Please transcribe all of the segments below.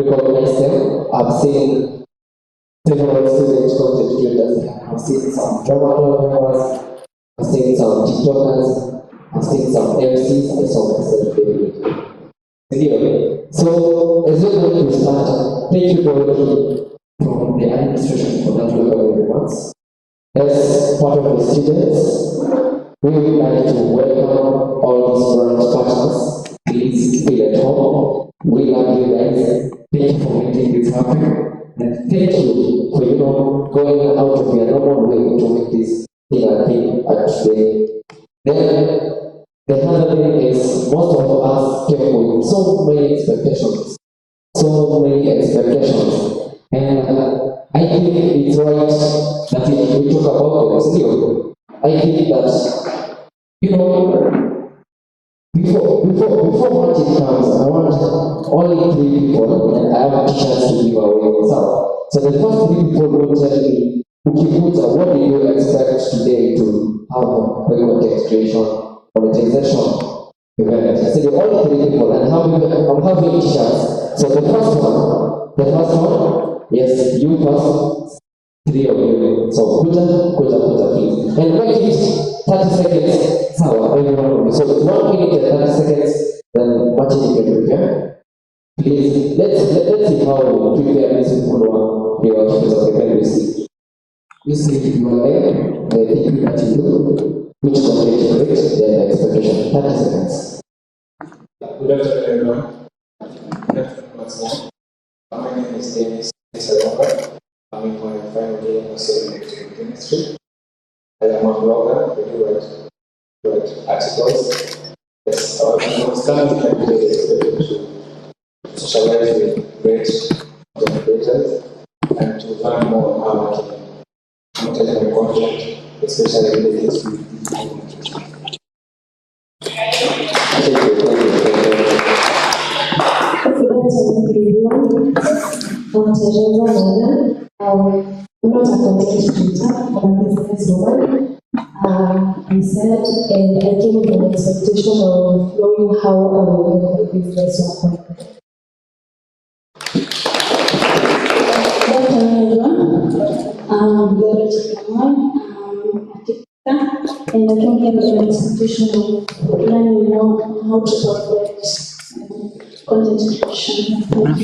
recognize them. I've seen several student content creators. I've seen some drama club members. I've seen some TikTokers. I've seen some MCs and some person. Anyway, so as we're going to start, thank you Dorothy from the administration for that welcome remarks. As part of the students, we would like to welcome all these branch partners. Please feel at home. We love you guys. Thank you for making this happen. And thank you for going out of your normal way to make this thing a thing at today. Then the other thing is most of us came with so many expectations. And I think it's right that we talk about them. I think that, before Martin comes, I want only 3 people, and I have a chance to give away myself. So the first 3 people will tell me, Ukibuta, what do you expect today to have a content creation, monetization event? So the all 3 people, and I'm having t-shirts. So the first one, yes, you first, 3 of you. So kuja, please. And make it 30 seconds. So 1 minute and 30 seconds, then Martin you can prepare. Please, let's see how we prepare these people who are watching the event. You see if you are there, the thing that you do, which content you create, then the expectation. 30 seconds. Good afternoon, everyone. Good afternoon once more. My name is Dennis Saronga. I'm in my final year of electrical chemistry. I am a blogger. I do write articles. Yes, I was currently expected to socialize with great content creators and to learn more on how I can monetize my content, especially related to I'm not a content creator, but I'm a businesswoman. I said, and I came with an expectation of knowing how I will make my business work. Good afternoon, everyone. I'm DiscoverJKUAT. I'm a TikToker, and I came here with an expectation of learning more on how to operate content creation. Thank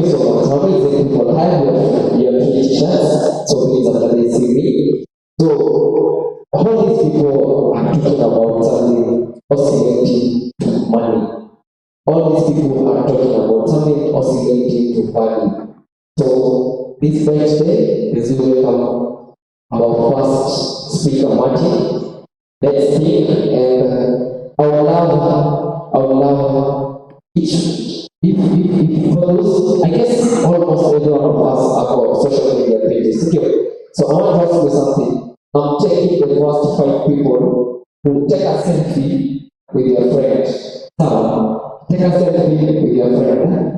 you so much. How many people have your t-shirts? So please after they see me. So all these people are talking about something oscillating to money. All these people are talking about something oscillating to money. So this Wednesday is welcome our first speaker, Martin. Let's speak, and I would love each. If for those, I guess almost every one of us have got social media pages. Okay. So I want to ask you something. I'm taking the first 5 people who take a selfie with your friend. Now, take a selfie with your friend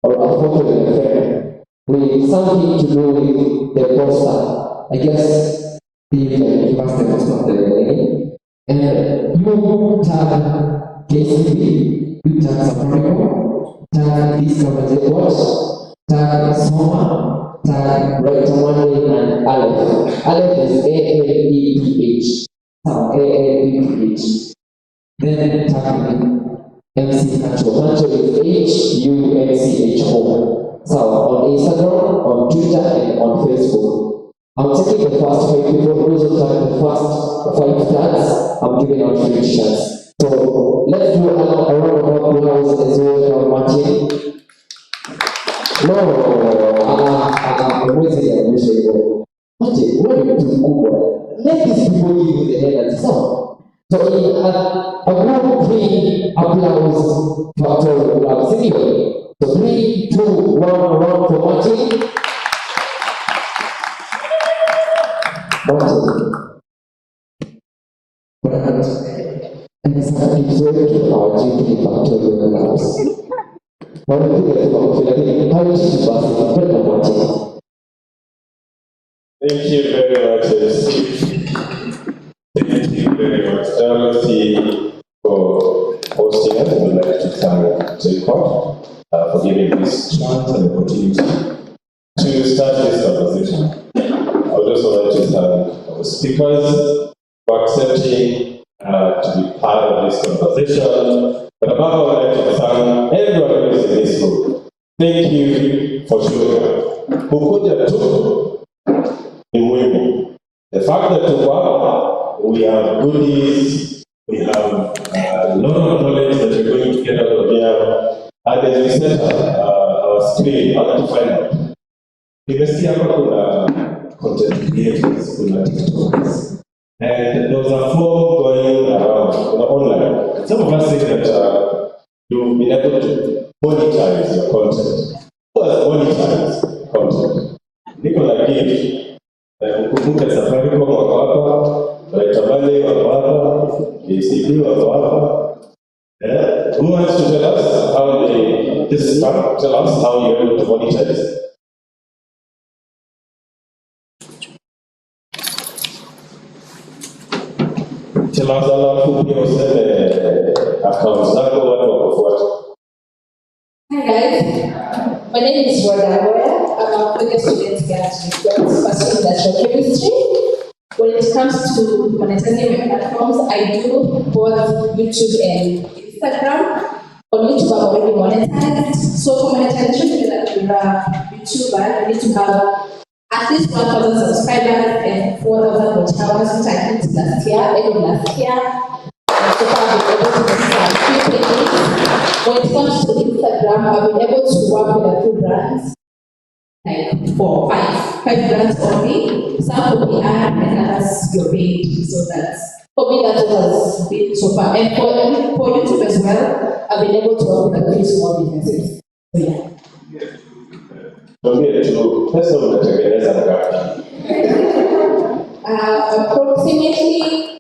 or a photo with your friend with something to do with the poster. I guess you can give us the poster there. And you tag KCB, you tag safaricom, tag DiscoverJKUAT, tag Soma, tag Money, and Aleph. Aleph is ALEPH. ALEPH. Then tag MC Hancho. Hancho is HUNCHO. So on Instagram, on Twitter, and on Facebook. I'm taking the first 5 people. Those who tag the first 5 tags, I'm giving out free t-shirts. So let's do a round of applause as well, Martin. I'm waiting. I wish I go. Martin, what are you doing, kuwa? Let these people give you the head at the sound. So in a group, 3 applause for anyway. So 3, 2, 1, round for Martin. And it's not exerting our duty factor in the house. One of the things about how is it possible to put a watching? Thank you very much, Steve. Thank you very much, Dorothy, for hosting us. I would like to thank DiscoverJKUAT for giving this chance and opportunity to start this conversation. I would also like to thank our speakers for accepting to be part of this conversation. But above all, I would like to thank everyone who is in this room. Thank you for showing up. Kukuja tu ni muhimu. The fact that we have goodies, we have a lot of knowledge that we're going to get out of here. And as we set our screen, I want to find out. Nimesikia hapa kuna content creators, kuna TikTokers. And there was a form going around online. Some of us say that you've been able to monetize your content. Who has monetized content? Nicola gave. Ukumbuke safaricom wako hapa, Tupatane wako hapa, ACB wako hapa. Who wants to tell us how tell us how you're able to monetize? Tell us alafu pia useme accounts zako watu wakufuata. Hi guys, my name is Rhoda Boya. I'm a further student here at DiscoverJKUAT pursuing industrial chemistry. When it comes to monetizing my platforms, I do both YouTube and Instagram. On YouTube, I'm already monetized. So for monetization, if you're a YouTuber, you need to have at least 1,000 subscribers and 4,000 watch hours, which I did last year, end of last year. So far, I've been able to start 3 pages. When it comes to Instagram, I've been able to work with a few brands, like 4, 5 brands only. Some will be ad and others you're paid. So that's, for me, that has been so far. And for YouTube as well, I've been able to work with a few small businesses. So yeah. Approximately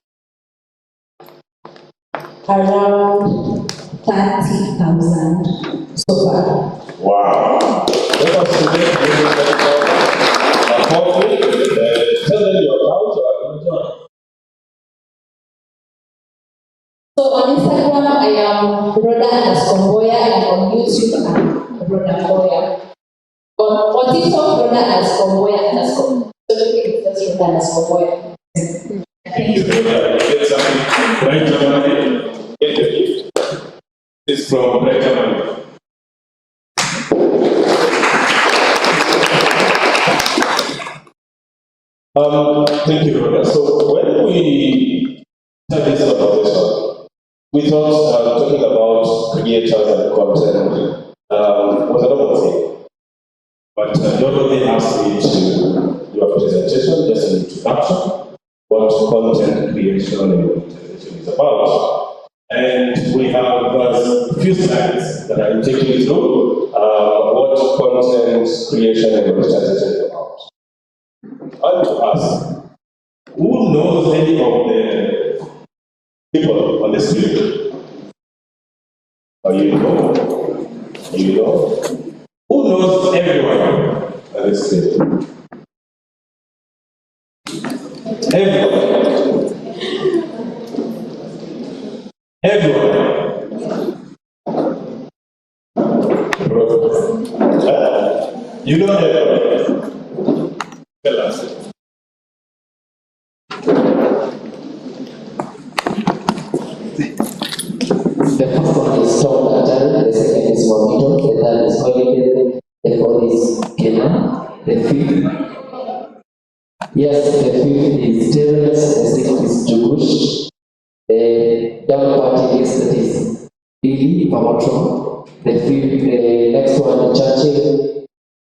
around 30,000 so far. Wow. Let us today tell them your account so I can join. So on Instagram, I am Rhoda_Boya, and on YouTube, I'm Rhoda Boya. On TikTok, Rhoda_Boya_. So you can just Rhoda_Boya. Thank you, Rhoda. Get something right now. Get your gift. It's from Tupatane. Thank you, Rhoda. So when we started this conversation, we thought talking about creators and content was a normal thing. But Dorothy asked me to do a presentation, just an introduction, what content creation and monetization is about. And we have a few slides that I will take you through what content creation and monetization is about. I want to ask, who knows any of the people on the street? Or you know? You know? Who knows everyone on the street? Everyone. Everyone. You know everyone. Tell us. The first one is Tupatane, the second is Mojito, the third is Holiday, the fourth is Kena, the fifth. Yes, the fifth is Terence, the sixth is Jugush, the down party is that is Lily Pamotron, the next one is Churchill,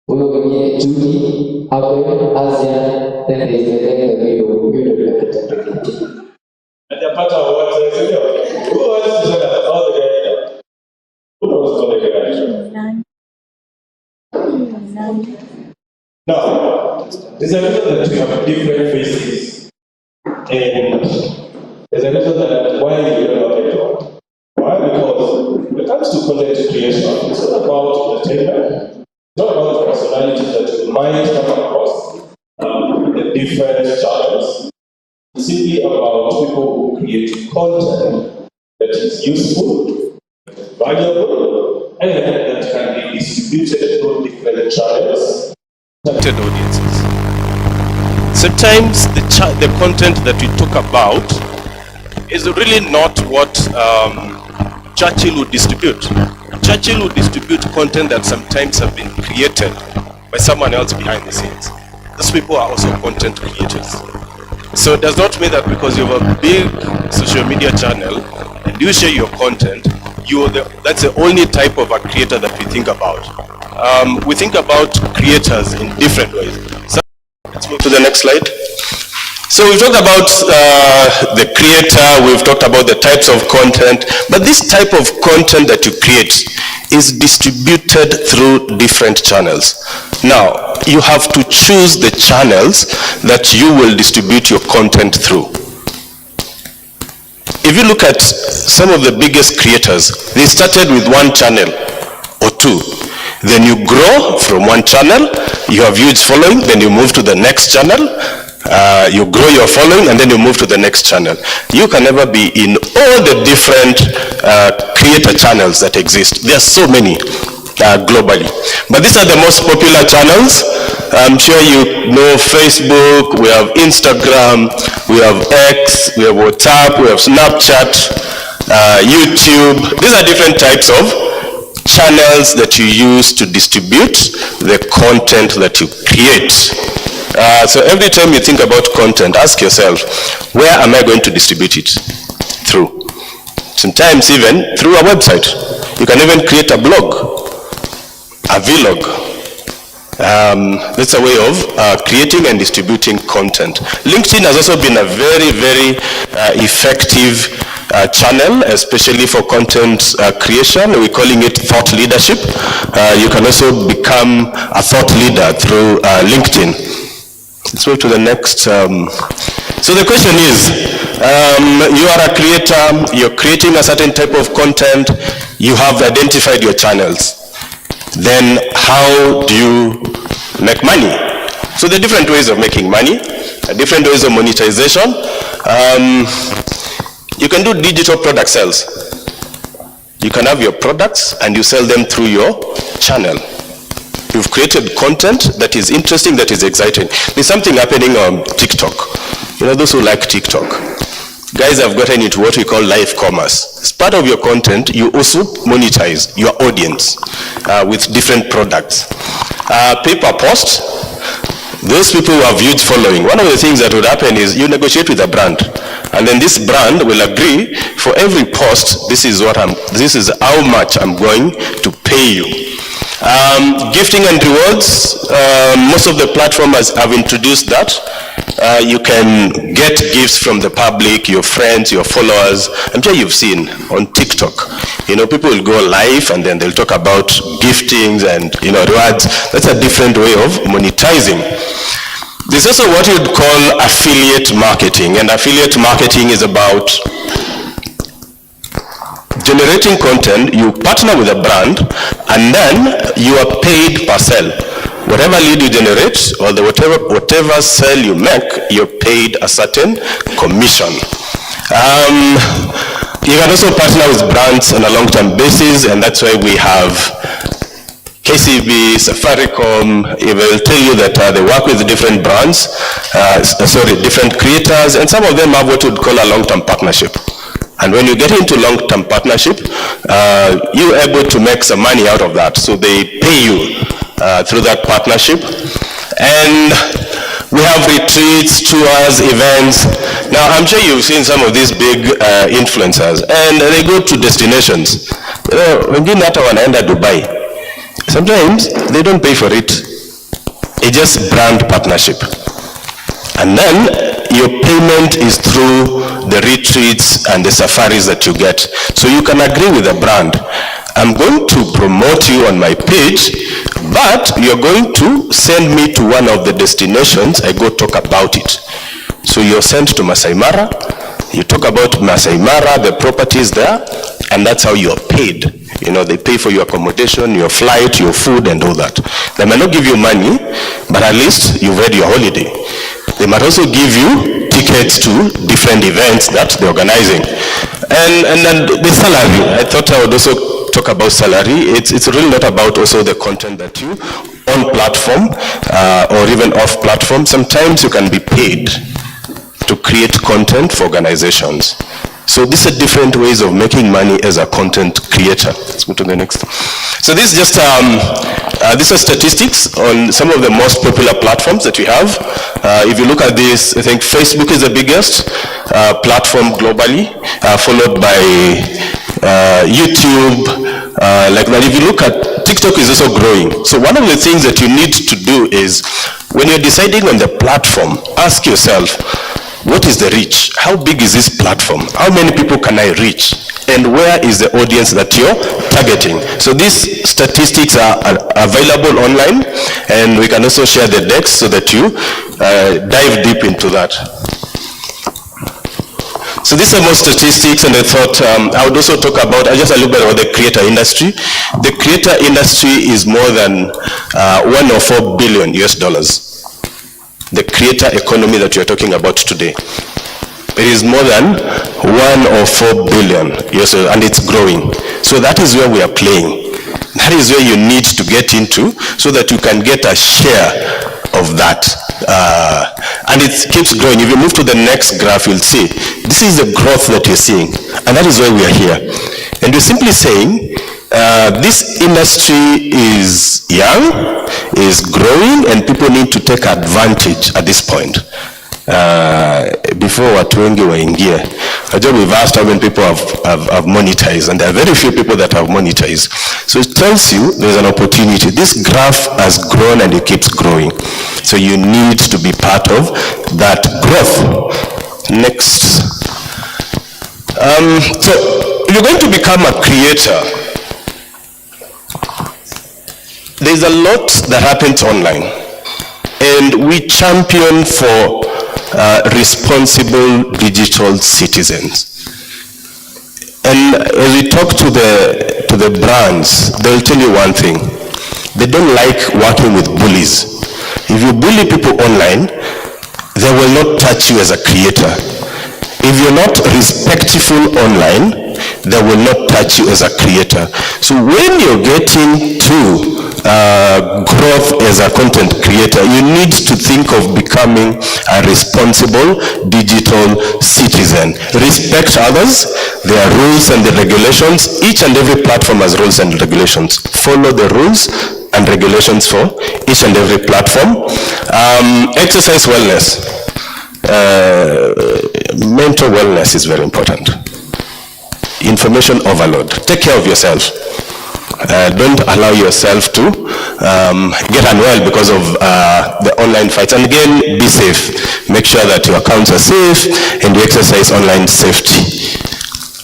we will get Judy, Abel, Asian, then there is the middle. And the part of what is who wants to tell us all the guys? Who knows all the guys? Now, there's a reason that we have different faces, and there's a reason that why you don't know everyone. Why? Because when it comes to content creation, it's not about entertainment, it's not about personalities that you might come across the different channels. It's simply about people who create content that is useful, valuable, and that can be distributed through different channels. Targeted audiences. Sometimes the content that we talk about is really not what Churchill would distribute. Churchill would distribute content that sometimes have been created by someone else behind the scenes. Those people are also content creators. So it does not mean that because you have a big social media channel and you share your content, that's the only type of a creator that we think about. We think about creators in different ways. So let's move to the next slide. So we've talked about the creator, we've talked about the types of content, but this type of content that you create is distributed through different channels. Now, you have to choose the channels that you will distribute your content through. If you look at some of the biggest creators, they started with one channel or two. Then you grow from one channel, you have huge following, then you move to the next channel, you grow your following, and then you move to the next channel. You can never be in all the different creator channels that exist. There are so many globally. But these are the most popular channels. I'm sure you know Facebook, we have Instagram, we have X, we have WhatsApp, we have Snapchat, YouTube. These are different types of channels that you use to distribute the content that you create. So every time you think about content, ask yourself, where am I going to distribute it through? Sometimes even through a website. You can even create a blog, a vlog. That's a way of creating and distributing content. LinkedIn has also been a very, very effective channel, especially for content creation. We're calling it thought leadership. You can also become a thought leader through LinkedIn. Let's move to the next. So the question is, you are a creator, you're creating a certain type of content, you have identified your channels. Then how do you make money? So there are different ways of making money, different ways of monetization. You can do digital product sales. You can have your products and you sell them through your channel. You've created content that is interesting, that is exciting. There's something happening on TikTok. You know, those who like TikTok. Guys have gotten into what we call live commerce. As part of your content, you also monetize your audience with different products. Pay-per-post, those people who have huge following, one of the things that would happen is you negotiate with a brand, and then this brand will agree for every post, this is how much I'm going to pay you. Gifting and rewards, most of the platforms have introduced that. You can get gifts from the public, your friends, your followers. I'm sure you've seen on TikTok. You know, people will go live and then they'll talk about giftings and, you know, rewards. That's a different way of monetizing. There's also what you'd call affiliate marketing, and affiliate marketing is about generating content. You partner with a brand and then you are paid per sale. Whatever lead you generate or whatever sale you make, you're paid a certain commission. You can also partner with brands on a long-term basis, and that's why we have KCB, Safaricom. It will tell you that they work with different brands, different creators, and some of them have what we would call a long-term partnership. And when you get into long-term partnership, you're able to make some money out of that. So they pay you through that partnership. And we have retreats, tours, events. Now, I'm sure you've seen some of these big influencers, and they go to destinations. Wengine hata wanaenda Dubai. Sometimes they don't pay for it. It's just brand partnership. And then your payment is through the retreats and the safaris that you get. So you can agree with the brand. I'm going to promote you on my page, but you're going to send me to one of the destinations. I go talk about it. So you're sent to Masai Mara, you talk about Masai Mara, the properties there, and that's how you're paid. You know, they pay for your accommodation, your flight, your food, and all that. They might not give you money, but at least you've had your holiday. They might also give you tickets to different events that they're organizing. And then the salary, I thought I would also talk about salary, it's really not about also the content that you on platform or even off platform. Sometimes you can be paid to create content for organizations. So these are different ways of making money as a content creator. Let's go to the next. So this is just, these are statistics on some of the most popular platforms that we have. If you look at this, I think Facebook is the biggest platform globally, followed by YouTube, like that. If you look at TikTok is also growing. So one of the things that you need to do is, when you're deciding on the platform, ask yourself, what is the reach? How big is this platform? How many people can I reach? And where is the audience that you're targeting? So these statistics are available online, and we can also share the decks so that you dive deep into that. So these are more statistics, and I thought I would also talk about, just a little bit about the creator industry. The creator industry is more than $1 or $4 billion US. The creator economy that you're talking about today. It is more than 1 or 4 billion US, and it's growing. So that is where we are playing. That is where you need to get into so that you can get a share of that. And it keeps growing. If you move to the next graph, you'll see this is the growth that you're seeing, and that is why we are here. And we're simply saying this industry is young, is growing, and people need to take advantage at this point. Before watu wengi waingie, we've asked how many people have monetized, and there are very few people that have monetized. So it tells you there's an opportunity. This graph has grown and it keeps growing. So you need to be part of that growth. Next. So if you're going to become a creator, there's a lot that happens online, and we champion for responsible digital citizens. And as we talk to the brands, they'll tell you one thing: they don't like working with bullies. If you bully people online, they will not touch you as a creator. If you're not respectful online, they will not touch you as a creator. So when you're getting to growth as a content creator, you need to think of becoming a responsible digital citizen. Respect others, there are rules and the regulations. Each and every platform has rules and regulations. Follow the rules and regulations for each and every platform. Exercise wellness. Mental wellness is very important. Information overload. Take care of yourself. Don't allow yourself to get unwell because of the online fights. And again, be safe. Make sure that your accounts are safe and you exercise online safety.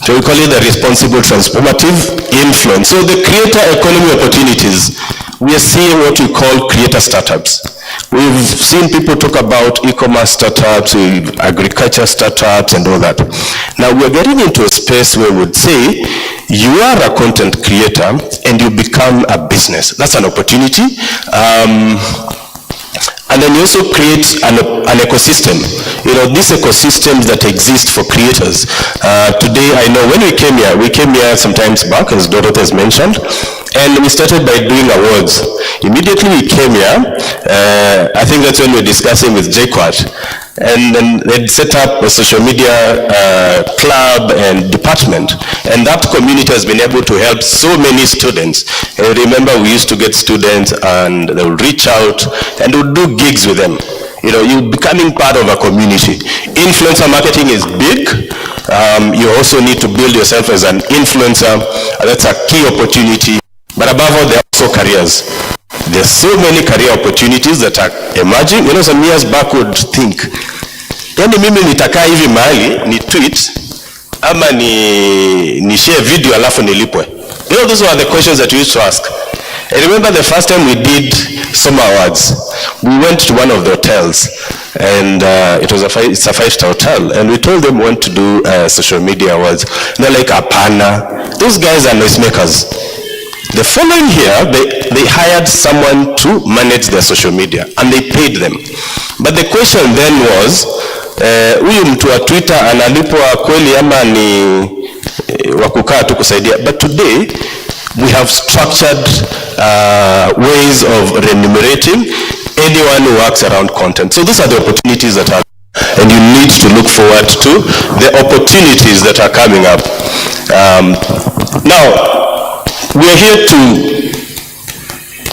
So we call it the responsible transformative influence. So the creator economy opportunities, we are seeing what we call creator startups. We've seen people talk about e-commerce startups, agriculture startups, and all that. Now we're getting into a space where we would say you are a content creator and you become a business. That's an opportunity. And then you also create an ecosystem. You know, these ecosystems that exist for creators. Today, I know when we came here sometimes back, as Dorothy has mentioned, and we started by doing awards. Immediately we came here, I think that's when we were discussing with JKUAT, and then they'd set up a social media club and department, and that community has been able to help so many students. And remember, we used to get students and they would reach out and would do gigs with them. You know, you're becoming part of a community. Influencer marketing is big. You also need to build yourself as an influencer. That's a key opportunity. But above all, there are also careers. There are so many career opportunities that are emerging. You know, some years back would think, yani mimi nitakaa hivi mahali ni tweet ama ni share video alafu nilipwe. You know, those were the questions that we used to ask. I remember the first time we did Summer Awards, we went to one of the hotels, and it's a five-star hotel, and we told them we want to do social media awards. They're like, apana, those guys are noisemakers. The following year, they hired someone to manage their social media, and they paid them. But the question then was, huyu mtu wa Twitter analipwa kweli ama ni wakukaa tu kusaidia? But today, we have structured ways of remunerating anyone who works around content. So those are the opportunities that are, and you need to look forward to the opportunities that are coming up. Now, we are here to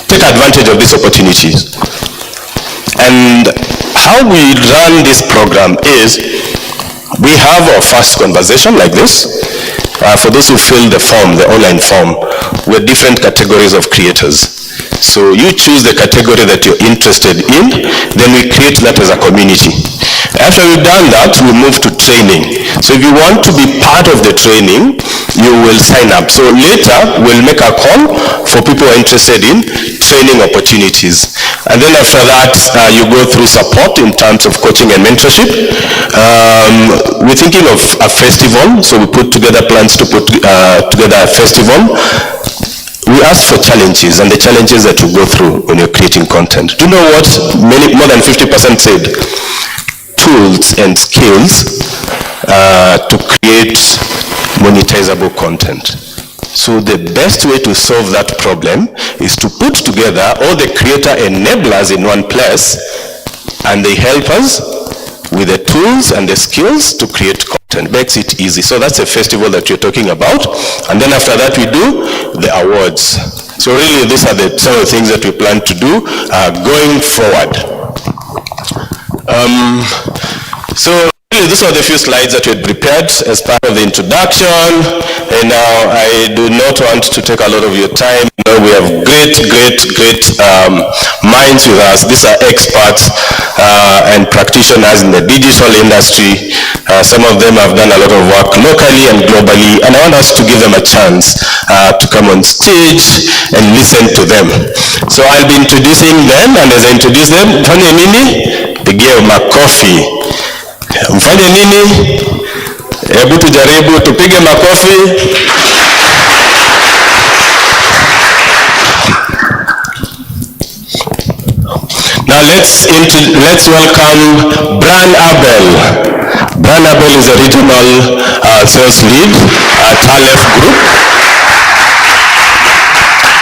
take advantage of these opportunities. And how we run this program is, we have our first conversation like this. For those who fill the form, the online form, we're different categories of creators. So you choose the category that you're interested in, then we create that as a community. After we've done that, we move to training. So if you want to be part of the training, you will sign up. So later, we'll make a call for people who are interested in training opportunities. And then after that, you go through support in terms of coaching and mentorship. We're thinking of a festival, so we put together plans to put together a festival. We ask for challenges and the challenges that you go through when you're creating content. Do you know what more than 50% said? Tools and skills to create monetizable content. So the best way to solve that problem is to put together all the creator enablers in one place, and they help us with the tools and the skills to create content. Makes it easy. So that's a festival that you're talking about. And then after that, we do the awards. So really, these are some of the things that we plan to do going forward. So really, these are the few slides that we had prepared as part of the introduction. And now I do not want to take a lot of your time. You know, we have great minds with us. These are experts and practitioners in the digital industry. Some of them have done a lot of work locally and globally, and I want us to give them a chance to come on stage and listen to them. So I'll be introducing them, and as I introduce them, mfanye nini? Pigie makofi. Mfanye nini? Hebu tujaribu tupige makofi. Now let's welcome Bran Abel. Bran Abel is a regional sales lead at Aleph Group.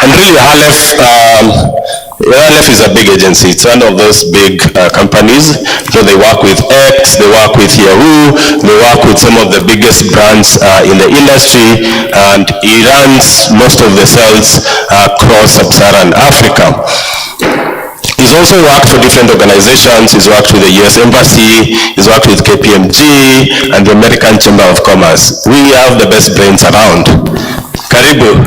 And really Aleph is a big agency. It's one of those big companies. So they work with X, they work with Yahoo, they work with some of the biggest brands in the industry, and he runs most of the sales across sub-Saharan Africa. He's also worked for different organizations. He's worked with the US Embassy, he's worked with KPMG and the American Chamber of Commerce. We have the best brains around. Karibu,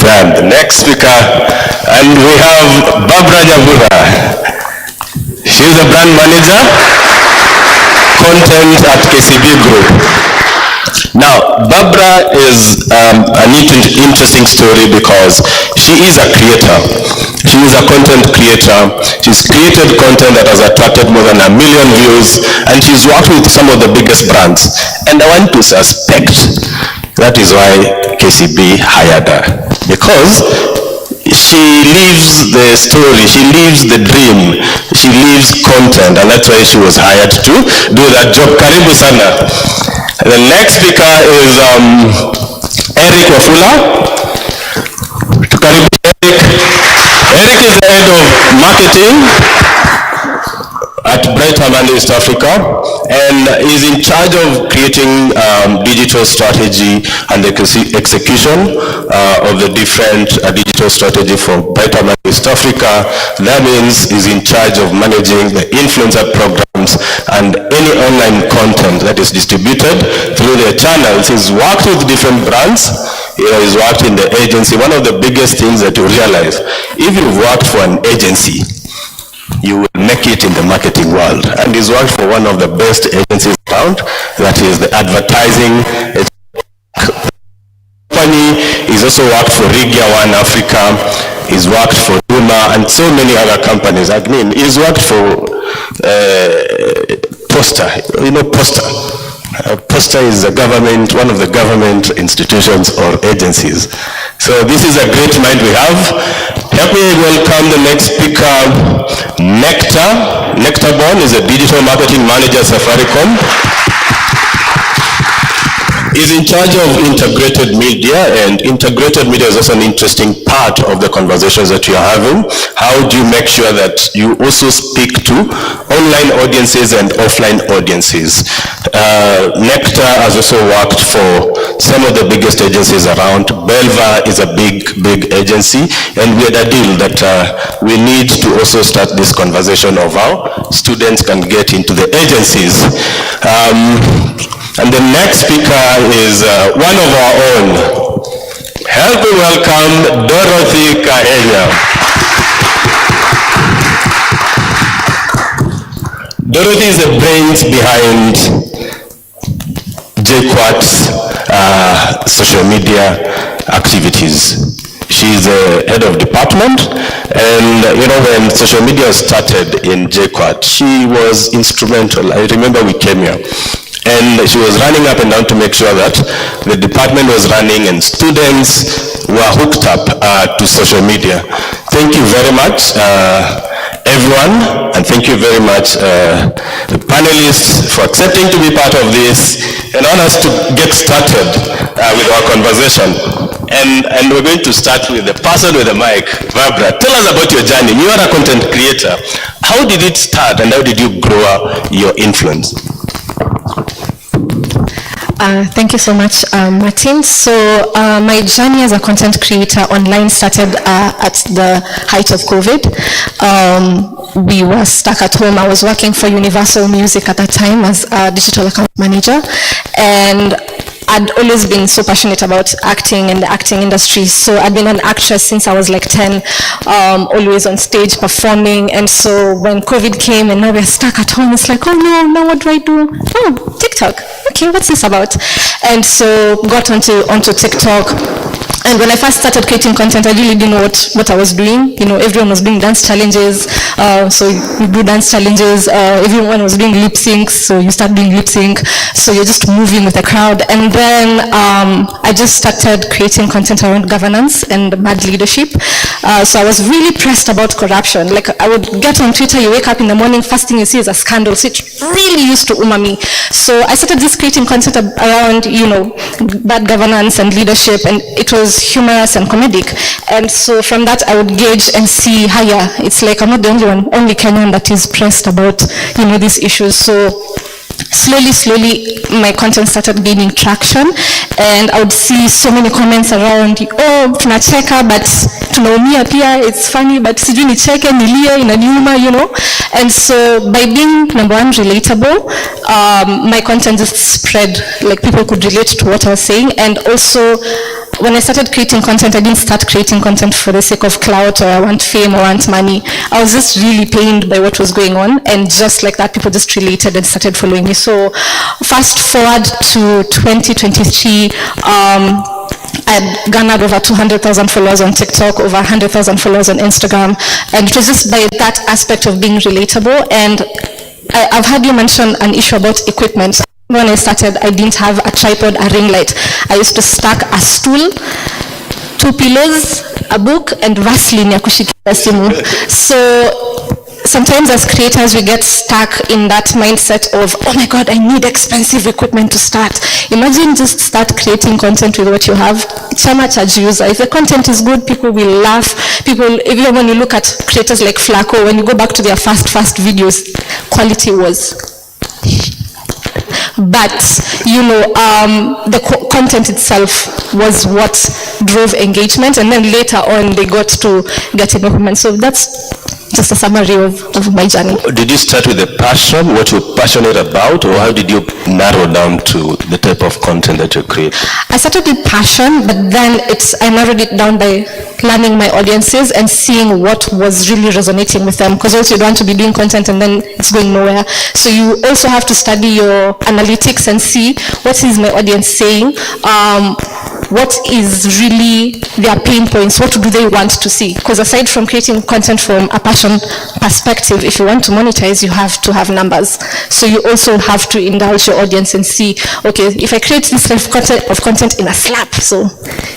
Brand. The next speaker, and we have Barbara Nyambura. She's the brand manager, content at KCB Group. Now, Barbara is an interesting story because she is a creator. She is a content creator. She's created content that has attracted more than 1 million views, and she's worked with some of the biggest brands. And I want to suspect that is why KCB hired her, because she lives the story, she lives the dream, she lives content, and that's why she was hired to do that job. Karibu sana. The next speaker is Eric Wafula. Karibu Eric. Eric is the head of marketing at Tupatane, East Africa, and is in charge of creating digital strategy and the execution of the different digital strategy for Tupatane, East Africa. That means he's in charge of managing the influencer programs and any online content that is distributed through their channels. He's worked with different brands. He's worked in the agency. One of the biggest things that you realize, if you've worked for an agency, you will make it in the marketing world. And he's worked for one of the best agencies around, that is the advertising company. He's also worked for Rigia One Africa. He's worked for Duma and so many other companies. I mean, he's worked for Posta. You know Posta? Posta is a government, one of the government institutions or agencies. So this is a great mind we have. Help me welcome the next speaker, Nectar. Nectar Bon is a digital marketing manager at Safaricom. is in charge of integrated media, and integrated media is also an interesting part of the conversations that you are having. How do you make sure that you also speak to online audiences and offline audiences? Nectar has also worked for some of the biggest agencies around. Belva is a big agency, and we had a deal that we need to also start this conversation of how students can get into the agencies. And the next speaker is one of our own. Help me welcome Dorothy Kahenya. Dorothy is the brains behind JKUAT's social media activities. She's the head of department, and when social media started in JKUAT, she was instrumental. I remember we came here, and she was running up and down to make sure that the department was running and students were hooked up to social media. Thank you very much, everyone, and thank you very much, the panelists, for accepting to be part of this and on us to get started with our conversation. And we're going to start with the person with the mic. Barbara, tell us about your journey. You are a content creator. How did it start, and how did you grow your influence? Thank you so much, Martin. So my journey as a content creator online started at the height of COVID. We were stuck at home. I was working for Universal Music at that time as a digital account manager, and I'd always been so passionate about acting and the acting industry. So I'd been an actress since I was like 10, always on stage performing. And so when COVID came and now we're stuck at home, it's like, oh no, now what do I do? Oh, TikTok. Okay, what's this about? And so got onto TikTok. And when I first started creating content, I really didn't know what I was doing. Everyone was doing dance challenges. So you do dance challenges. Everyone was doing lip syncs. So you start doing lip sync. So you're just moving with the crowd. And then I just started creating content around governance and bad leadership. So I was really pressed about corruption. Like I would get on Twitter, you wake up in the morning, first thing you see is a scandal. So it really used to me. So I started just creating content around, bad governance and leadership, and it was humorous and comedic. And so from that I would gauge and see, it's like I'm not the only Kenyan that is pressed about, these issues. So slowly my content started gaining traction, and I would see so many comments around, oh, tunacheka but tunaumia pia, it's funny but sijui nicheke nilie inaniuma, And so by being number one relatable, my content just spread, like people could relate to what I was saying. And also when I started creating content, I didn't start creating content for the sake of clout or I want fame or I want money. I was just really pained by what was going on, and just like that, people just related and started following me. So fast forward to 2023, I'd garnered over 200,000 followers on TikTok, over 100,000 followers on Instagram, and it was just by that aspect of being relatable. And I've heard you mention an issue about equipment. When I started, I didn't have a tripod, a ring light. I used to stack a stool, 2 pillows, a book, and Vaseline ya kushikia simu. So sometimes as creators, we get stuck in that mindset of, oh my God, I need expensive equipment to start. Imagine just start creating content with what you have. Chama cha user. If the content is good, people will laugh. Even when you look at creators like Flaco, when you go back to their first videos, quality was. But the content itself was what drove engagement, and then later on they got to get involvement. So that's just a summary of my journey. Did you start with a passion, what you're passionate about, or how did you narrow down to the type of content that you create? I started with passion, but then I narrowed it down by learning my audiences and seeing what was really resonating with them, because also you don't want to be doing content and then it's going nowhere. So you also have to study your analytics and see what is my audience saying, what is really their pain points, what do they want to see. Because aside from creating content from a passion perspective, if you want to monetize, you have to have numbers. So you also have to indulge your audience and see, okay, if I create this type of content in a slap, so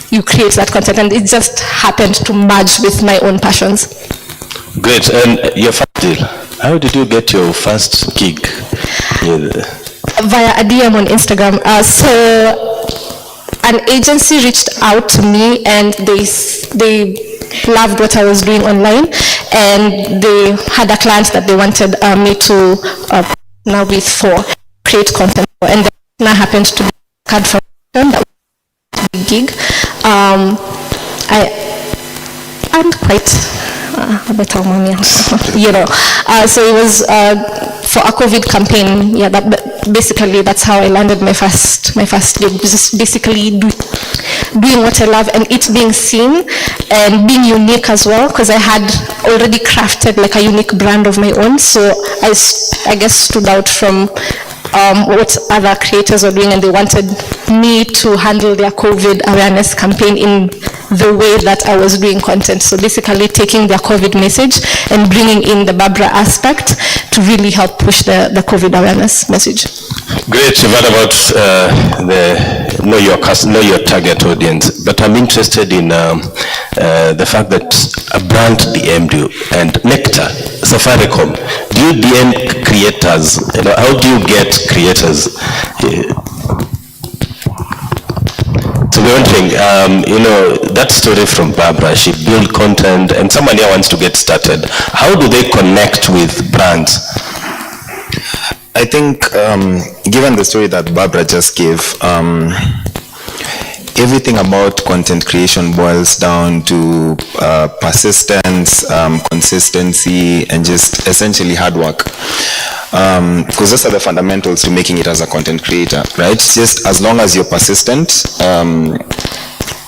you create that content, and it just happened to merge with my own passions. Great. And your first deal, how did you get your first gig? Via a DM on Instagram. So an agency reached out to me, and they loved what I was doing online, and they had a client that they wanted me to partner with for create content, and the partner happened to be a card from that was a big gig. I earned quite a better money, you know. So it was for a COVID campaign. Yeah, basically that's how I landed my first gig. Just basically doing what I love, and it being seen and being unique as well, because I had already crafted like a unique brand of my own. So I guess stood out from what other creators were doing, and they wanted me to handle their COVID awareness campaign in the way that I was doing content. So basically taking their COVID message and bringing in the Barbara aspect to really help push the COVID awareness message. Great. What about know your target audience? But I'm interested in the fact that a brand DM'd you, and Nectar, Safaricom. Do you DM creators? You know, how do you get creators? To be wondering, you know, that story from Barbara, she built content, and someone here wants to get started. How do they connect with brands? I think, given the story that Barbara just gave, everything about content creation boils down to persistence, consistency, and just essentially hard work. Because those are the fundamentals to making it as a content creator, right? Just as long as you're persistent,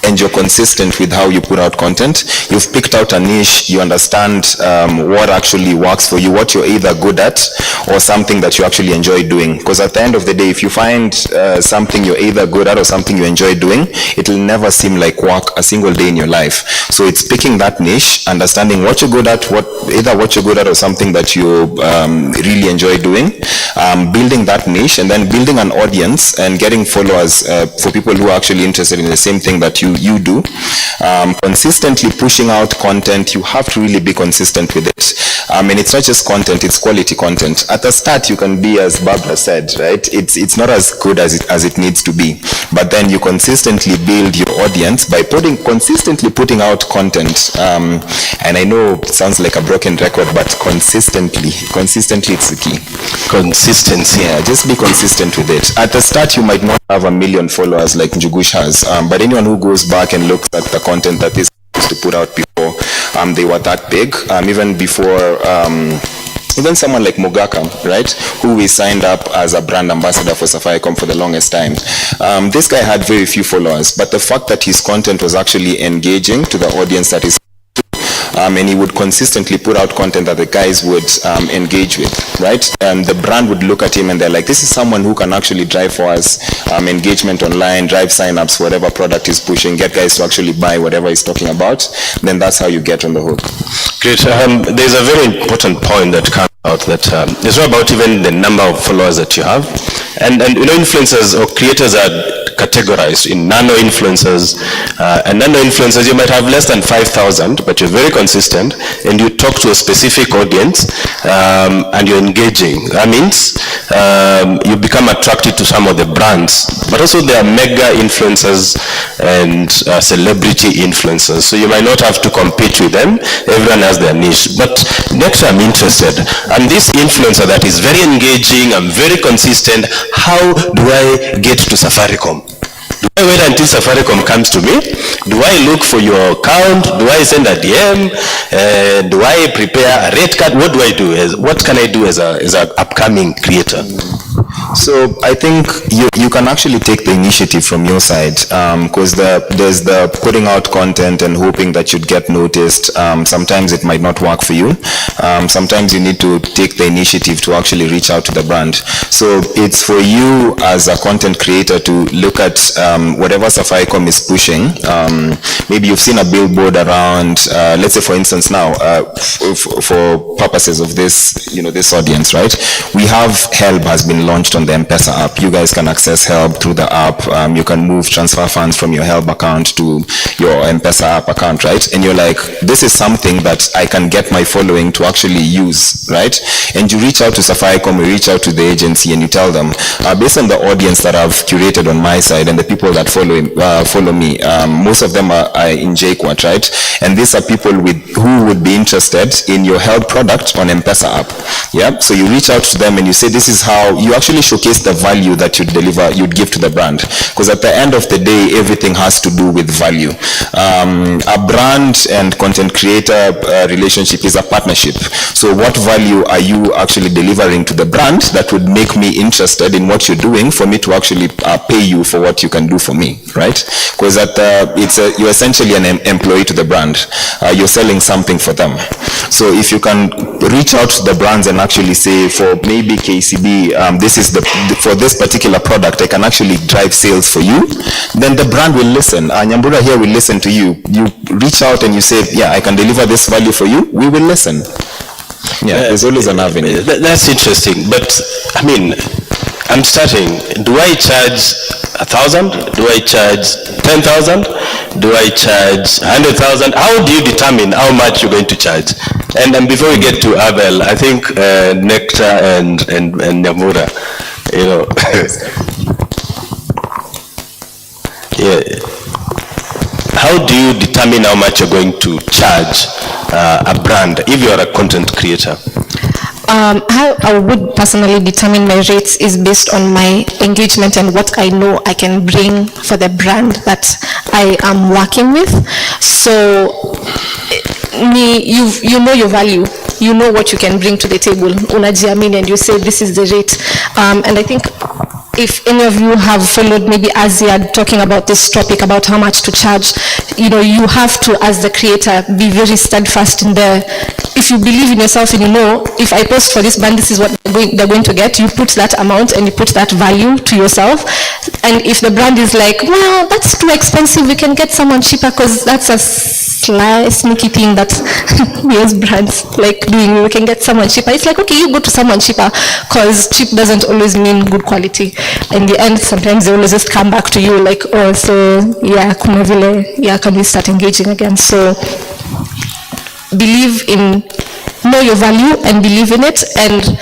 and you're consistent with how you put out content, you've picked out a niche, you understand what actually works for you, what you're either good at or something that you actually enjoy doing. Because at the end of the day, if you find something you're either good at or something you enjoy doing, it'll never seem like work a single day in your life. So it's picking that niche, understanding what you're good at, either what you're good at or something that you really enjoy doing, building that niche, and then building an audience and getting followers for people who are actually interested in the same thing that you do. Consistently pushing out content. You have to really be consistent with it. And it's not just content, it's quality content. At the start, you can be, as Barbara said, right? It's not as good as it needs to be. But then you consistently build your audience by consistently putting out content. And I know it sounds like a broken record, but consistently it's the key. Consistency. Yeah, just be consistent with it. At the start, you might not have 1 million followers like Njugush has, but anyone who goes back and looks at the content that is to put out before, they were that big, even before even someone like Mogaka, right, who we signed up as a brand ambassador for Safaricom for the longest time. This guy had very few followers, but the fact that his content was actually engaging to the audience that is and he would consistently put out content that the guys would engage with, right? And the brand would look at him and they're like, this is someone who can actually drive for us engagement online, drive signups, whatever product he's pushing, get guys to actually buy whatever he's talking about. Then that's how you get on the hook. Great. There's a very important point that comes out that it's not about even the number of followers that you have. And you know, influencers or creators are categorized in nano influencers, and nano influencers, you might have less than 5,000, but you're very consistent and you talk to a specific audience, and you're engaging. That means you become attracted to some of the brands, but also there are mega influencers and celebrity influencers, so you might not have to compete with them. Everyone has their niche. But next, I'm interested, I'm this influencer that is very engaging, I'm very consistent. How do I get to Safaricom? Do I wait until Safaricom comes to me? Do I look for your account? Do I send a DM? Do I prepare a rate card? What do I do? What can I do as an upcoming creator? So I think you can actually take the initiative from your side, because there's the putting out content and hoping that you'd get noticed. Sometimes it might not work for you. Sometimes you need to take the initiative to actually reach out to the brand. So it's for you as a content creator to look at whatever Safaricom is pushing. Maybe you've seen a billboard around, let's say for instance now, for purposes of this, this audience, right? We have Help has been launched on the M-Pesa app. You guys can access help through the app. You can transfer funds from your help account to your M-Pesa app account, right? And you're like, this is something that I can get my following to actually use, right? And you reach out to Safaricom, you reach out to the agency, and you tell them, based on the audience that I've curated on my side and the people that follow me, most of them are in JKUAT, right? And these are people who would be interested in your help product on M-Pesa app. Yeah. So you reach out to them and you say, this is how you actually showcase the value that you'd give to the brand. Because at the end of the day, everything has to do with value. A brand and content creator relationship is a partnership. So what value are you actually delivering to the brand that would make me interested in what you're doing for me to actually pay you for what you can do for me, right? Because you're essentially an employee to the brand. You're selling something for them. So if you can reach out to the brands and actually say, for maybe KCB, this is for this particular product, I can actually drive sales for you, then the brand will listen. Nyambura here will listen to you. You reach out and you say, yeah, I can deliver this value for you, we will listen. Yeah, there's always an avenue. That's interesting, but I mean, I'm starting. Do I charge 1,000? Do I charge 10,000? Do I charge 100,000? How do you determine how much you're going to charge? And before we get to Abel, I think Nectar and Nyambura, you know, yeah. How do you determine how much you're going to charge a brand if you're a content creator? How I would personally determine my rates is based on my engagement and what I know I can bring for the brand that I am working with. So you know your value, you know what you can bring to the table, unajiamini, and you say this is the rate. And I think if any of you have followed maybe Azia talking about this topic, about how much to charge, you know, you have to, as the creator, be very steadfast in there. If you believe in yourself and you know, if I post for this band, this is what they're going to get, you put that amount and you put that value to yourself. And if the brand is like, well, that's too expensive, we can get someone cheaper, because that's a sneaky thing that most brands like doing, we can get someone cheaper. It's like, okay, you go to someone cheaper, because cheap doesn't always mean good quality. In the end, sometimes they always just come back to you like, oh, so yeah, kuna vile, yeah, can we start engaging again? So know your value and believe in it, and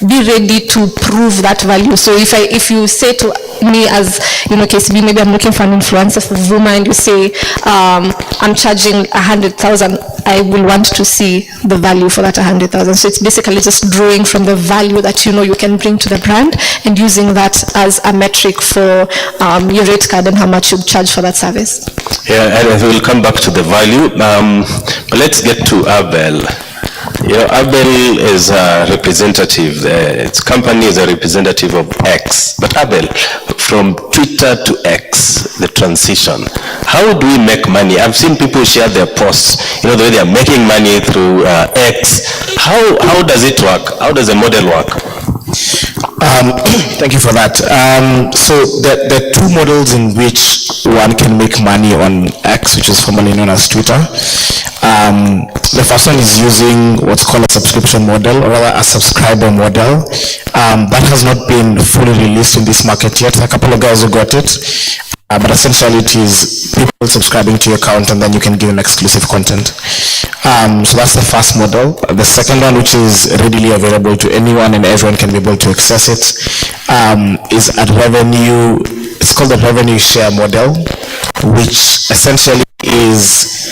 be ready to prove that value. So if you say to me as, you know, KCB, maybe I'm looking for an influencer for Vuma, and you say, I'm charging 100,000, I will want to see the value for that 100,000. So it's basically just drawing from the value that you know you can bring to the brand and using that as a metric for your rate card and how much you charge for that service. Yeah, and we'll come back to the value. But let's get to Abel. You know, Abel is a representative, its company is a representative of X. But Abel, from Twitter to X, the transition, how do we make money? I've seen people share their posts, you know, the way they are making money through X. How does it work? How does the model work? Thank you for that. So there are two models in which one can make money on X, which is formerly known as Twitter. The first one is using what's called a subscription model, or rather a subscriber model. That has not been fully released in this market yet. A couple of guys who got it. But essentially it is people subscribing to your account and then you can give them exclusive content. So that's the first model. The second one, which is readily available to anyone and everyone can be able to access it, is a revenue, it's called the revenue share model, which essentially is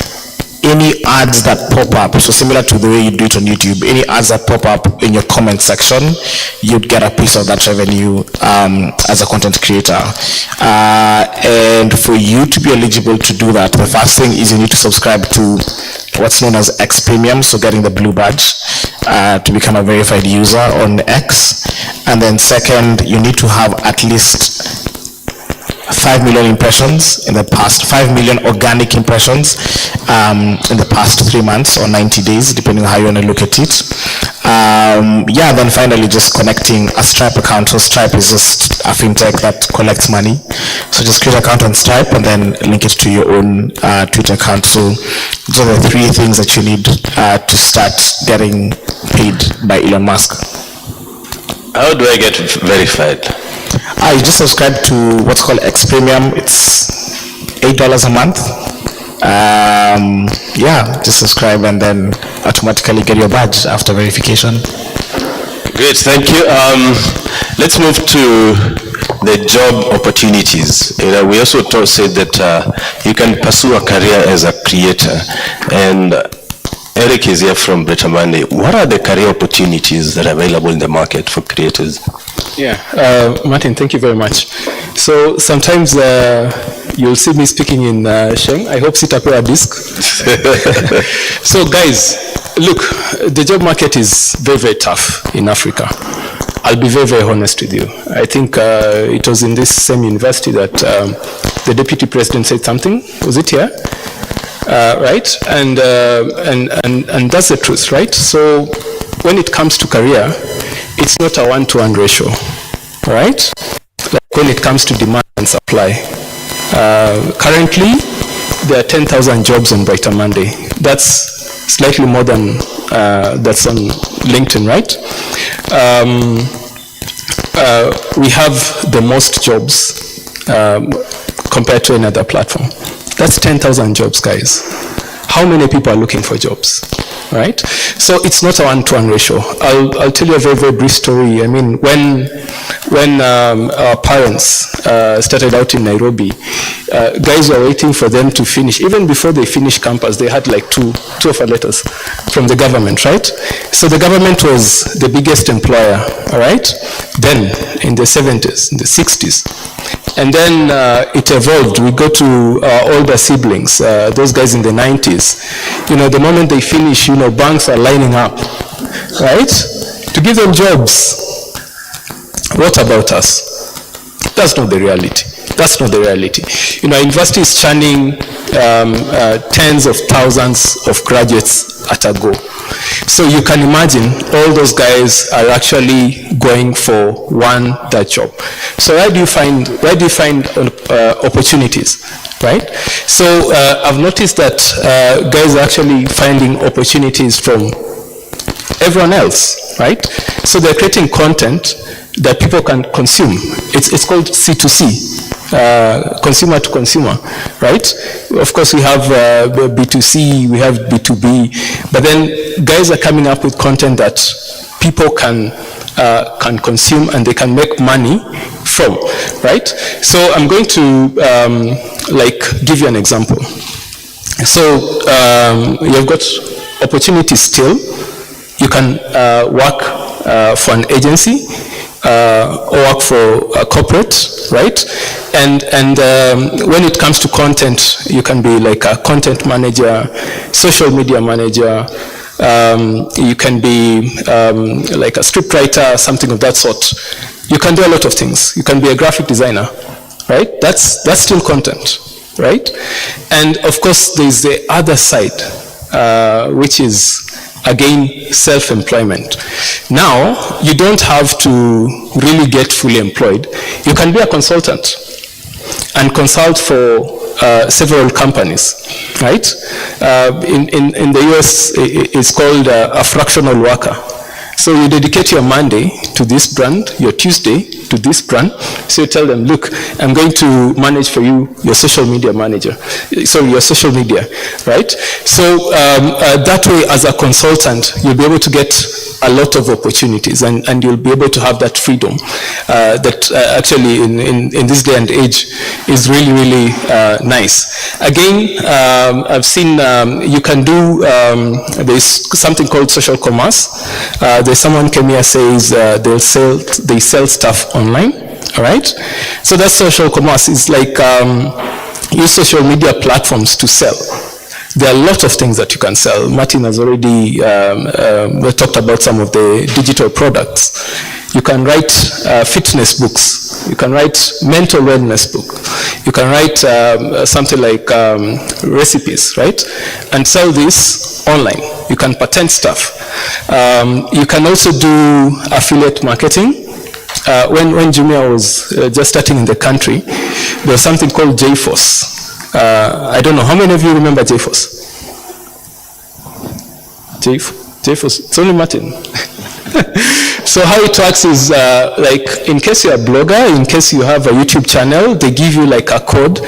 any ads that pop up, so similar to the way you do it on YouTube, any ads that pop up in your comment section, you'd get a piece of that revenue as a content creator. And for you to be eligible to do that, the first thing is you need to subscribe to what's known as X Premium, so getting the blue badge to become a verified user on X. And then second, you need to have at least 5 million impressions in the past, 5 million organic impressions in the past 3 months or 90 days, depending on how you want to look at it. Yeah, then finally just connecting a Stripe account. So Stripe is just a fintech that collects money. So just create an account on Stripe and then link it to your own Twitter account. So those are the 3 things that you need to start getting paid by Elon Musk. How do I get verified? You just subscribe to what's called X Premium. It's $8 a month. Just subscribe and then automatically get your badge after verification. Great, thank you. Let's move to the job opportunities. We also said that you can pursue a career as a creator, and Eric is here from Better Money. What are the career opportunities that are available in the market for creators? Yeah, Martin, thank you very much. So sometimes you'll see me speaking in Sheng. I hope sitapewa disc. So guys, look, the job market is very, very tough in Africa. I'll be very, very honest with you. I think it was in this same university that the deputy president said something. Was it here? Right? And that's the truth, right? So when it comes to career, it's not a 1-to-1 ratio, right? Like when it comes to demand and supply. Currently, there are 10,000 jobs on Brighter Monday. That's slightly more than that's on LinkedIn, right? We have the most jobs compared to another platform. That's 10,000 jobs, guys. How many people are looking for jobs, right? So it's not a 1-to-1 ratio. I'll tell you a very, very brief story. I mean, when our parents started out in Nairobi, guys were waiting for them to finish. Even before they finished campus, they had like two offer letters from the government, right? So the government was the biggest employer, all right? Then in the 70s, in the 60s. And then it evolved. We go to our older siblings, those guys in the 90s. You know, the moment they finish, you know, banks are lining up, right? To give them jobs. What about us? That's not the reality. That's not the reality. You know, university is churning tens of thousands of graduates at a go. So you can imagine all those guys are actually going for that job. So where do you find opportunities, right? So I've noticed that guys are actually finding opportunities from everyone else, right? So they're creating content that people can consume. It's called C2C. Consumer to consumer, right? Of course, we have B2C, we have B2B, but then guys are coming up with content that people can consume and they can make money from, right? So I'm going to give you an example. So you've got opportunities still. You can work for an agency, or work for a corporate, right? And when it comes to content, you can be like a content manager, social media manager, you can be like a script writer, something of that sort. You can do a lot of things. You can be a graphic designer, right? That's still content, right? And of course, there's the other side, which is again, self-employment. Now, you don't have to really get fully employed. You can be a consultant and consult for several companies, right? In the US, it's called a fractional worker. So you dedicate your Monday to this brand, your Tuesday to this brand. So you tell them, look, I'm going to manage for you your social media manager. Sorry, your social media, right? So that way, as a consultant, you'll be able to get a lot of opportunities and you'll be able to have that freedom that actually in this day and age is really, really nice. Again, I've seen you can do, there's something called social commerce. There's someone came here says they sell stuff online, all right? So that's social commerce. It's like use social media platforms to sell. There are a lot of things that you can sell. Martin has already talked about some of the digital products. You can write fitness books. You can write mental wellness book. You can write something like recipes, right? And sell this online. You can patent stuff. You can also do affiliate marketing. When Jumia was just starting in the country, there was something called JForce. I don't know, how many of you remember JForce? JForce, it's only Martin. So how it works is like in case you're a blogger, in case you have a YouTube channel, they give you like a code,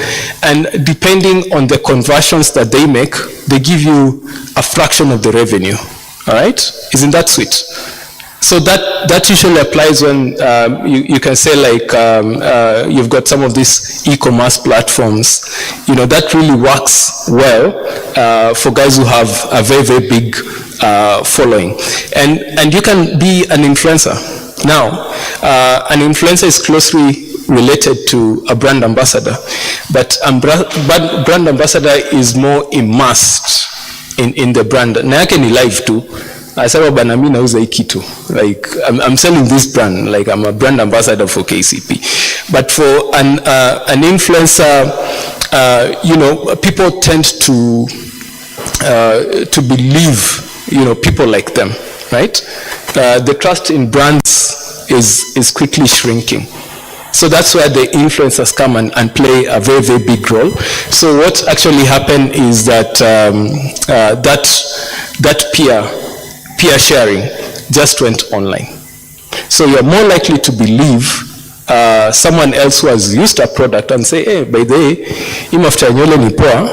and depending on the conversions that they make, they give you a fraction of the revenue. All right? Isn't that sweet? So that usually applies when you can say like you've got some of these e-commerce platforms. You know, that really works well for guys who have a very, very big following. And you can be an influencer. Now, an influencer is closely related to a brand ambassador, but brand ambassador is more immersed in the brand. Na yake ni live too. I said, bana mimi nauza hii kitu. Like I'm selling this brand. Like I'm a brand ambassador for KCP. But for an influencer, you know, people tend to believe, you know, people like them, right? The trust in brands is quickly shrinking. So that's where the influencers come and play a very, very big role. So what actually happened is that that peer sharing just went online. So you're more likely to believe someone else who has used a product and say, hey, by the way, hii mafuta ya nywele ni poa,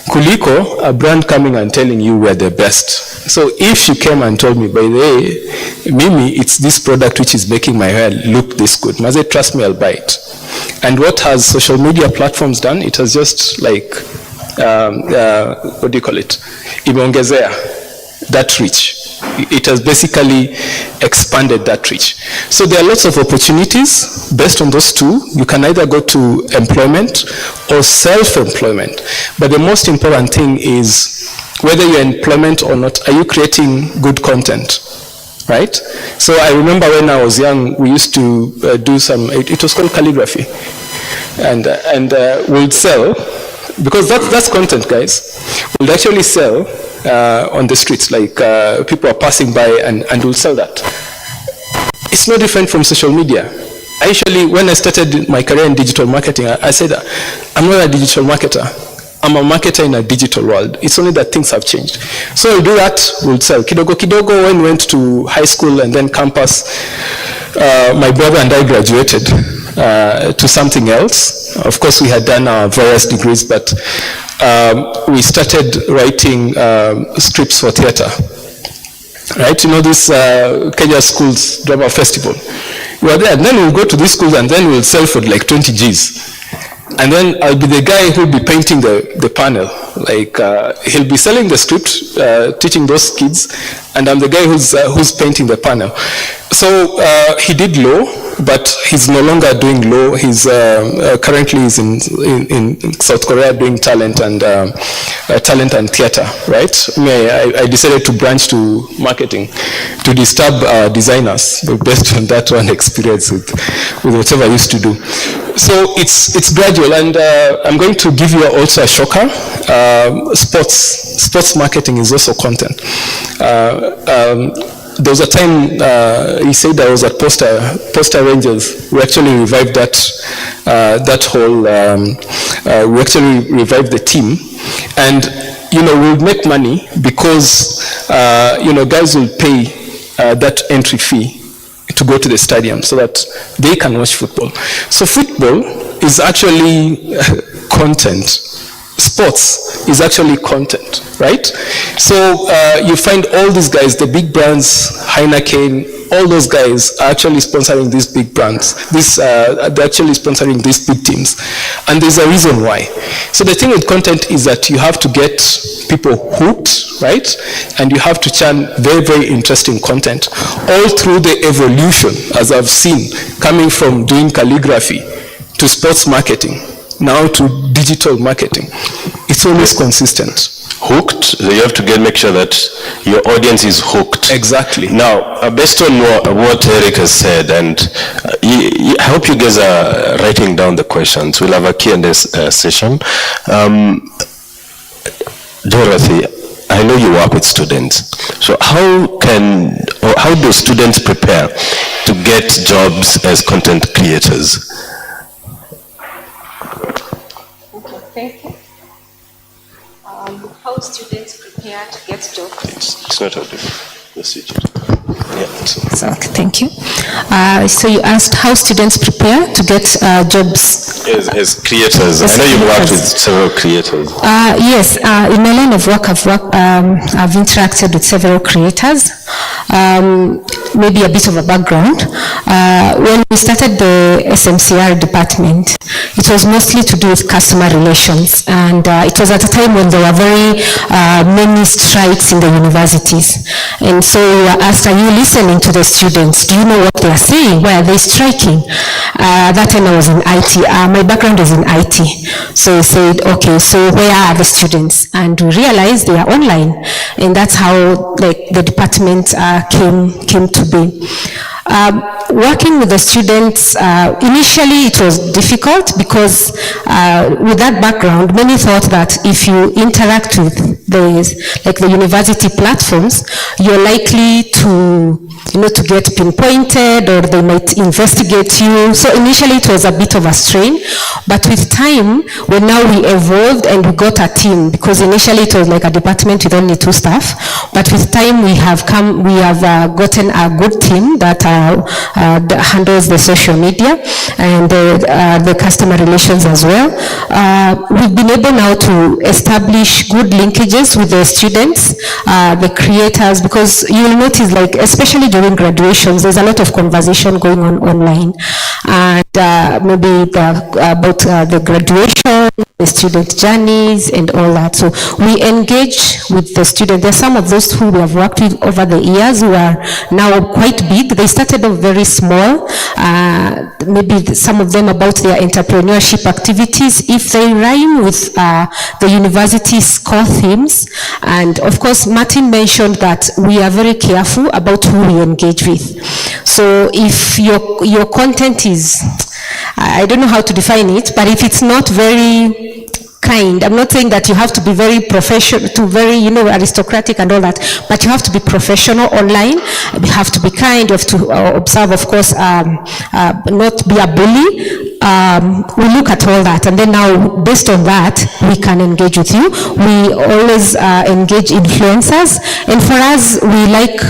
kuliko a brand coming and telling you we're the best. So if she came and told me, by the way, Mimi, it's this product which is making my hair look this good, Maze, trust me, I'll buy it. And what has social media platforms done? It has just like, what do you call it? Imeongezea that reach. It has basically expanded that reach. So there are lots of opportunities based on those two. You can either go to employment or self-employment. But the most important thing is whether you're in employment or not, are you creating good content, right? So I remember when I was young, we used to do some, it was called calligraphy. And we'd sell, because that's content, guys. We'd actually sell on the streets, like people are passing by and will sell that. It's no different from social media. Actually, when I started my career in digital marketing, I said, I'm not a digital marketer. I'm a marketer in a digital world. It's only that things have changed. So we'll do that, we'll sell. Kidogo kidogo, when we went to high school and then campus, my brother and I graduated to something else. Of course, we had done our various degrees, but we started writing scripts for theater. Right? You know this Kenya Schools Drama Festival. We were there, and then we'll go to these schools and then we'll sell for like 20 Gs. And then I'll be the guy who'll be painting the panel. Like he'll be selling the script, teaching those kids, and I'm the guy who's painting the panel. So he did law, but he's no longer doing law. He's currently is in South Korea doing talent and theater, right? I decided to branch to marketing to disturb designers based on that one experience with whatever I used to do. So it's gradual, and I'm going to give you also a shocker. Sports marketing is also content. There was a time he said I was at Poster Rangers. We actually revived that whole. We actually revived the team, and we'll make money because guys will pay that entry fee to go to the stadium so that they can watch football. So football is actually content. Sports is actually content, right? So you find all these guys, the big brands, Heineken, all those guys are actually sponsoring these big brands. They're actually sponsoring these big teams. And there's a reason why. So the thing with content is that you have to get people hooked, right? And you have to churn very, very interesting content all through the evolution, as I've seen, coming from doing calligraphy to sports marketing, now to digital marketing. It's always consistent. Hooked, so you have to make sure that your audience is hooked. Exactly. Now, based on what Eric has said, and I hope you guys are writing down the questions. We'll have a Q&A session. Dorothy, I know you work with students. So how do students prepare to get jobs as content creators? Thank you. How students prepare to get jobs? It's not audible. Just switch it. Yeah. So, okay, thank you. So you asked how students prepare to get jobs. As creators, I know you've worked with several creators. Yes, in my line of work, I've interacted with several creators. Maybe a bit of a background. When we started the SMCR department, it was mostly to do with customer relations, and it was at a time when there were very many strikes in the universities. And so we were asked, are you listening to the students? Do you know what they are saying? Why are they striking? That time I was in IT. My background is in IT. So we said, okay, so where are the students? And we realized they are online. And that's how the department came to be. Working with the students, initially it was difficult because with that background, many thought that if you interact with the university platforms, you're likely to get pinpointed, or they might investigate you. So initially it was a bit of a strain, but with time, now we evolved and we got a team, because initially it was like a department with only 2 staff, but with time we have gotten a good team that handles the social media and the customer relations as well. We've been able now to establish good linkages with the students, the creators, because you'll notice, especially during graduations, there's a lot of conversation going on online, and maybe about the graduation, the student journeys and all that. So we engage with the students. There are some of those who we have worked with over the years who are now quite big. They started off very small, maybe some of them about their entrepreneurship activities, if they rhyme with the university's core themes. And of course, Martin mentioned that we are very careful about who we engage with. So if your content is, I don't know how to define it, but if it's not very kind, I'm not saying that you have to be very professional, very aristocratic and all that, but you have to be professional online. You have to be kind. You have to observe, of course, not be a bully. We look at all that, and then now, based on that, we can engage with you. We always engage influencers, and for us, we like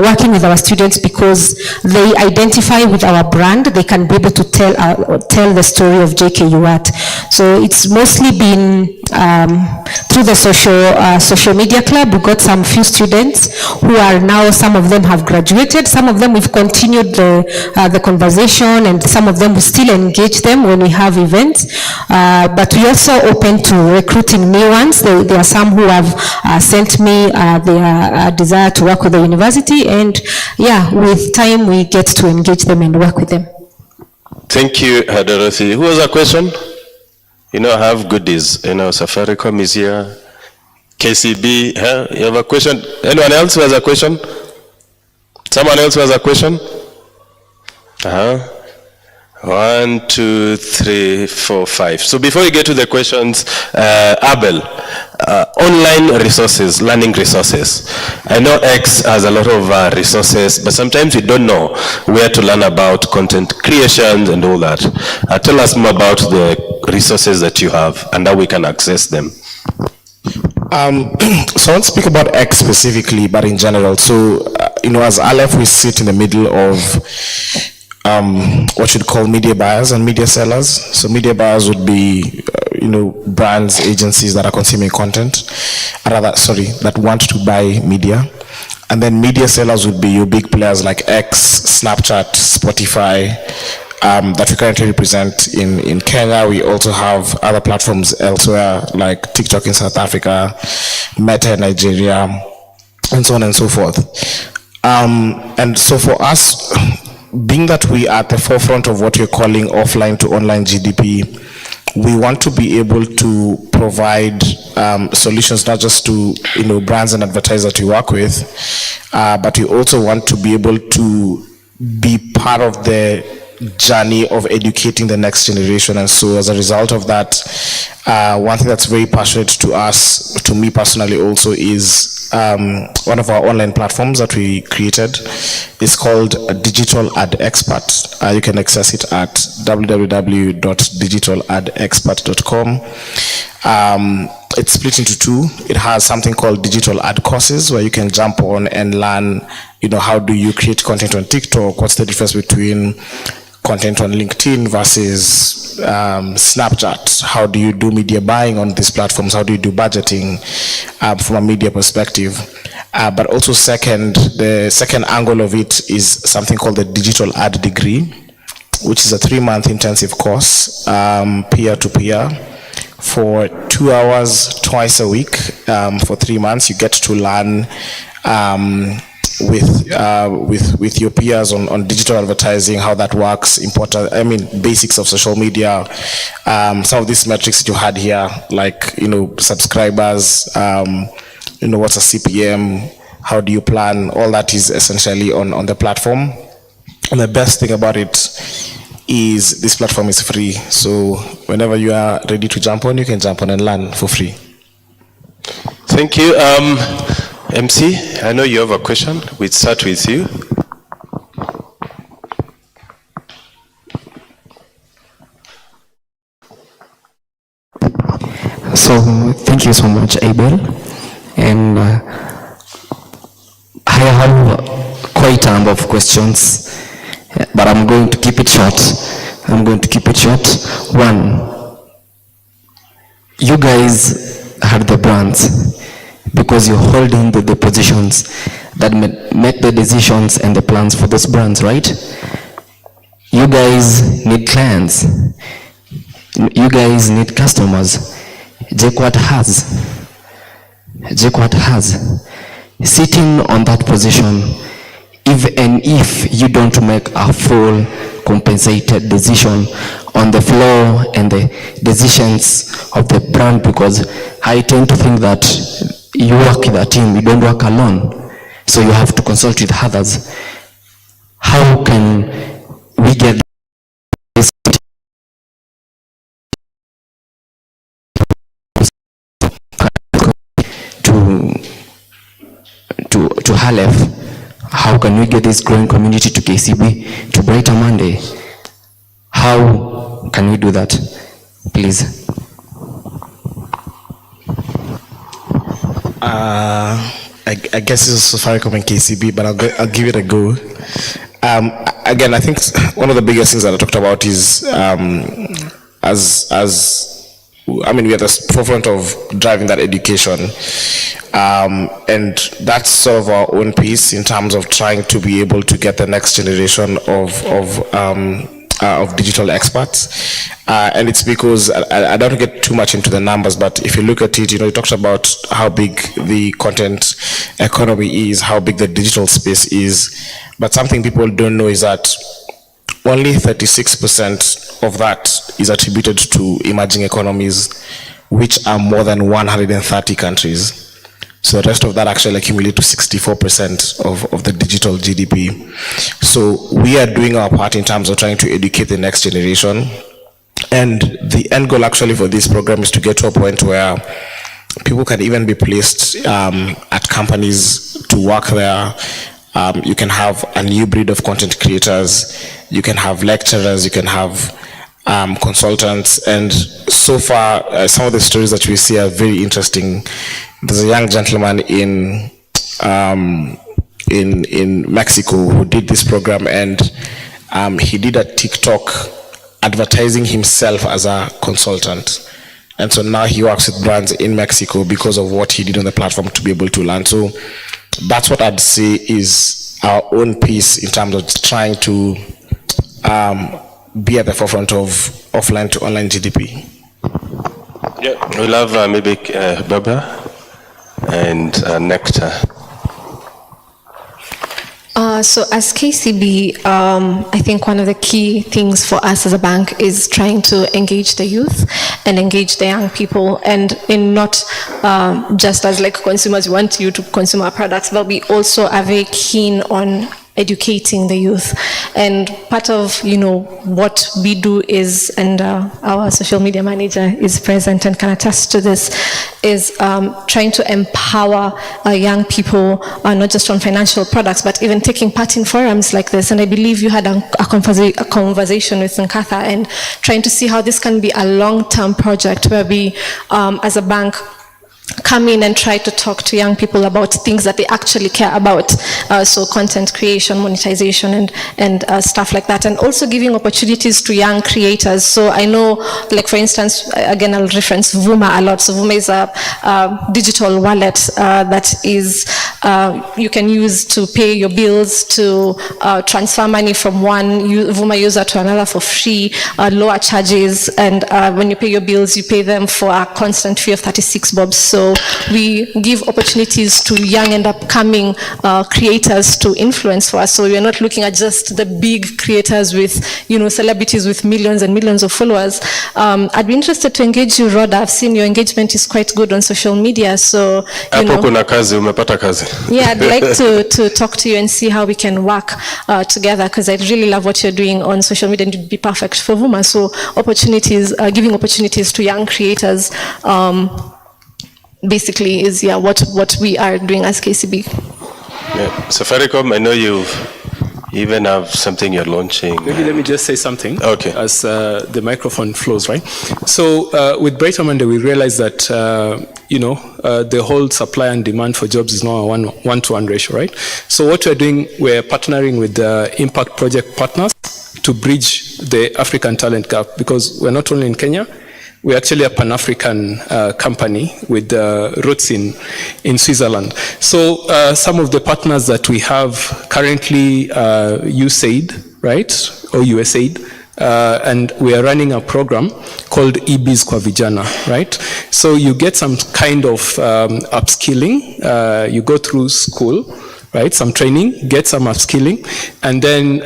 working with our students because they identify with our brand. They can be able to tell the story of JKUAT. So it's mostly been through the social media club. We got some few students who are now, some of them have graduated, some of them we've continued the conversation, and some of them we still engage them when we have events, but we also open to recruiting new ones. There are some who have sent me their desire to work with the university, and with time we get to engage them and work with them. Thank you, Dorothy. Who has a question? I have goodies. Safaricom is here. KCB, you have a question? Anyone else who has a question? Someone else who has a question? 1, 2, 3, 4, 5. So before we get to the questions, Abel, online resources, learning resources. I know X has a lot of resources, but sometimes we don't know where to learn about content creation and all that. Tell us more about the resources that you have and how we can access them. So I won't speak about X specifically, but in general. So, as Aleph, we sit in the middle of what you'd call media buyers and media sellers. So media buyers would be, brands, agencies that are consuming content, that want to buy media. And then media sellers would be your big players like X, Snapchat, Spotify, that we currently represent in Kenya. We also have other platforms elsewhere like TikTok in South Africa, Meta in Nigeria, and so on and so forth. And so for us, being that we are at the forefront of what we're calling offline to online GDP, we want to be able to provide solutions not just to brands and advertisers that we work with, but we also want to be able to be part of the journey of educating the next generation. And so as a result of that, one thing that's very passionate to us, to me personally also, is one of our online platforms that we created. Is called Digital Ad Expert. You can access it at www.digitaladexpert.com. It's split into 2. It has something called digital ad courses, where you can jump on and learn how do you create content on TikTok? What's the difference between content on LinkedIn versus Snapchat? How do you do media buying on these platforms? How do you do budgeting from a media perspective? But also the second angle of it is something called the digital ad degree, which is a 3-month intensive course, peer-to-peer, for 2 hours twice a week. For 3 months, you get to learn with your peers on digital advertising, how that works, basics of social media, some of these metrics that you had here, like subscribers, what's a CPM, how do you plan, all that is essentially on the platform. And the best thing about it is this platform is free, so whenever you are ready to jump on, you can jump on and learn for free. Thank you. MC, I know you have a question. We'll start with you. So, thank you so much, Abel. And I have quite a number of questions, but I'm going to keep it short. One, you guys had the brands because you're holding the positions that make the decisions and the plans for those brands, right? You guys need clients. You guys need customers. JKUAT has. Sitting on that position, if you don't make a full compensated decision on the floor and the decisions of the brand, because I tend to think that you work with a team, you don't work alone, so you have to consult with others. How can we get this to Halef? How can we get this growing community to KCB, to Brighter Monday? How can we do that, please? I guess it's safaricom and KCB, but I'll give it a go. Again, I think one of the biggest things that I talked about is we are at the forefront of driving that education, and that's sort of our own piece in terms of trying to be able to get the next generation of digital experts. And it's because I don't get too much into the numbers, but if you look at it, you talked about how big the content economy is, how big the digital space is, but something people don't know is that only 36% of that is attributed to emerging economies, which are more than 130 countries. So the rest of that actually accumulate to 64% of the digital GDP. So we are doing our part in terms of trying to educate the next generation. And the end goal actually for this program is to get to a point where people can even be placed at companies to work there. You can have a new breed of content creators, you can have lecturers, you can have consultants, and so far some of the stories that we see are very interesting. There's a young gentleman in Mexico who did this program, and he did a TikTok advertising himself as a consultant. And so now he works with brands in Mexico because of what he did on the platform to be able to learn. So that's what I'd say is our own piece in terms of trying to be at the forefront of offline to online GDP. Yeah, we'll have maybe Barbara and Nectar. So as KCB, I think one of the key things for us as a bank is trying to engage the youth and engage the young people, and in not just as like consumers, we want you to consume our products, but we also are very keen on educating the youth. And part of what we do is, and our social media manager is present and can attest to this, is trying to empower young people, not just on financial products, but even taking part in forums like this. And I believe you had a conversation with Nkatha, and trying to see how this can be a long-term project where we, as a bank, come in and try to talk to young people about things that they actually care about, so content creation, monetization, and stuff like that, and also giving opportunities to young creators. So I know, like for instance, again I'll reference Vuma a lot. So Vuma is a digital wallet that is you can use to pay your bills, to transfer money from one Vuma user to another for free, lower charges, and when you pay your bills, you pay them for a constant fee of 36 bob. So we give opportunities to young and upcoming creators to influence for us. So we're not looking at just the big creators with, celebrities with millions and millions of followers. I'd be interested to engage you, Rhoda. I've seen your engagement is quite good on social media. So, kuna kazi, umepata kazi. Yeah, I'd like to talk to you and see how we can work together, because I really love what you're doing on social media and you'd be perfect for Vuma. So opportunities, giving opportunities to young creators, basically is what we are doing as KCB. Yeah. Safaricom, I know you even have something you're launching. Maybe let me just say something. Okay. As the microphone flows, right? So with Brighter Monday, we realized that the whole supply and demand for jobs is not a one-to-one ratio, right? So what we're doing, we're partnering with the Impact Project partners to bridge the African talent gap, because we're not only in Kenya, we're actually a Pan-African company with roots in Switzerland. So some of the partners that we have currently, USAID, right, or USAID, and we are running a program called EBs kwa Vijana, right? So you get some kind of upskilling, you go through school, right, some training, get some upskilling, and then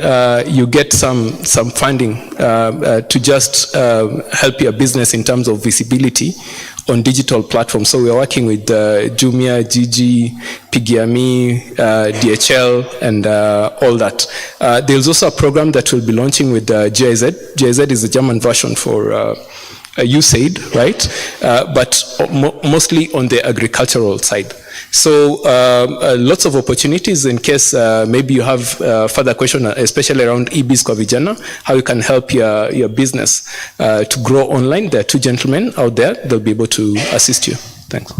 you get some funding to just help your business in terms of visibility on digital platforms. So we're working with Jumia, Gigi, Pigiami, DHL, and all that. There's also a program that we'll be launching with GIZ. GIZ is the German version for USAID, right? But mostly on the agricultural side. So lots of opportunities in case maybe you have further questions, especially around EBs kwa Vijana, how you can help your business to grow online. There are two gentlemen out there, they'll be able to assist you. Thanks.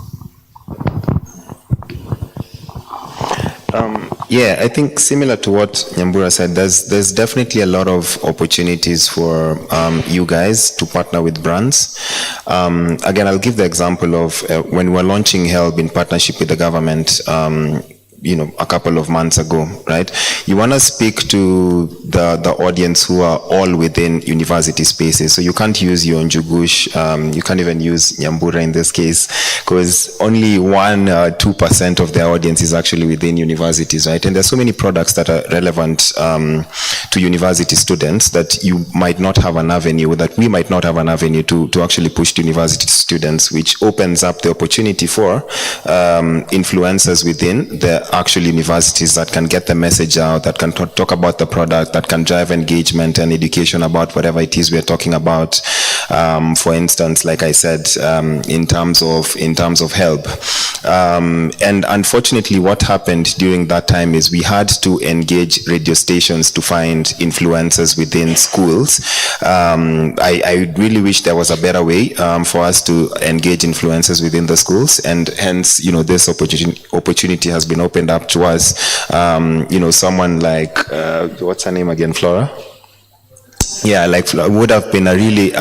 Yeah, I think similar to what Nyambura said, there's definitely a lot of opportunities for you guys to partner with brands. Again, I'll give the example of when we're launching HELB in partnership with the government, a couple of months ago, right? You want to speak to the audience who are all within university spaces. So you can't use your Njugush, you can't even use Nyambura in this case, because only 1-2% of their audience is actually within universities, right? And there's so many products that are relevant to university students that you might not have an avenue, that we might not have an avenue to actually push to university students, which opens up the opportunity for influencers within the actual universities that can get the message out, that can talk about the product, that can drive engagement and education about whatever it is we're talking about. For instance, like I said, in terms of help. And unfortunately, what happened during that time is we had to engage radio stations to find influencers within schools. I really wish there was a better way for us to engage influencers within the schools, and hence, this opportunity has been opened up to us. Someone like, what's her name again, Flora? Yeah, like would have been a really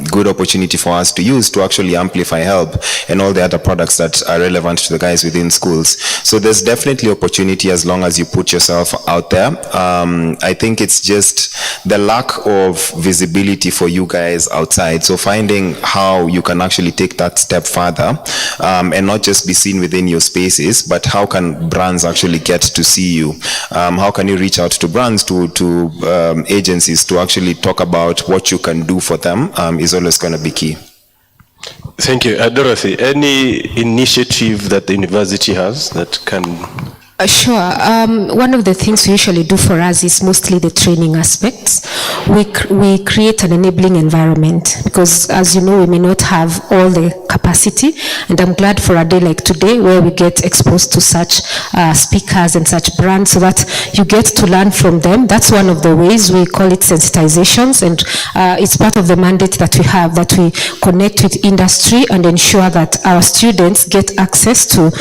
good opportunity for us to use to actually amplify HELB and all the other products that are relevant to the guys within schools. So there's definitely opportunity as long as you put yourself out there. I think it's just the lack of visibility for you guys outside. So finding how you can actually take that step further and not just be seen within your spaces, but how can brands actually get to see you? How can you reach out to brands, to agencies to actually talk about what you can do for them is always going to be key. Thank you. Dorothy, any initiative that the university has that can... Sure. One of the things we usually do for us is mostly the training aspects. We create an enabling environment because, as you know, we may not have all the capacity. And I'm glad for a day like today where we get exposed to such speakers and such brands so that you get to learn from them. That's one of the ways. We call it sensitizations, and it's part of the mandate that we have, that we connect with industry and ensure that our students get access to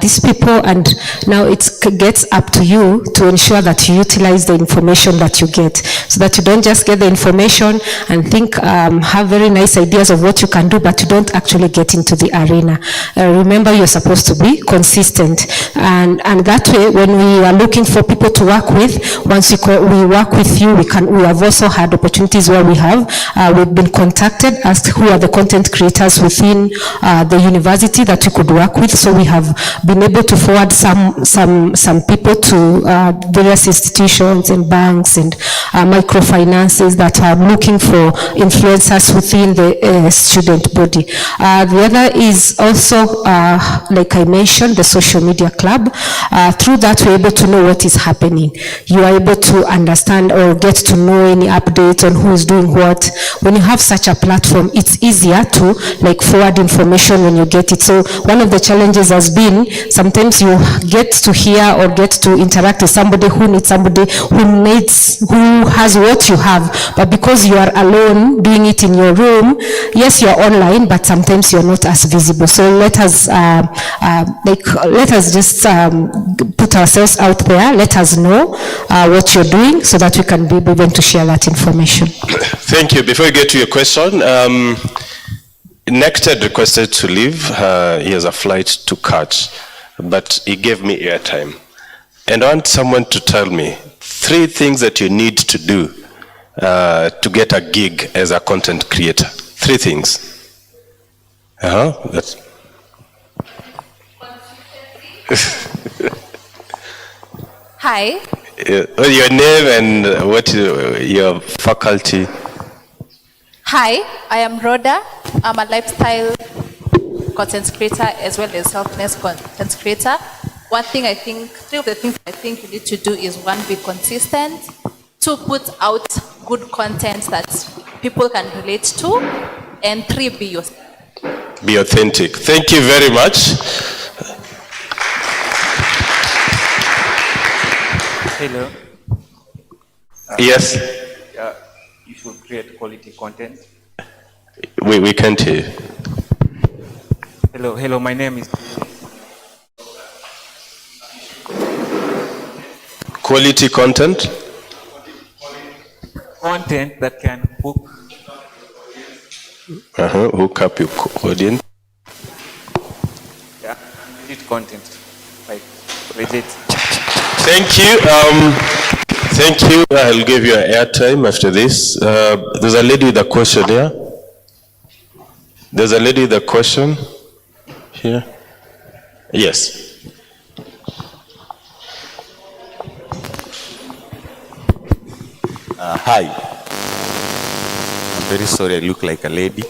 these people. And now it gets up to you to ensure that you utilize the information that you get, so that you don't just get the information and think, have very nice ideas of what you can do, but you don't actually get into the arena. Remember, you're supposed to be consistent, and that way, when we are looking for people to work with, once we work with you, we have also had opportunities where we've been contacted, asked who are the content creators within the university that you could work with. So we have been able to forward some people to various institutions and banks and microfinances that are looking for influencers within the student body. The other is also, like I mentioned, the social media club. Through that, we're able to know what is happening. You are able to understand or get to know any updates on who is doing what. When you have such a platform, it's easier to forward information when you get it. So one of the challenges has been, sometimes you get to hear or get to interact with somebody who needs somebody who has what you have, but because you are alone doing it in your room, yes, you're online, but sometimes you're not as visible. So let us just put ourselves out there. Let us know what you're doing so that we can be able to share that information. Thank you. Before we get to your question, Nected requested to leave. He has a flight to catch, but he gave me airtime. And I want someone to tell me 3 things that you need to do to get a gig as a content creator. 3 things. That's Hi. Your name and what your faculty. Hi, I am Rhoda. I'm a lifestyle content creator as well as healthness content creator. 3 of the things I think you need to do is 1, be consistent. 2, put out good content that people can relate to. And 3, be yourself. Be authentic. Thank you very much. Hello. Yes. You should create quality content. We can't hear you. Hello. My name is. Quality content. Content that can hook. Hook up your audience. Yeah, need content like legit. Thank you. Thank you. I'll give you an airtime after this. There's a lady with a question here. There's a lady with a question here. Yes. Hi. I'm very sorry I look like a lady.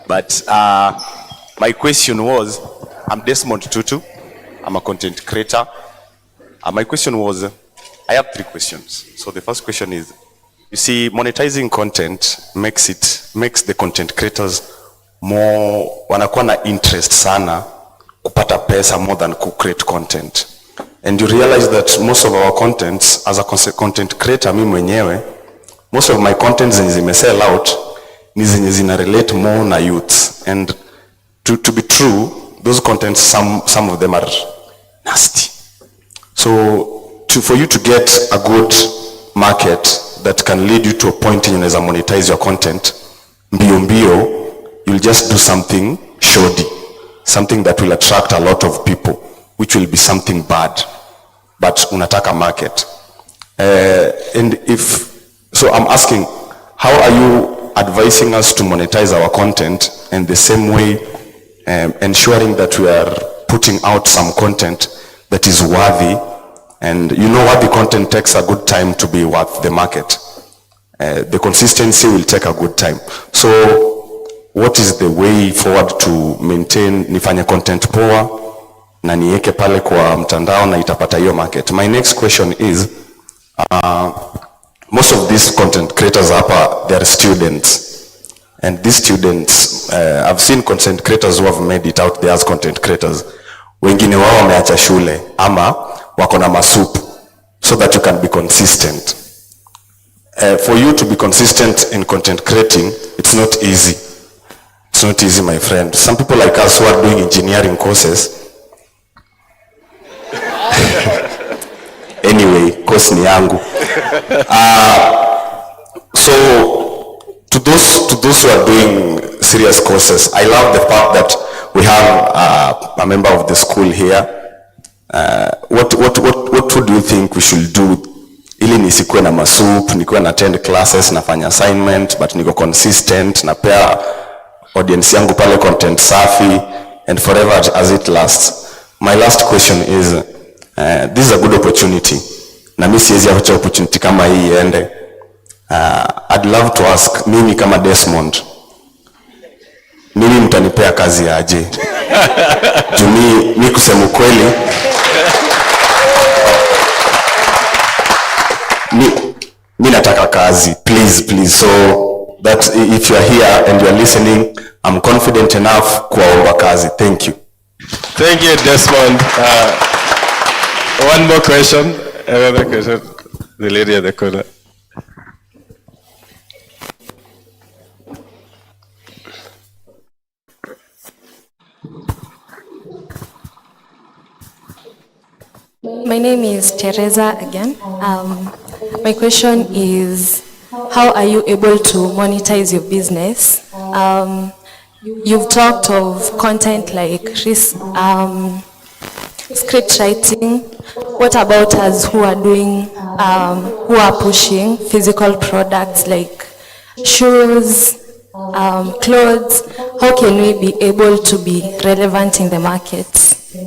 But my question was, I'm Desmond Tutu. I'm a content creator. My question was, I have 3 questions. So the first question is, you see, monetizing content makes the content creators more, wanakuwa na interest sana kupata pesa more than create content. And you realize that most of our contents, as a content creator, mimi mwenyewe, most of my contents zenye zime sell out, ni zenye zina relate more na youth. And to be true, those contents, some of them are nasty. So for you to get a good market that can lead you to a point in unaweza monetize your content, mbio, you'll just do something shoddy, something that will attract a lot of people, which will be something bad, but unataka market. So I'm asking, how are you advising us to monetize our content, and the same way ensuring that we are putting out some content that is worthy? And worthy content takes a good time to be worth the market. The consistency will take a good time. So what is the way forward to maintain nifanye content poa na niweke pale kwa mtandao na itapata hiyo market? My next question is, most of these content creators hapa, they are students. And these students, I've seen content creators who have made it out there as content creators. Wengine wao wameacha shule ama wako na masupu, so that you can be consistent. For you to be consistent in content creating, it's not easy. It's not easy, my friend. Some people like us who are doing engineering courses, anyway, course ni yangu. So to those who are doing serious courses, I love the fact that we have a member of the school here. What do you think we should do? Ili nisikuwe na masup, nikuwe na attend classes, nafanya assignment, but niko consistent, napea audience yangu pale content safi, and forever as it lasts. My last question is, this is a good opportunity. Na mimi siwezi acha opportunity kama hii iende. I'd love to ask, mimi kama Desmond, mimi mtanipea kazi aje? Mimi kusema kweli, mimi nataka kazi, please. So that if you are here and you are listening, I'm confident enough kuomba kazi. Thank you. Thank you, Desmond. One more question. Another question. The lady at the corner. My name is Teresa again. My question is, how are you able to monetize your business? You've talked of content like script writing. What about us who are who are pushing physical products like shoes, clothes? How can we be able to be relevant in the market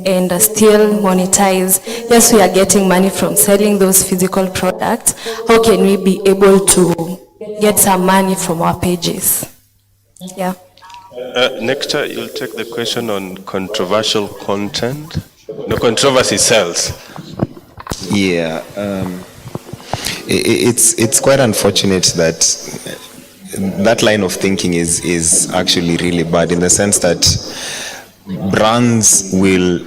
and still monetize? Yes, we are getting money from selling those physical products. How can we be able to get some money from our pages? Yeah. Next, you'll take the question on controversial content. No, controversy sells. Yeah, it's quite unfortunate that that line of thinking is actually really bad, in the sense that brands will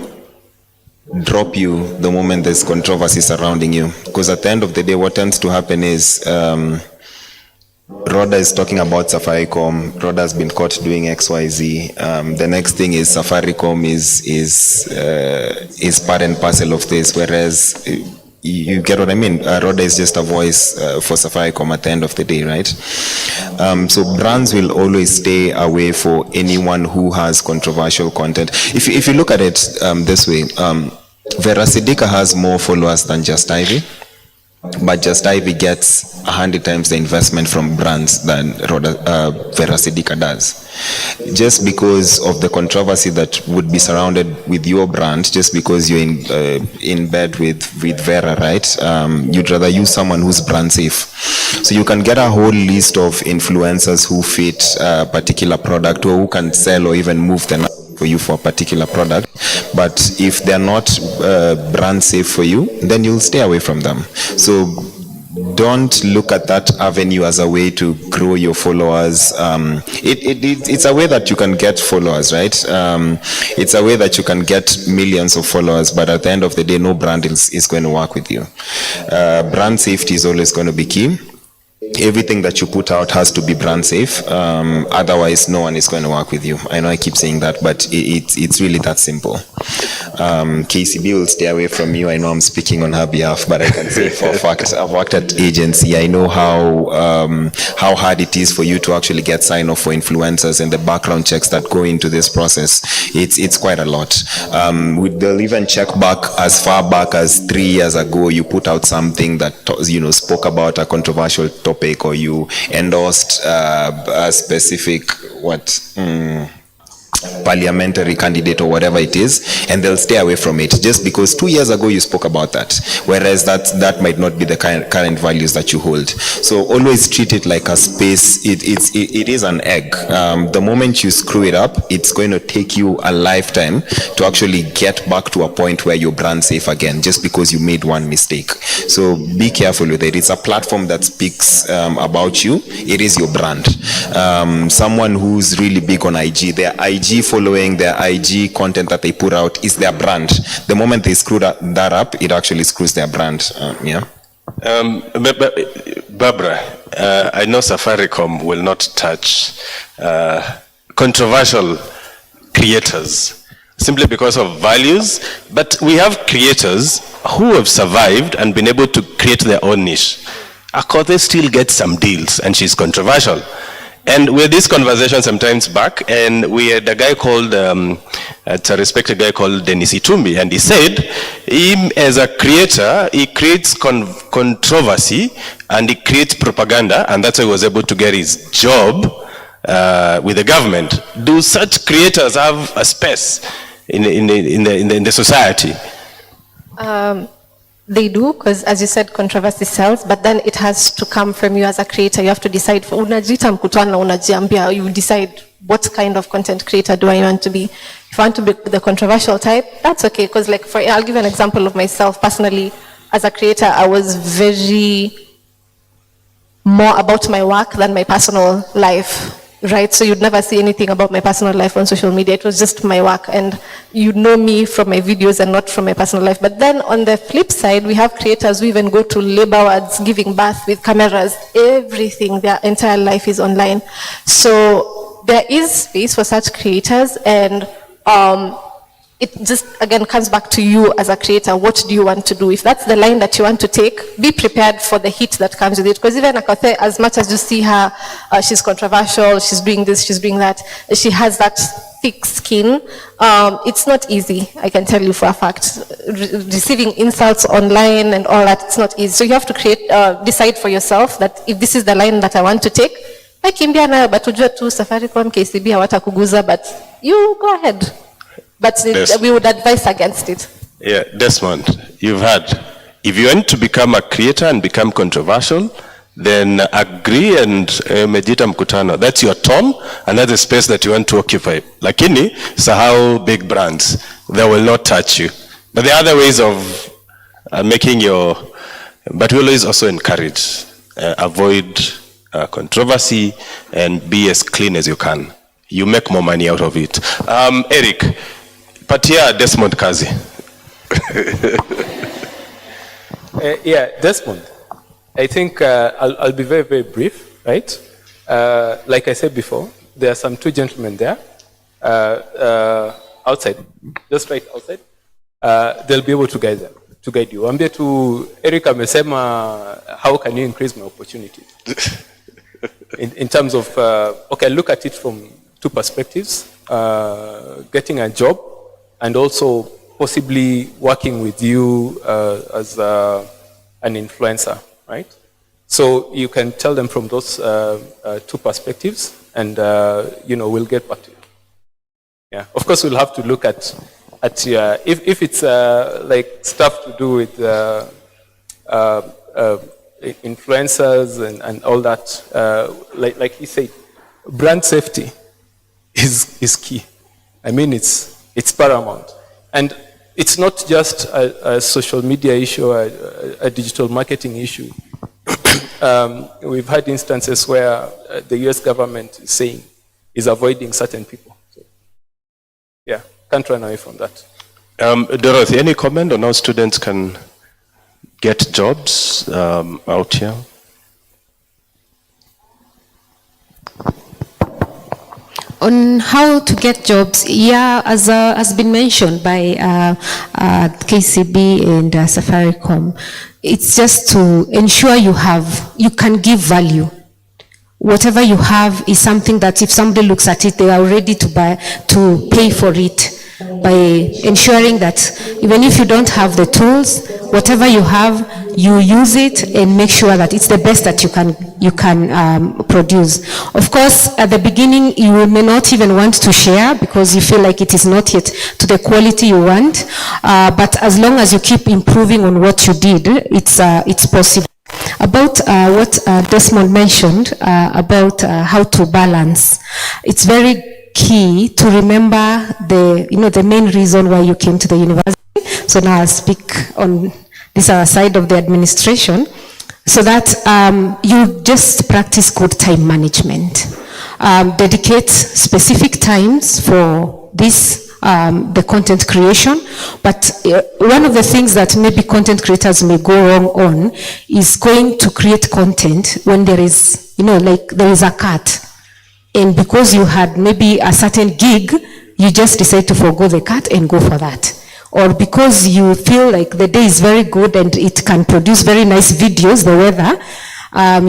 drop you the moment there's controversy surrounding you. Because at the end of the day, what tends to happen is Rhoda is talking about Safaricom. Rhoda has been caught doing XYZ. The next thing is Safaricom is part and parcel of this, whereas you get what I mean. Rhoda is just a voice for Safaricom at the end of the day, right? So brands will always stay away for anyone who has controversial content. If you look at it this way, Vera Sidika has more followers than Just Ivy, but Just Ivy gets 100 times the investment from brands than Vera Sidika does. Just because of the controversy that would be surrounded with your brand, just because you're in bed with Vera, right? You'd rather use someone who's brand safe. So you can get a whole list of influencers who fit a particular product, or who can sell or even move the for you for a particular product, but if they're not brand safe for you, then you'll stay away from them. So don't look at that avenue as a way to grow your followers. It's a way that you can get followers, right? It's a way that you can get millions of followers, but at the end of the day, no brand is going to work with you. Brand safety is always going to be key. Everything that you put out has to be brand safe. Otherwise, no one is going to work with you. I know I keep saying that, but it's really that simple. KCB will stay away from you. I know I'm speaking on her behalf, but I can say for a fact, I've worked at agency. I know how hard it is for you to actually get sign off for influencers, and the background checks that go into this process. It's quite a lot. They'll even check back as far back as 3 years ago. You put out something that spoke about a controversial topic, or you endorsed a specific parliamentary candidate or whatever it is, and they'll stay away from it just because 2 years ago you spoke about that, whereas that might not be the current values that you hold. So always treat it like a space. It is an egg. The moment you screw it up, it's going to take you a lifetime to actually get back to a point where you're brand safe again, just because you made one mistake. So be careful with it. It's a platform that speaks about you. It is your brand. Someone who's really big on IG, their IG following, their IG content that they put out is their brand. The moment they screw that up, it actually screws their brand. Barbara, I know Safaricom will not touch controversial creators simply because of values, but we have creators who have survived and been able to create their own niche. Akothe still gets some deals, and she's controversial. And we had this conversation sometimes back, and we had a guy called, it's a respected guy called Dennis Itumbi, and he said, him as a creator, he creates controversy, and he creates propaganda, and that's why he was able to get his job with the government. Do such creators have a space in the society? They do, because as you said, controversy sells, but then it has to come from you as a creator. You have to decide, unajita mkutano unajiambia, you decide what kind of content creator do I want to be. If I want to be the controversial type, that's okay, because I'll give an example of myself personally. As a creator, I was very more about my work than my personal life. Right, so you'd never see anything about my personal life on social media. It was just my work, and you know me from my videos and not from my personal life. But then on the flip side, we have creators who even go to labor wards, giving birth with cameras, everything, their entire life is online. So there is space for such creators, and it just, again, comes back to you as a creator. What do you want to do? If that's the line that you want to take, be prepared for the heat that comes with it. Because even Akothe, as much as you see her, she's controversial, she's doing this, she's doing that, she has that thick skin. It's not easy, I can tell you for a fact. Receiving insults online and all that, it's not easy. So you have to decide for yourself that if this is the line that I want to take, I kimbia nayo, but ujue tu Safaricom, KCB, hawatakuguza, but you go ahead. But we would advise against it. Yeah, Desmond, you've heard. If you want to become a creator and become controversial, then agree and medita mkutano. That's your tone, and that's the space that you want to occupy. Lakini, sahau big brands. They will not touch you. But there are other ways of making your... But we always also encourage, avoid controversy and be as clean as you can. You make more money out of it. Eric, patia Desmond kazi. Yeah, Desmond. I think I'll be very, very brief, right? Like I said before, there are some two gentlemen there outside, just right outside. They'll be able to guide you. Ambia to Eric amesema, how can you increase my opportunity? in terms of, okay, look at it from two perspectives, getting a job and also possibly working with you as an influencer, right? So you can tell them from those two perspectives, and we'll get back to you. Yeah, of course we'll have to look at your, if it's like stuff to do with influencers and all that, like he said, brand safety is key. I mean, it's paramount. And it's not just a social media issue, a digital marketing issue. We've had instances where the US government is avoiding certain people. So, yeah, can't run away from that. Dorothy, any comment on how students can get jobs out here? On how to get jobs, yeah, as has been mentioned by KCB and Safaricom, it's just to ensure you can give value. Whatever you have is something that if somebody looks at it, they are ready to pay for it. ensuring that even if you don't have the tools, whatever you have, you use it and make sure that it's the best that you can produce. Of course, at the beginning, you may not even want to share because you feel like it is not yet to the quality you want. But as long as you keep improving on what you did, it's possible. About what Desmond mentioned about how to balance, it's very key to remember the main reason why you came to the university. So now I'll speak on this side of the administration, so that you just practice good time management. Dedicate specific times for this, the content creation. But one of the things that maybe content creators may go wrong on is going to create content when there is, like there is a cut. And because you had maybe a certain gig, you just decide to forgo the cut and go for that. Or because you feel like the day is very good and it can produce very nice videos, the weather,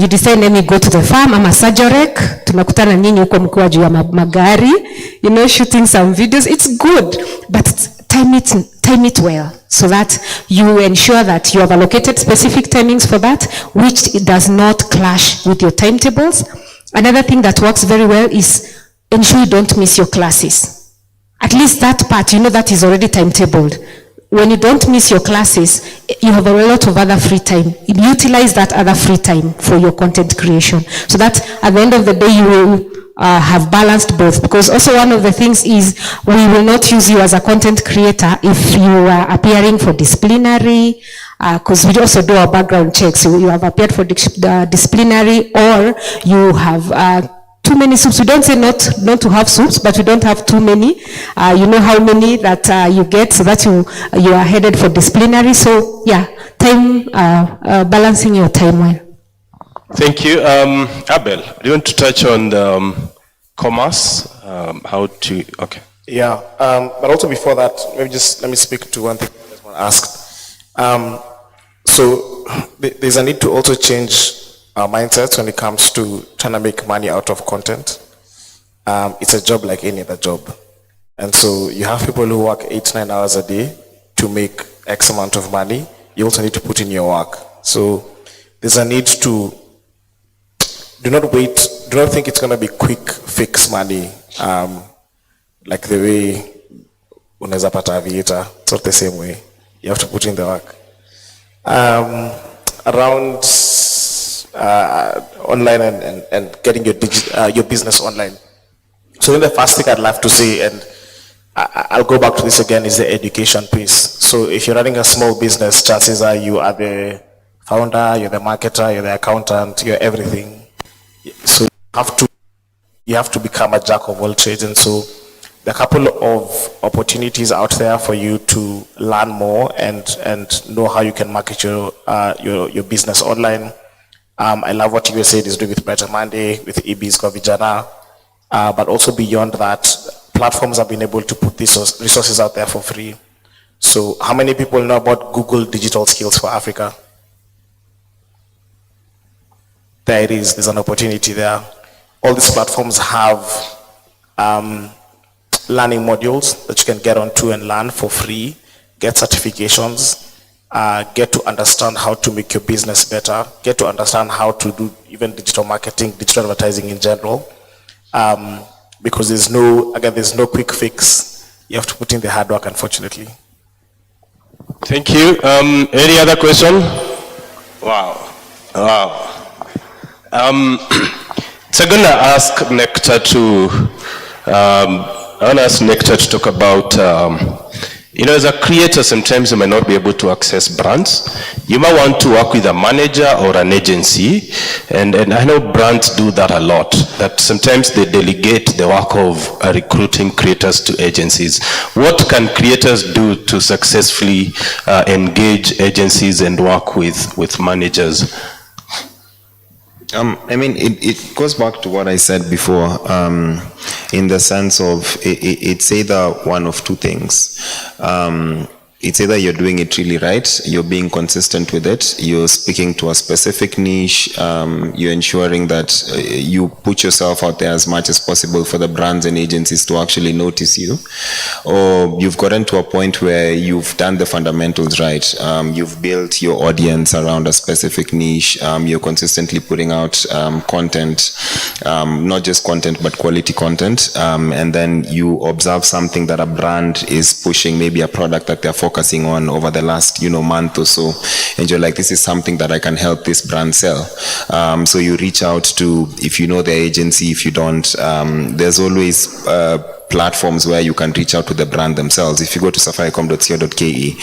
you decide, let me go to the farm, I'm a Sajorek, tunakutana nyinyi huko mkiwa juu ya magari, shooting some videos. It's good, but time it well, so that you ensure that you have allocated specific timings for that, which it does not clash with your timetables. Another thing that works very well is ensure you don't miss your classes. At least that part, that is already timetabled. When you don't miss your classes, you have a lot of other free time. Utilize that other free time for your content creation, so that at the end of the day, you will have balanced both. Because also one of the things is we will not use you as a content creator if you are appearing for disciplinary, because we also do our background checks. You have appeared for disciplinary, or you have too many soups. We don't say not to have soups, but we don't have too many. You know how many that you get, so that you are headed for disciplinary. So yeah, time balancing your time well. Thank you. Abel, do you want to touch on the commerce? How to, okay. Yeah, but also before that, maybe just let me speak to one thing I just want to ask. So there's a need to also change our mindsets when it comes to trying to make money out of content. It's a job like any other job. And so you have people who work 8-9 hours a day to make X amount of money. You also need to put in your work. So there's a need to do not think it's going to be quick fix money, like the way unaweza pata aviator. It's not the same way. You have to put in the work. Around online and getting your business online. So then the first thing I'd love to say, and I'll go back to this again, is the education piece. So if you're running a small business, chances are you are the founder, you're the marketer, you're the accountant, you're everything. So you have to become a jack of all trades. And so there are a couple of opportunities out there for you to learn more and know how you can market your business online. I love what you said is doing with Better Monday, with EB's kwa vijana, but also beyond that, platforms have been able to put these resources out there for free. So how many people know about Google Digital Skills for Africa? There it is, there's an opportunity there. All these platforms have learning modules that you can get onto and learn for free, get certifications, get to understand how to make your business better, get to understand how to do even digital marketing, digital advertising in general. Because there's no quick fix. You have to put in the hard work, unfortunately. Thank you. Any other question? Wow. So I'm going to ask Nectar to talk about, as a creator, sometimes you may not be able to access brands. You might want to work with a manager or an agency, and I know brands do that a lot, that sometimes they delegate the work of recruiting creators to agencies. What can creators do to successfully engage agencies and work with managers? It goes back to what I said before, in the sense of it's either one of two things. it's either you're doing it really right, you're being consistent with it, you're speaking to a specific niche, you're ensuring that you put yourself out there as much as possible for the brands and agencies to actually notice you, or you've gotten to a point where you've done the fundamentals right. You've built your audience around a specific niche, you're consistently putting out content, not just content but quality content, and then you observe something that a brand is pushing, maybe a product that they're focusing on over the last month or so, and you're like, this is something that I can help this brand sell. So you reach out to, if you know the agency, if you don't, there's always platforms where you can reach out to the brand themselves. If you go to safaricom.co.ke,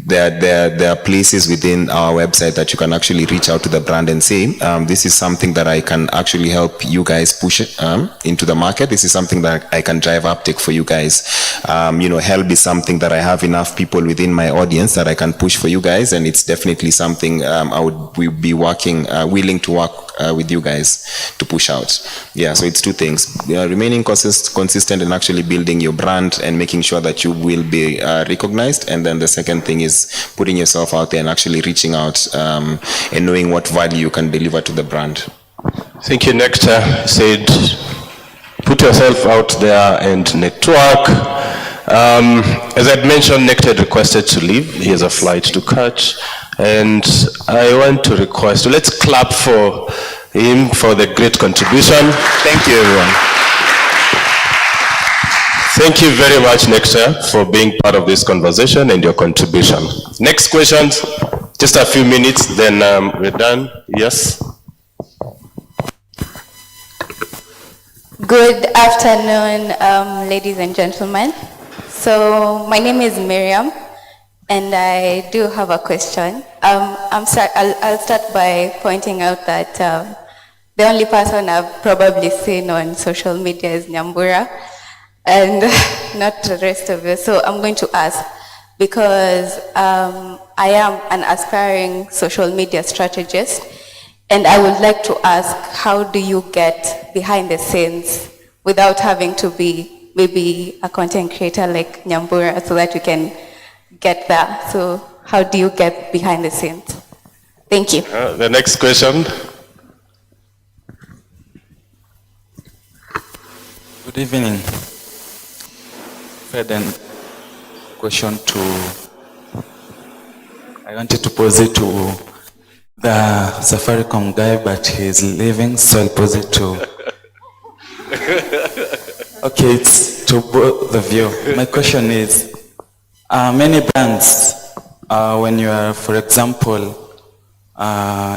there are places within our website that you can actually reach out to the brand and say, this is something that I can actually help you guys push it into the market. This is something that I can drive uptake for you guys. Help is something that I have enough people within my audience that I can push for you guys, and it's definitely something I would be willing to work with you guys to push out. Yeah, so it's two things: remaining consistent and actually building your brand and making sure that you will be recognized, and then the second thing is putting yourself out there and actually reaching out and knowing what value you can deliver to the brand. Thank you, Nectar. Said, put yourself out there and network. As I'd mentioned, Nectar had requested to leave. He has a flight to catch. And I want to request, let's clap for him for the great contribution. Thank you, everyone. Thank you very much, Nectar, for being part of this conversation and your contribution. Next questions, just a few minutes, then we're done. Yes? Good afternoon, ladies and gentlemen. So my name is Miriam, and I do have a question. I'll start by pointing out that the only person I've probably seen on social media is Nyambura, and not the rest of you. So I'm going to ask, because I am an aspiring social media strategist, and I would like to ask, how do you get behind the scenes without having to be maybe a content creator like Nyambura, so that you can get there? So how do you get behind the scenes? Thank you. The next question. Good evening. Fred, and question I wanted to pose it to the Safaricom guy, but he's leaving, so I'll pose it to. Okay, it's to both of you. My question is, many brands, when you are, for example,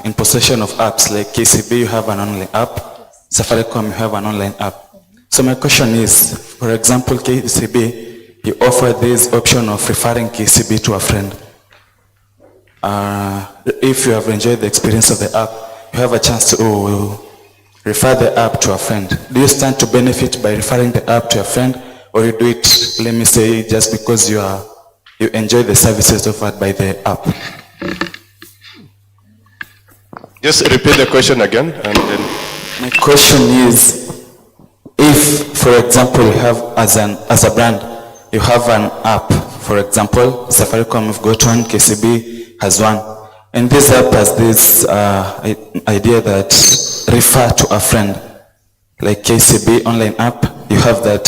in possession of apps like KCB, you have an online app, Safaricom, you have an online app. So my question is, for example, KCB, you offer this option of referring KCB to a friend. If you have enjoyed the experience of the app, you have a chance to refer the app to a friend. Do you stand to benefit by referring the app to a friend, or you do it, let me say, just because you enjoy the services offered by the app? Just repeat the question again. And then. My question is, if, for example, you have as a brand, you have an app, for example, Safaricom have got one, KCB has one, and this app has this idea that refer to a friend, like KCB online app, you have that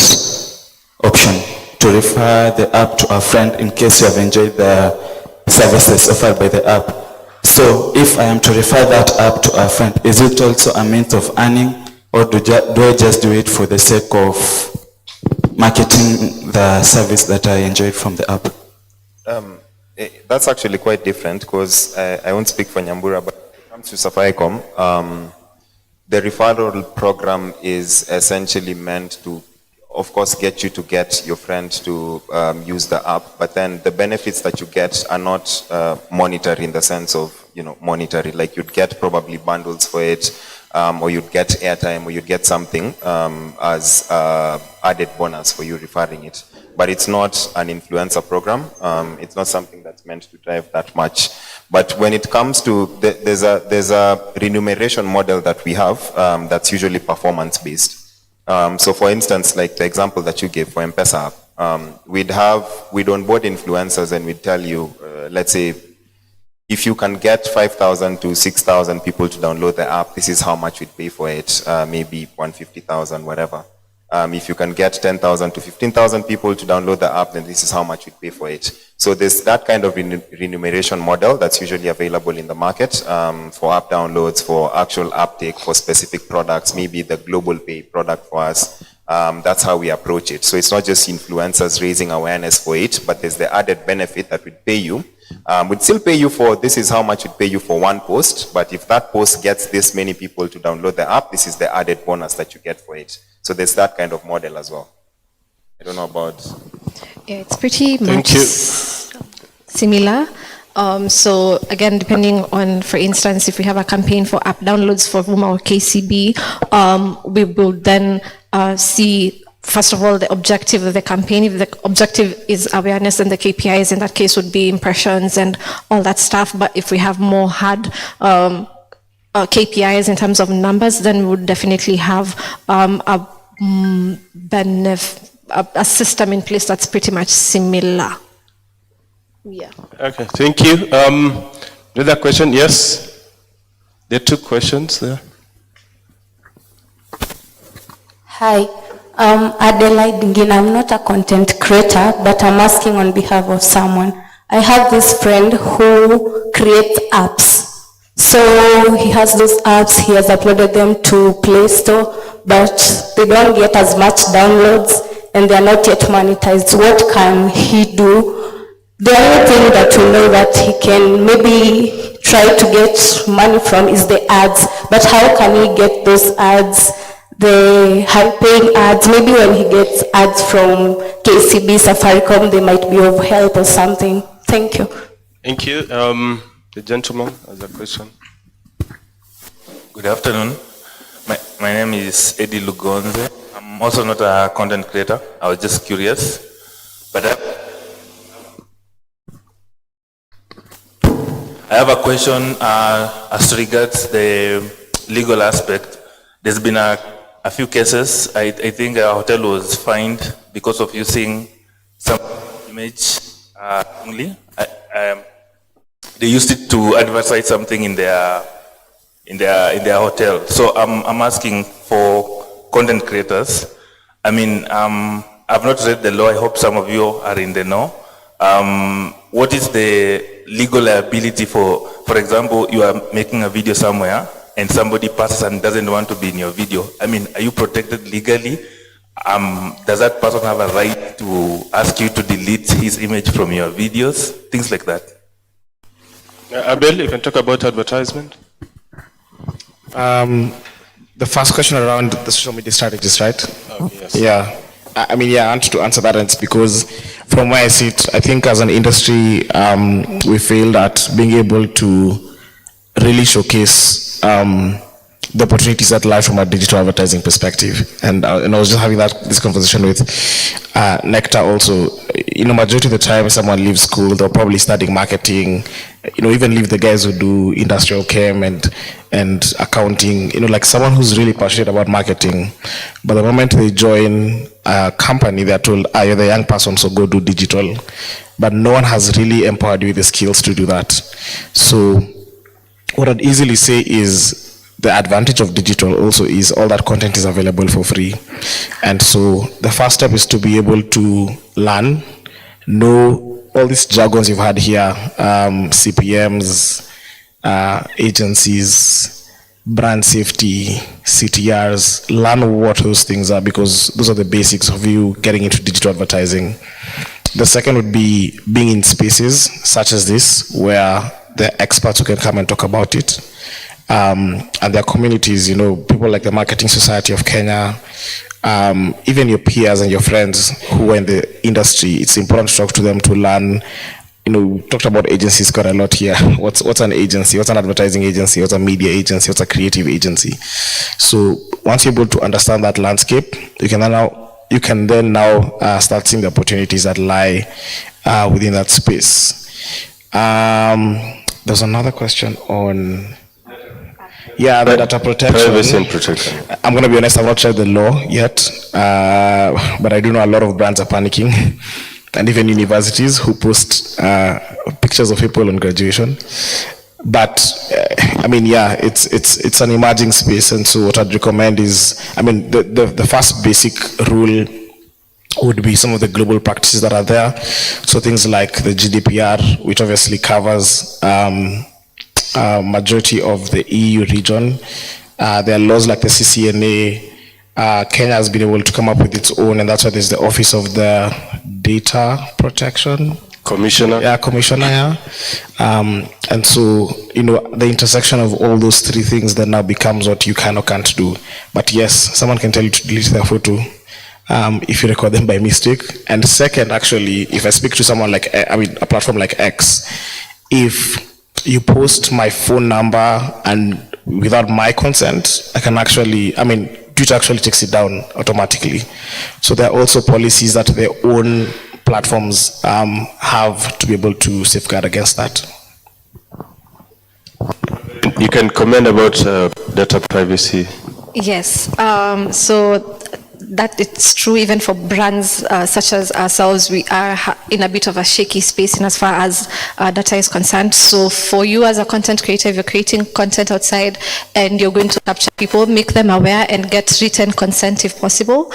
option to refer the app to a friend in case you have enjoyed the services offered by the app. So if I am to refer that app to a friend, is it also a means of earning, or do I just do it for the sake of marketing the service that I enjoyed from the app? That's actually quite different, because I won't speak for Nyambura, but when it comes to Safaricom, the referral program is essentially meant to, of course, get you to get your friend to use the app, but then the benefits that you get are not monetary in the sense of, monetary, like you'd get probably bundles for it, or you'd get airtime, or you'd get something as added bonus for you referring it. But it's not an influencer program. It's not something that's meant to drive that much. But when it comes to, there's a remuneration model that we have that's usually performance-based. So for instance, like the example that you gave for M-Pesa app, We'd onboard influencers and we'd tell you, let's say, if you can get 5,000 to 6,000 people to download the app, this is how much we'd pay for it, maybe 150,000, whatever. If you can get 10,000 to 15,000 people to download the app, then this is how much we'd pay for it. So there's that kind of remuneration model that's usually available in the market for app downloads, for actual uptake, for specific products, maybe the global pay product for us. That's how we approach it. So it's not just influencers raising awareness for it, but there's the added benefit that we'd pay you. We'd still pay you for, this is how much we'd pay you for one post, but if that post gets this many people to download the app, this is the added bonus that you get for it. So there's that kind of model as well. I don't know about... Yeah, it's pretty much similar. So again, depending on, for instance, if we have a campaign for app downloads for Vuma or KCB, we will then see, first of all, the objective of the campaign. If the objective is awareness, then the KPIs in that case would be impressions and all that stuff. But if we have more hard KPIs in terms of numbers, then we would definitely have a system in place that's pretty much similar. Yeah. Okay, thank you. Another question? Yes? There are two questions there. Hi, Adelaide Ngina. I'm not a content creator, but I'm asking on behalf of someone. I have this friend who creates apps. So he has those apps, he has uploaded them to Play Store, but they don't get as much downloads and they're not yet monetized. What can he do? The only thing that we know that he can maybe try to get money from is the ads, but how can he get those ads, the high-paying ads? Maybe when he gets ads from KCB, Safaricom, they might be of help or something. Thank you. Thank you. The gentleman has a question. Good afternoon. My name is Eddie Lugonze. I'm also not a content creator. I was just curious. But I have a question as regards the legal aspect. There's been a few cases. I think a hotel was fined because of using some image only. They used it to advertise something in their hotel. So I'm asking for content creators. I mean, I've not read the law. I hope some of you are in the know. What is the legal liability for example, you are making a video somewhere and somebody passes and doesn't want to be in your video? I mean, are you protected legally? Does that person have a right to ask you to delete his image from your videos? Things like that. Abel, you can talk about advertisement. The first question around the social media strategies, right? Yes. Yeah. I mean, yeah, I want to answer that, and it's because from where I sit, I think as an industry, we failed at being able to really showcase the opportunities that lie from a digital advertising perspective. And I was just having this conversation with Nectar also. You know, majority of the time someone leaves school, they're probably studying marketing, you know, even leave the guys who do industrial chem and accounting, you know, like someone who's really passionate about marketing. But the moment they join a company, they're told, you're the young person, so go do digital. But no one has really empowered you with the skills to do that. So what I'd easily say is the advantage of digital also is all that content is available for free. And so the first step is to be able to learn, know all these jargons you've had here, CPMs, agencies, brand safety, CTRs, learn what those things are, because those are the basics of you getting into digital advertising. The second would be being in spaces such as this, where the experts who can come and talk about it. And their communities, you know, people like the Marketing Society of Kenya, even your peers and your friends who are in the industry, it's important to talk to them to learn. You know, we talked about agencies quite a lot here. What's an agency? What's an advertising agency? What's a media agency? What's a creative agency? So once you're able to understand that landscape, you can then now start seeing the opportunities that lie within that space. There's another question on Yeah, the data protection. Privacy and protection. I'm going to be honest, I've not tried the law yet, but I do know a lot of brands are panicking, and even universities who post pictures of people on graduation. But I mean, yeah, it's an emerging space, and so what I'd recommend is, I mean, the first basic rule would be some of the global practices that are there. So things like the GDPR, which obviously covers majority of the EU region. There are laws like the CCNA. Kenya has been able to come up with its own, and that's why there's the Office of the Data Protection Commissioner. Yeah, Commissioner, yeah. And so, you know, the intersection of all those three things then now becomes what you can or can't do. But yes, someone can tell you to delete their photo if you record them by mistake. And second, actually, if I speak to someone like, I mean, a platform like X, if you post my phone number and without my consent, I can actually, I mean, Twitter actually takes it down automatically. So there are also policies that their own platforms have to be able to safeguard against that. You can comment about data privacy. Yes, so that it's true even for brands such as ourselves. We are in a bit of a shaky space in as far as data is concerned. So for you as a content creator, if you're creating content outside and you're going to capture people, make them aware and get written consent if possible.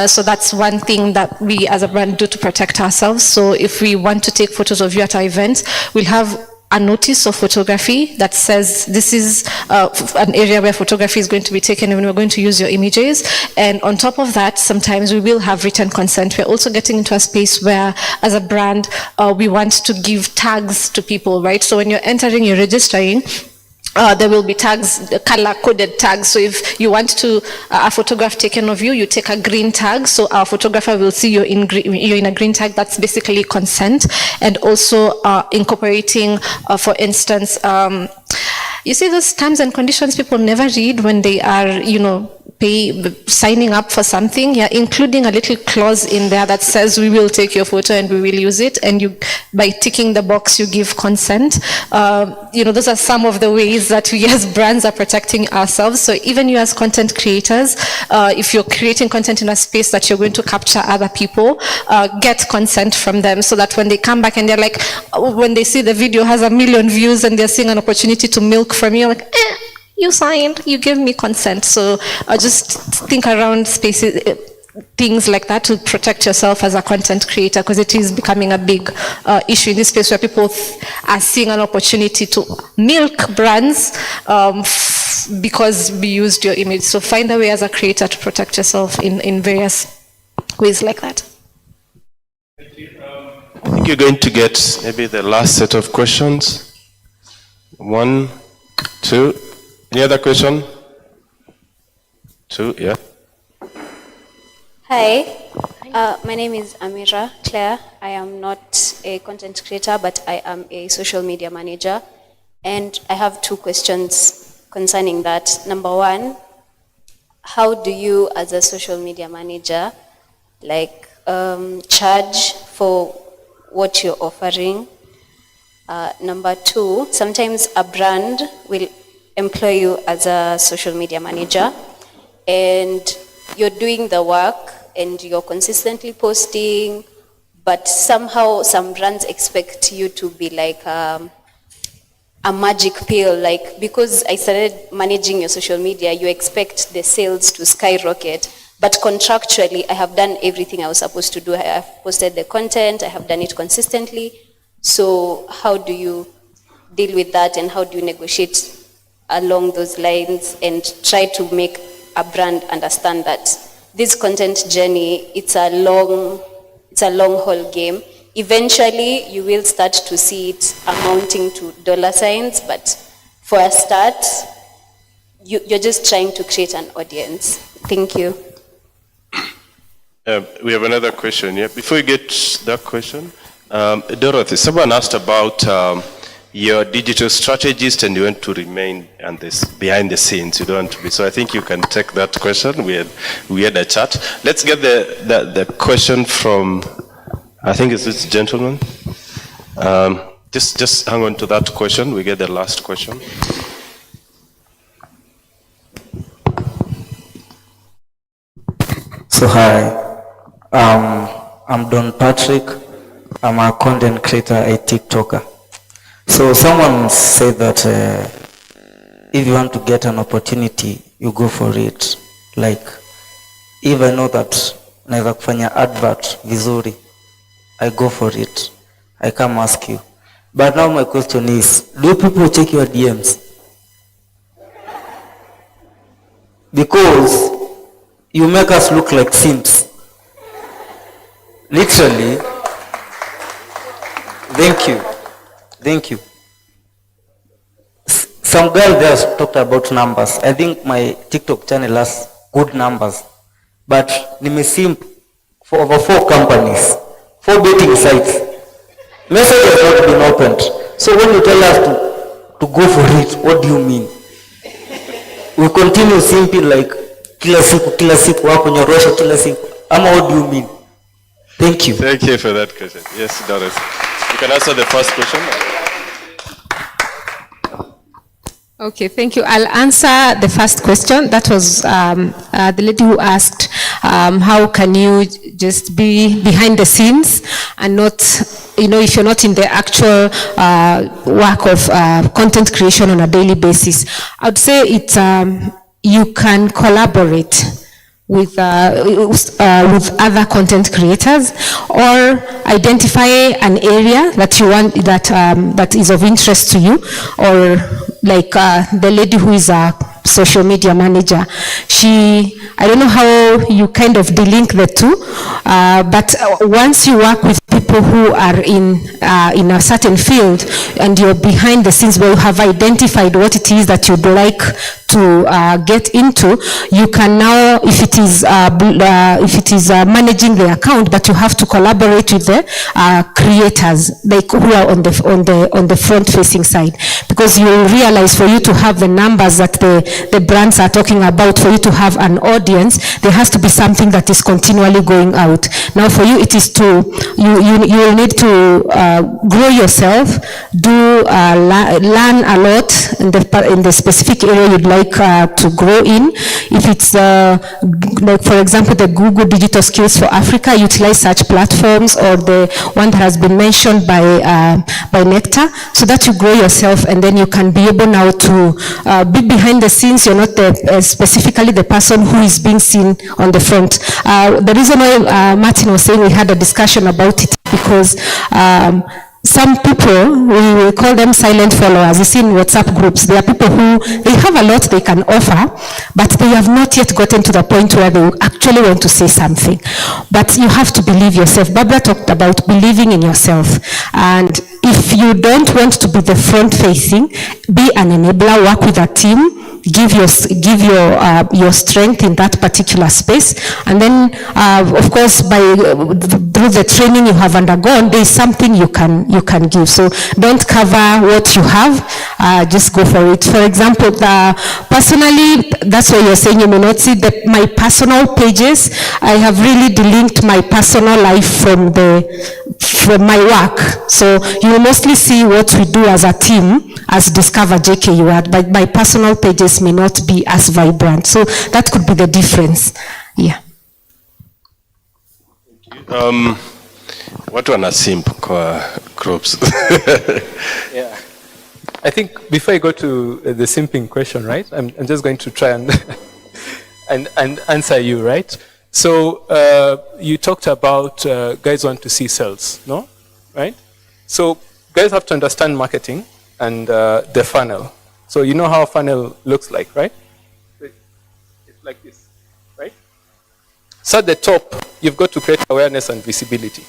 So that's one thing that we as a brand do to protect ourselves. So if we want to take photos of you at our event, we'll have a notice of photography that says this is an area where photography is going to be taken and we're going to use your images. And on top of that, sometimes we will have written consent. We're also getting into a space where, as a brand, we want to give tags to people, right? So when you're entering, you're registering, there will be tags, color-coded tags. So if you want to a photograph taken of you, you take a green tag. So our photographer will see you're in a green tag. That's basically consent. And also incorporating, for instance, you see those terms and conditions people never read when they are, you know, signing up for something, yeah, including a little clause in there that says we will take your photo and we will use it, and you, by ticking the box, you give consent. You know, those are some of the ways that we as brands are protecting ourselves. So even you as content creators, if you're creating content in a space that you're going to capture other people, get consent from them, so that when they come back and they're like, when they see the video has 1 million views and they're seeing an opportunity to milk from you, like, you signed, you gave me consent. So just think around spaces, things like that to protect yourself as a content creator, because it is becoming a big issue in this space where people are seeing an opportunity to milk brands because we used your image. So find a way as a creator to protect yourself in various ways like that. I think you're going to get maybe the last set of questions. 1, 2. Any other question? 2, yeah. Hi, my name is Amira Claire. I am not a content creator, but I am a social media manager. And I have 2 questions concerning that. Number 1, how do you as a social media manager like charge for what you're offering? Number 2, sometimes a brand will employ you as a social media manager and you're doing the work and you're consistently posting, but somehow some brands expect you to be like a magic pill. Like, because I started managing your social media, you expect the sales to skyrocket, but contractually I have done everything I was supposed to do. I have posted the content, I have done it consistently. So how do you deal with that, and how do you negotiate along those lines and try to make a brand understand that this content journey, it's a long haul game. Eventually you will start to see it amounting to $signs, but for a start you're just trying to create an audience. Thank you. We have another question. Yeah, before you get that question, Dorothy, someone asked about your digital strategist, and you want to remain on this behind the scenes. You don't want to be. So I think you can take that question. We had a chat. Let's get the question from, I think it's this gentleman. Just hang on to that question. We get the last question. So hi, I'm Don Patrick. I'm a content creator, a TikToker. So someone said that if you want to get an opportunity, you go for it. Like, if I know that naweza kufanya advert vizuri, I go for it. I come ask you. But now my question is, do people check your DMs? Because you make us look like simps. Literally. Thank you. Some girl there talked about numbers. I think my TikTok channel has good numbers. But nimesimp for over 4 companies, 4 dating sites. Message has not been opened. So when you tell us to go for it, what do you mean? We continue simping like kila siku hapo nyorosha kila siku. Ama what do you mean? Thank you. Thank you for that question. Yes, Doris. You can answer the first question. Okay, thank you. I'll answer the first question. That was the lady who asked, how can you just be behind the scenes and not, if you're not in the actual work of content creation on a daily basis. I would say you can collaborate with other content creators, or identify an area that you want that is of interest to you, or like the lady who is a social media manager. I don't know how you kind of delink the two, but once you work with people who are in a certain field and you're behind the scenes where you have identified what it is that you'd like to get into, you can now, if it is managing the account, but you have to collaborate with the creators, like who are on the front facing side, because you will realize for you to have the numbers that the brands are talking about, for you to have an audience, there has to be something that is continually going out. Now for you, it is you will need to grow yourself, learn a lot in the specific area you'd like to grow in. If it's like, for example, the Google Digital Skills for Africa, utilize such platforms, or the one that has been mentioned by Nectar, so that you grow yourself, and then you can be able now to be behind the scenes. You're not specifically the person who is being seen on the front. The reason why Martin was saying we had a discussion about it, because some people, we will call them silent followers. You see in WhatsApp groups, there are people who, they have a lot they can offer, but they have not yet gotten to the point where they actually want to say something. But you have to believe yourself. Barbara talked about believing in yourself. And if you don't want to be the front facing, be an enabler, work with a team, give your strength in that particular space, and then of course through the training you have undergone, there is something you can give. So don't cover what you have, just go for it. For example, personally, that's why you're saying you may not see my personal pages. I have really delinked my personal life from my work. So you will mostly see what we do as a team as DiscoverJKUAT, but my personal pages may not be as vibrant. So that could be the difference. Yeah. Watu wana simp kwa groups. Yeah. I think before I go to the simping question, right? I'm just going to try and answer you, right? So you talked about guys want to see sales, no? Right? So guys have to understand marketing and the funnel. So you know how a funnel looks like, right? It's like this, right? So at the top, you've got to create awareness and visibility.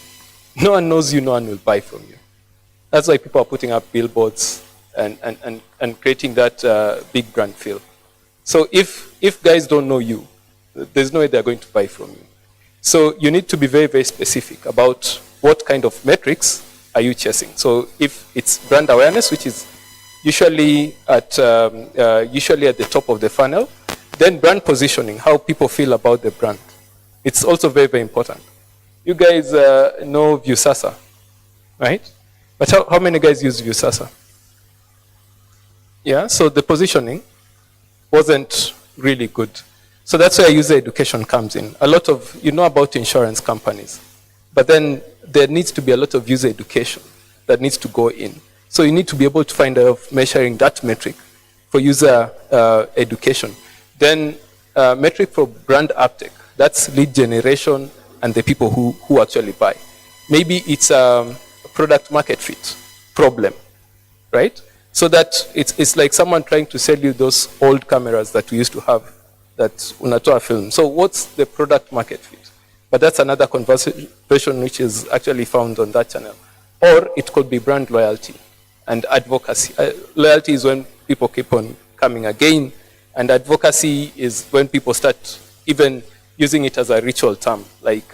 No one knows you, no one will buy from you. That's why people are putting up billboards and creating that big brand feel. So if guys don't know you, there's no way they're going to buy from you. So you need to be very, very specific about what kind of metrics are you chasing. So if it's brand awareness, which is usually at the top of the funnel, then brand positioning, how people feel about the brand. It's also very, very important. You guys know Viusasa, right? But how many guys use Viusasa? Yeah, so the positioning wasn't really good. So that's where user education comes in. A lot of, you know about insurance companies, but then there needs to be a lot of user education that needs to go in. So you need to be able to find a way of measuring that metric for user education. Then metric for brand uptake, that's lead generation and the people who actually buy. Maybe it's a product market fit problem, right? So that it's like someone trying to sell you those old cameras that we used to have that unatoa film. So what's the product market fit? But that's another conversation which is actually found on that channel. Or it could be brand loyalty and advocacy. Loyalty is when people keep on coming again, and advocacy is when people start even using it as a ritual term, like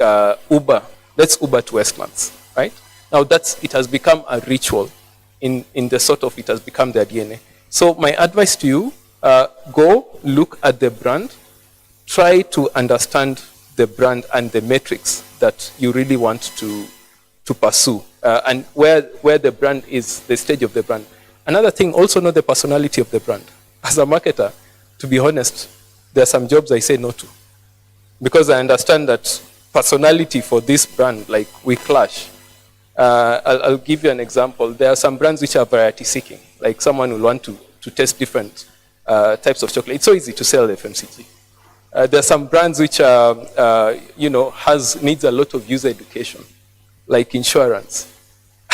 Uber. Let's Uber to Westlands, right? Now it has become a ritual in the sort of, it has become their DNA. So my advice to you, go look at the brand, try to understand the brand and the metrics that you really want to pursue, and where the brand is, the stage of the brand. Another thing, also know the personality of the brand. As a marketer, to be honest, there are some jobs I say no to, because I understand that personality for this brand, like, we clash. I'll give you an example. There are some brands which are variety seeking, like someone will want to test different types of chocolate. It's so easy to sell FMCG. There are some brands which are, needs a lot of user education, like insurance.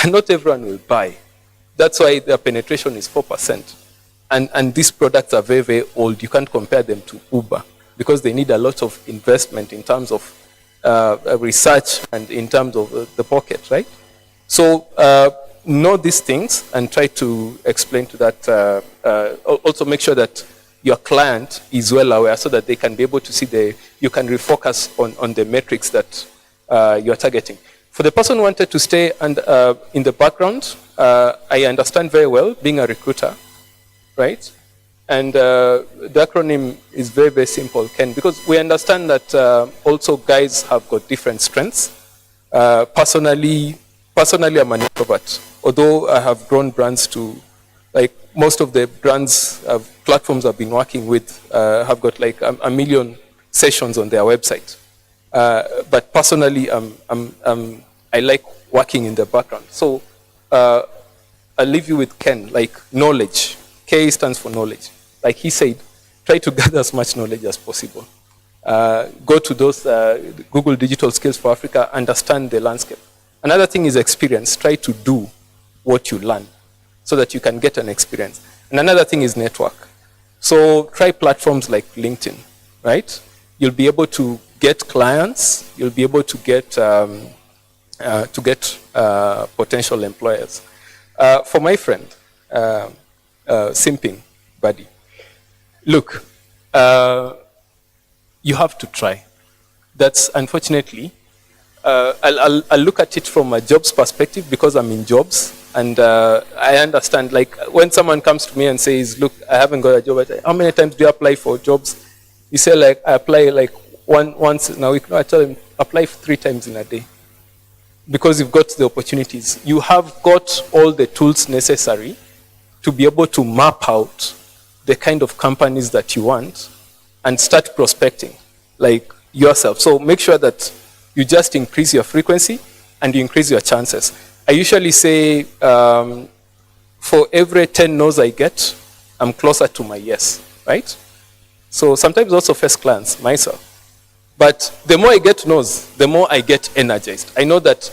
And not everyone will buy. That's why their penetration is 4%. And these products are very, very old. You can't compare them to Uber because they need a lot of investment in terms of research and in terms of the pocket, right? So know these things and try to explain to that. Also make sure that your client is well aware so that they can be able to see you can refocus on the metrics that you're targeting. For the person who wanted to stay in the background, I understand very well being a recruiter, right? And the acronym is very, very simple, Ken, because we understand that also guys have got different strengths. Personally, I'm an introvert. Although I have grown brands to, like, most of the brands, platforms I've been working with have got like a million sessions on their website. But personally, I like working in the background. So I'll leave you with Ken, like knowledge. K stands for knowledge. Like he said, try to gather as much knowledge as possible. Go to those Google Digital Skills for Africa, understand the landscape. Another thing is experience. Try to do what you learn so that you can get an experience. And another thing is network. So try platforms like LinkedIn, right? You'll be able to get clients. You'll be able to get potential employers. For my friend, simping buddy, look, you have to try. That's unfortunately, I'll look at it from a jobs perspective because I'm in jobs, and I understand, like, when someone comes to me and says, look, I haven't got a job, I say, how many times do you apply for jobs? You say, like, I apply like once in a week. No, I tell them, apply 3 times in a day. Because you've got the opportunities. You have got all the tools necessary to be able to map out the kind of companies that you want and start prospecting, like yourself. So make sure that you just increase your frequency and you increase your chances. I usually say, for every 10 no's I get, I'm closer to my yes, right? So sometimes also first clients, myself. But the more I get no's, the more I get energized. I know that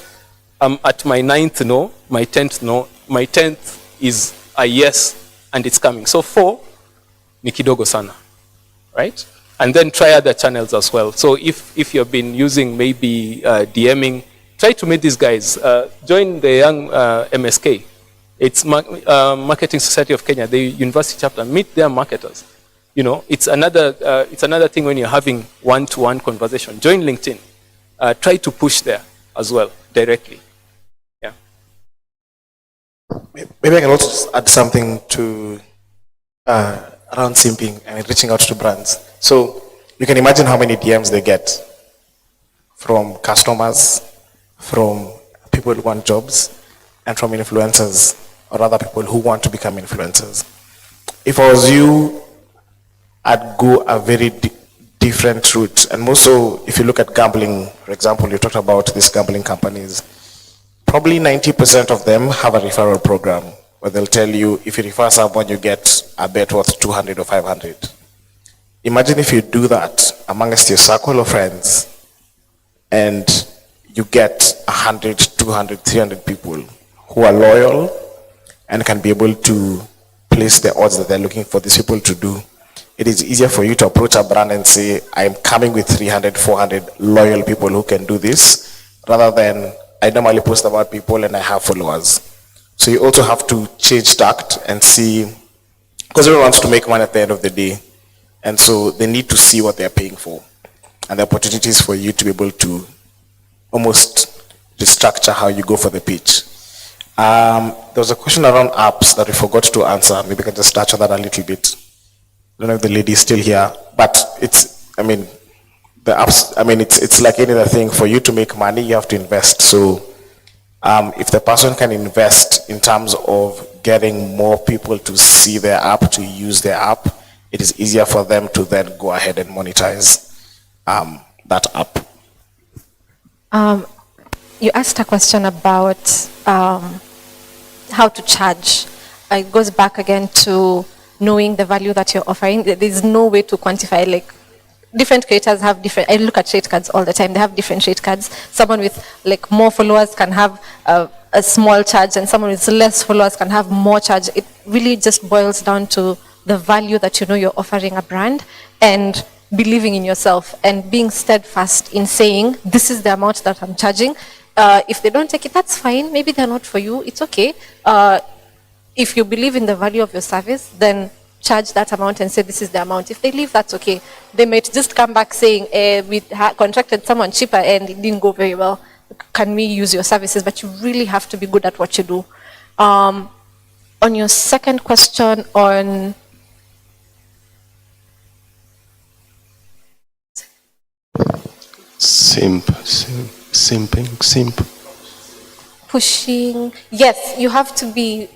I'm at my 9th no, my 10th no, my 10th is a yes, and it's coming. So 4, ni kidogo sana, right? And then try other channels as well. So if you've been using maybe DMing, try to meet these guys. Join the young MSK. It's Marketing Society of Kenya, the university chapter. Meet their marketers. You know, it's another thing when you're having one-to-one conversation. Join LinkedIn. Try to push there as well, directly. Yeah. Maybe I can also just add something to around simping and reaching out to brands. So you can imagine how many DMs they get from customers, from people who want jobs, and from influencers or other people who want to become influencers. If I was you, I'd go a very different routes. And more so, if you look at gambling, for example, you talked about these gambling companies, probably 90% of them have a referral program where they'll tell you if you refer someone, you get a bet worth 200 or 500. Imagine if you do that amongst your circle of friends and you get 100, 200, 300 people who are loyal and can be able to place the odds that they're looking for these people to do. It is easier for you to approach a brand and say, I'm coming with 300, 400 loyal people who can do this, rather than I normally post about people and I have followers. So you also have to change tact and see, because everyone wants to make money at the end of the day. And so they need to see what they're paying for and the opportunities for you to be able to almost restructure how you go for the pitch. There was a question around apps that we forgot to answer. Maybe we can just touch on that a little bit. I don't know if the lady is still here, but it's, I mean, the apps, I mean, it's like any other thing. For you to make money, you have to invest. So if the person can invest in terms of getting more people to see their app, to use their app, it is easier for them to then go ahead and monetize that app. You asked a question about how to charge. It goes back again to knowing the value that you're offering. There's no way to quantify, like, different creators have different, I look at rate cards all the time, they have different rate cards. Someone with like more followers can have a small charge, and someone with less followers can have more charge. It really just boils down to the value that you know you're offering a brand, and believing in yourself and being steadfast in saying, this is the amount that I'm charging. If they don't take it, that's fine. Maybe they're not for you. It's okay. If you believe in the value of your service, then charge that amount and say, this is the amount. If they leave, that's okay. They might just come back saying, we contracted someone cheaper and it didn't go very well. Can we use your services? But you really have to be good at what you do. On your second question on... Simp. Pushing, yes, you have to be,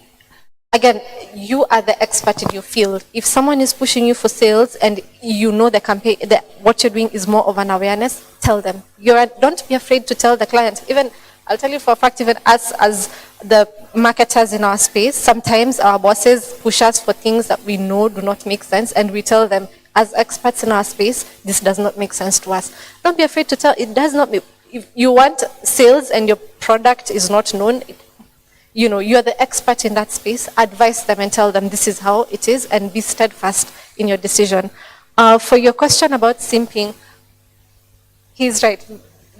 again, you are the expert in your field. If someone is pushing you for sales and you know the campaign, what you're doing is more of an awareness, tell them. Don't be afraid to tell the client. Even, I'll tell you for a fact, even us as the marketers in our space, sometimes our bosses push us for things that we know do not make sense, and we tell them, as experts in our space, this does not make sense to us. Don't be afraid to tell, it does not make, if you want sales and your product is not known, you know, you're the expert in that space, advise them and tell them this is how it is, and be steadfast in your decision. For your question about simping, he's right.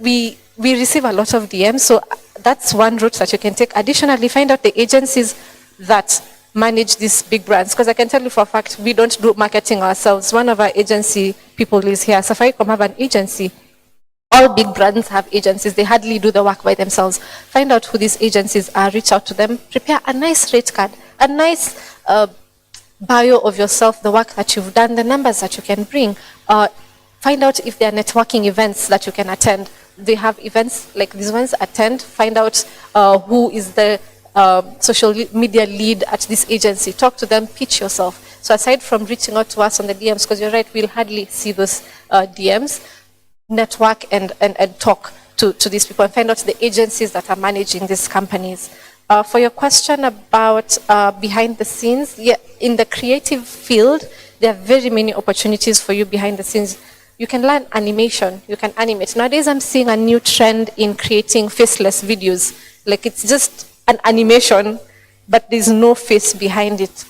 We receive a lot of DMs, so that's one route that you can take. Additionally, find out the agencies that manage these big brands, because I can tell you for a fact, we don't do marketing ourselves. One of our agency people is here. Safaricom have an agency. All big brands have agencies. They hardly do the work by themselves. Find out who these agencies are, reach out to them, prepare a nice rate card, a nice bio of yourself, the work that you've done, the numbers that you can bring. Find out if there are networking events that you can attend. They have events like these ones, attend, find out who is the social media lead at this agency. Talk to them, pitch yourself. So aside from reaching out to us on the DMs, because you're right, we'll hardly see those DMs, network and talk to these people and find out the agencies that are managing these companies. For your question about behind the scenes, yeah, in the creative field, there are very many opportunities for you behind the scenes. You can learn animation, you can animate. Nowadays I'm seeing a new trend in creating faceless videos. Like, it's just an animation, but there's no face behind it.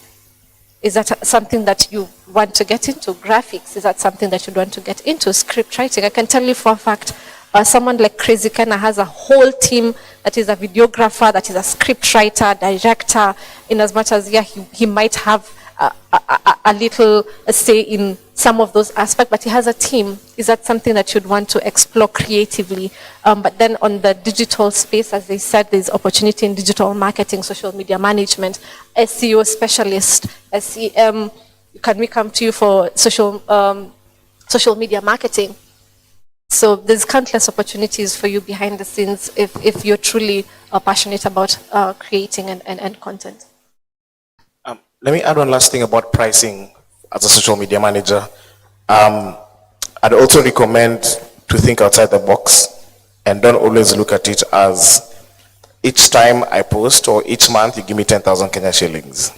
Is that something that you want to get into? Graphics, is that something that you want to get into? Script writing, I can tell you for a fact, someone like Crazy Kenna has a whole team that is a videographer, that is a script writer, director, in as much as, yeah, he might have a little say in some of those aspects, but he has a team. Is that something that you'd want to explore creatively? But then on the digital space, as they said, there's opportunity in digital marketing, social media management, SEO specialist, SEM. Can we come to you for social media marketing? So there's countless opportunities for you behind the scenes if you're truly passionate about creating and content. Let me add one last thing about pricing as a social media manager. I'd also recommend to think outside the box and don't always look at it as each time I post or each month you give me 10,000 Kenya shillings.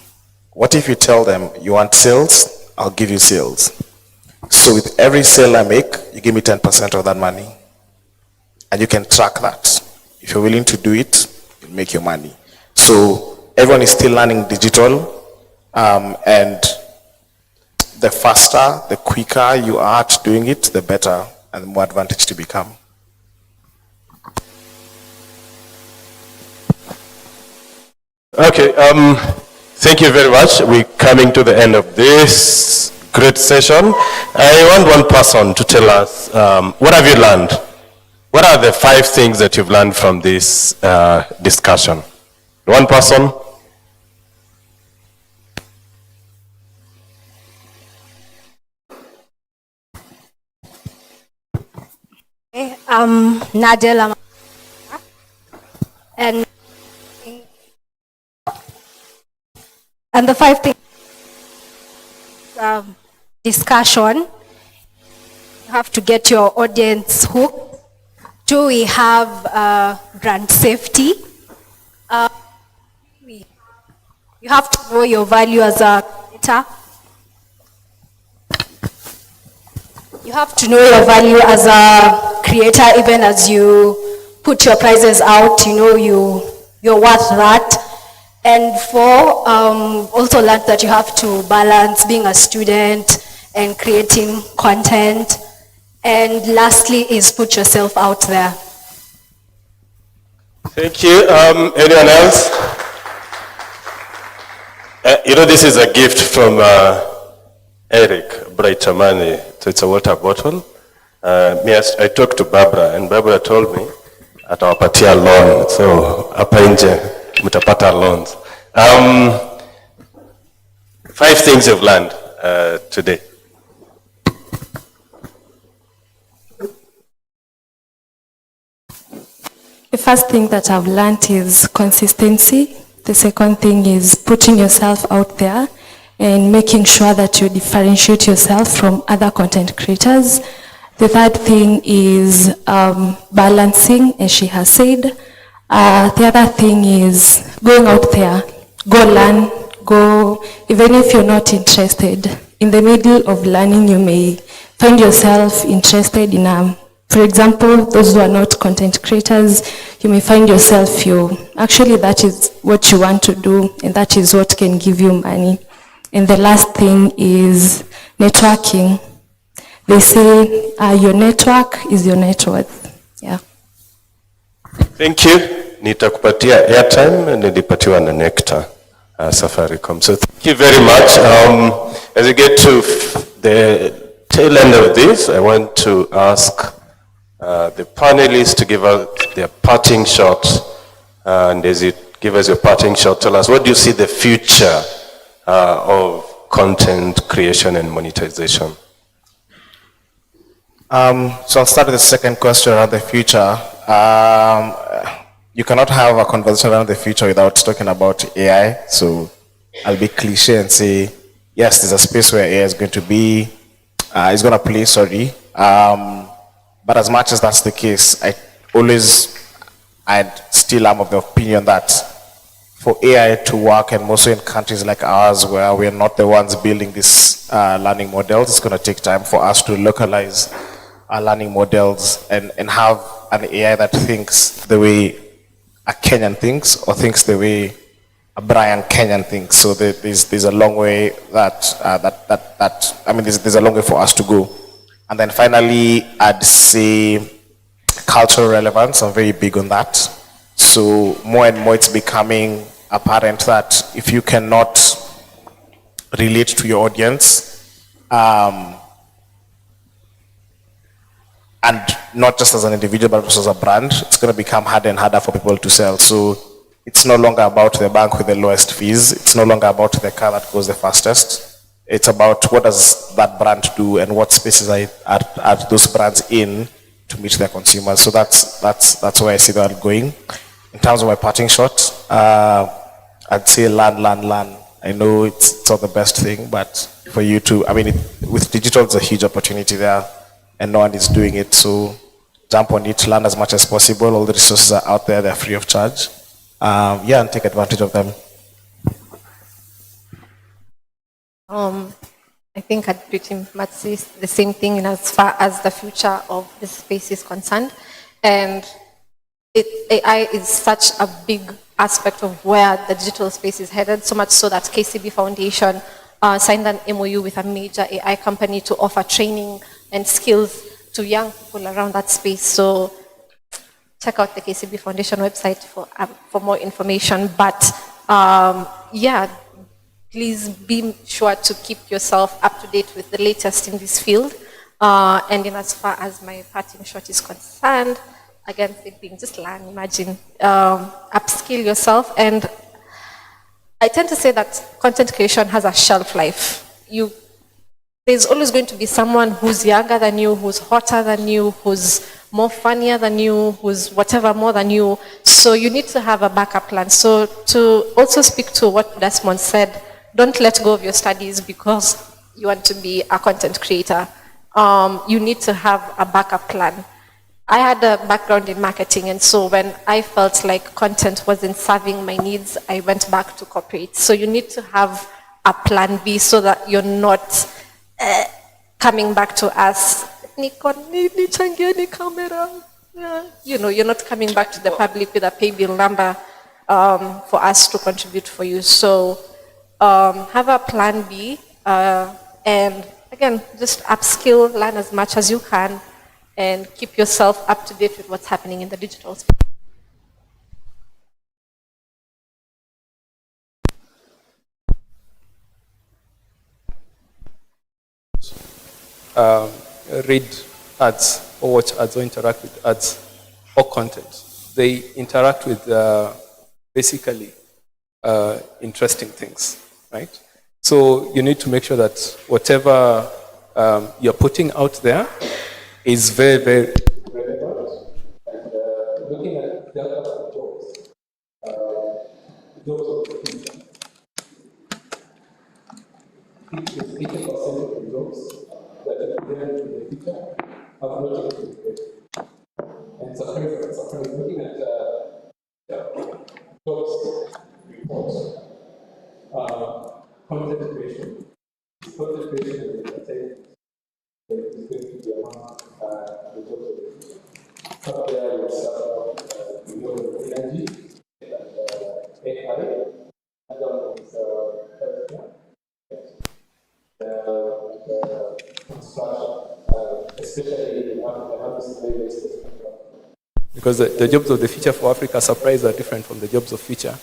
What if you tell them you want sales, I'll give you sales. So with every sale I make, you give me 10% of that money. And you can track that. If you're willing to do it, you'll make your money. So everyone is still learning digital, and the faster, the quicker you are at doing it, the better and the more advantage to become. Okay, thank you very much. We're coming to the end of this great session. I want one person to tell us, what have you learned? What are the 5 things that you've learned from this discussion? One person? Okay, Nadella. And the 5 things discussion, you have to get your audience hooked. 2, we have brand safety. You have to know your value as a creator. You have to know your value as a creator, even as you put your prices out, you know you're worth that. And 4, also learned that you have to balance being a student and creating content. And lastly is put yourself out there. Thank you. Anyone else? This is a gift from Eric Brightamani. So it's a water bottle. I talked to Barbara, and Barbara told me atawapatia loan. So hapa nje mtapata loans. 5 things you've learned today. The first thing that I've learned is consistency. The second thing is putting yourself out there and making sure that you differentiate yourself from other content creators. The third thing is balancing, as she has said. The other thing is going out there, go learn, go, even if you're not interested. In the middle of learning, you may find yourself interested in for example, those who are not content creators, you may find yourself, actually that is what you want to do, and that is what can give you money. And the last thing is networking. They say your network is your net worth. Yeah. Thank you. Nitakupatia airtime and nilipatiwa na Nectar Safaricom. So thank you very much. As we get to the tail end of this, I want to ask the panelists to give us their parting shot. And as you give us your parting shot, tell us, what do you see the future of content creation and monetization? So I'll start with the second question around the future. You cannot have a conversation around the future without talking about AI. So I'll be cliche and say, yes, there's a space where AI is going to be, is going to play, sorry. But as much as that's the case, I'd still am of the opinion that for AI to work, and mostly in countries like ours where we're not the ones building these learning models, it's going to take time for us to localize our learning models and have an AI that thinks the way a Kenyan thinks, or thinks the way a Brian Kenyan thinks. So there's a long way there's a long way for us to go. And then finally, I'd say cultural relevance. I'm very big on that. So more and more it's becoming apparent that if you cannot relate to your audience, and not just as an individual, but also as a brand, it's going to become harder and harder for people to sell. So it's no longer about the bank with the lowest fees. It's no longer about the car that goes the fastest. It's about what does that brand do and what spaces are those brands in to meet their consumers. So that's where I see that going. In terms of my parting shot, I'd say learn. I know it's not the best thing, but for you to, with digital, it's a huge opportunity there. and no one is doing it. So jump on it, learn as much as possible. All the resources are out there, they're free of charge. Yeah, and take advantage of them. I think I'd pretty much say the same thing in as far as the future of this space is concerned. And AI is such a big aspect of where the digital space is headed, so much so that KCB Foundation signed an MOU with a major AI company to offer training and skills to young people around that space. So check out the KCB Foundation website for more information. But yeah, please be sure to keep yourself up to date with the latest in this field. And in as far as my parting shot is concerned, again, being just learn, imagine, upskill yourself. And I tend to say that content creation has a shelf life. There's always going to be someone who's younger than you, who's hotter than you, who's more funnier than you, who's whatever more than you. So you need to have a backup plan. So to also speak to what Desmond said, don't let go of your studies because you want to be a content creator. You need to have a backup plan. I had a background in marketing, and so when I felt like content wasn't serving my needs, I went back to corporate. So you need to have a plan B so that you're not coming back to us. You know, you're not coming back to the public with a pay bill number for us to contribute for you. So have a plan B, and again, just upskill, learn as much as you can, and keep yourself up to date with what's happening in the digital space. Read ads or watch ads or interact with ads or content. They interact with basically interesting things, right? So you need to make sure that whatever you're putting out there is very, very relevant. And looking at the other jobs of the future. 80% of the jobs that are there in the future have not yet been created. And Safaricom is looking at jobs reports, content creation. Content creation is going to be among the jobs of the future. Up there we start renewable energy, AI, and then healthcare. Because the jobs of the future for Africa, surprise, are different from the jobs of future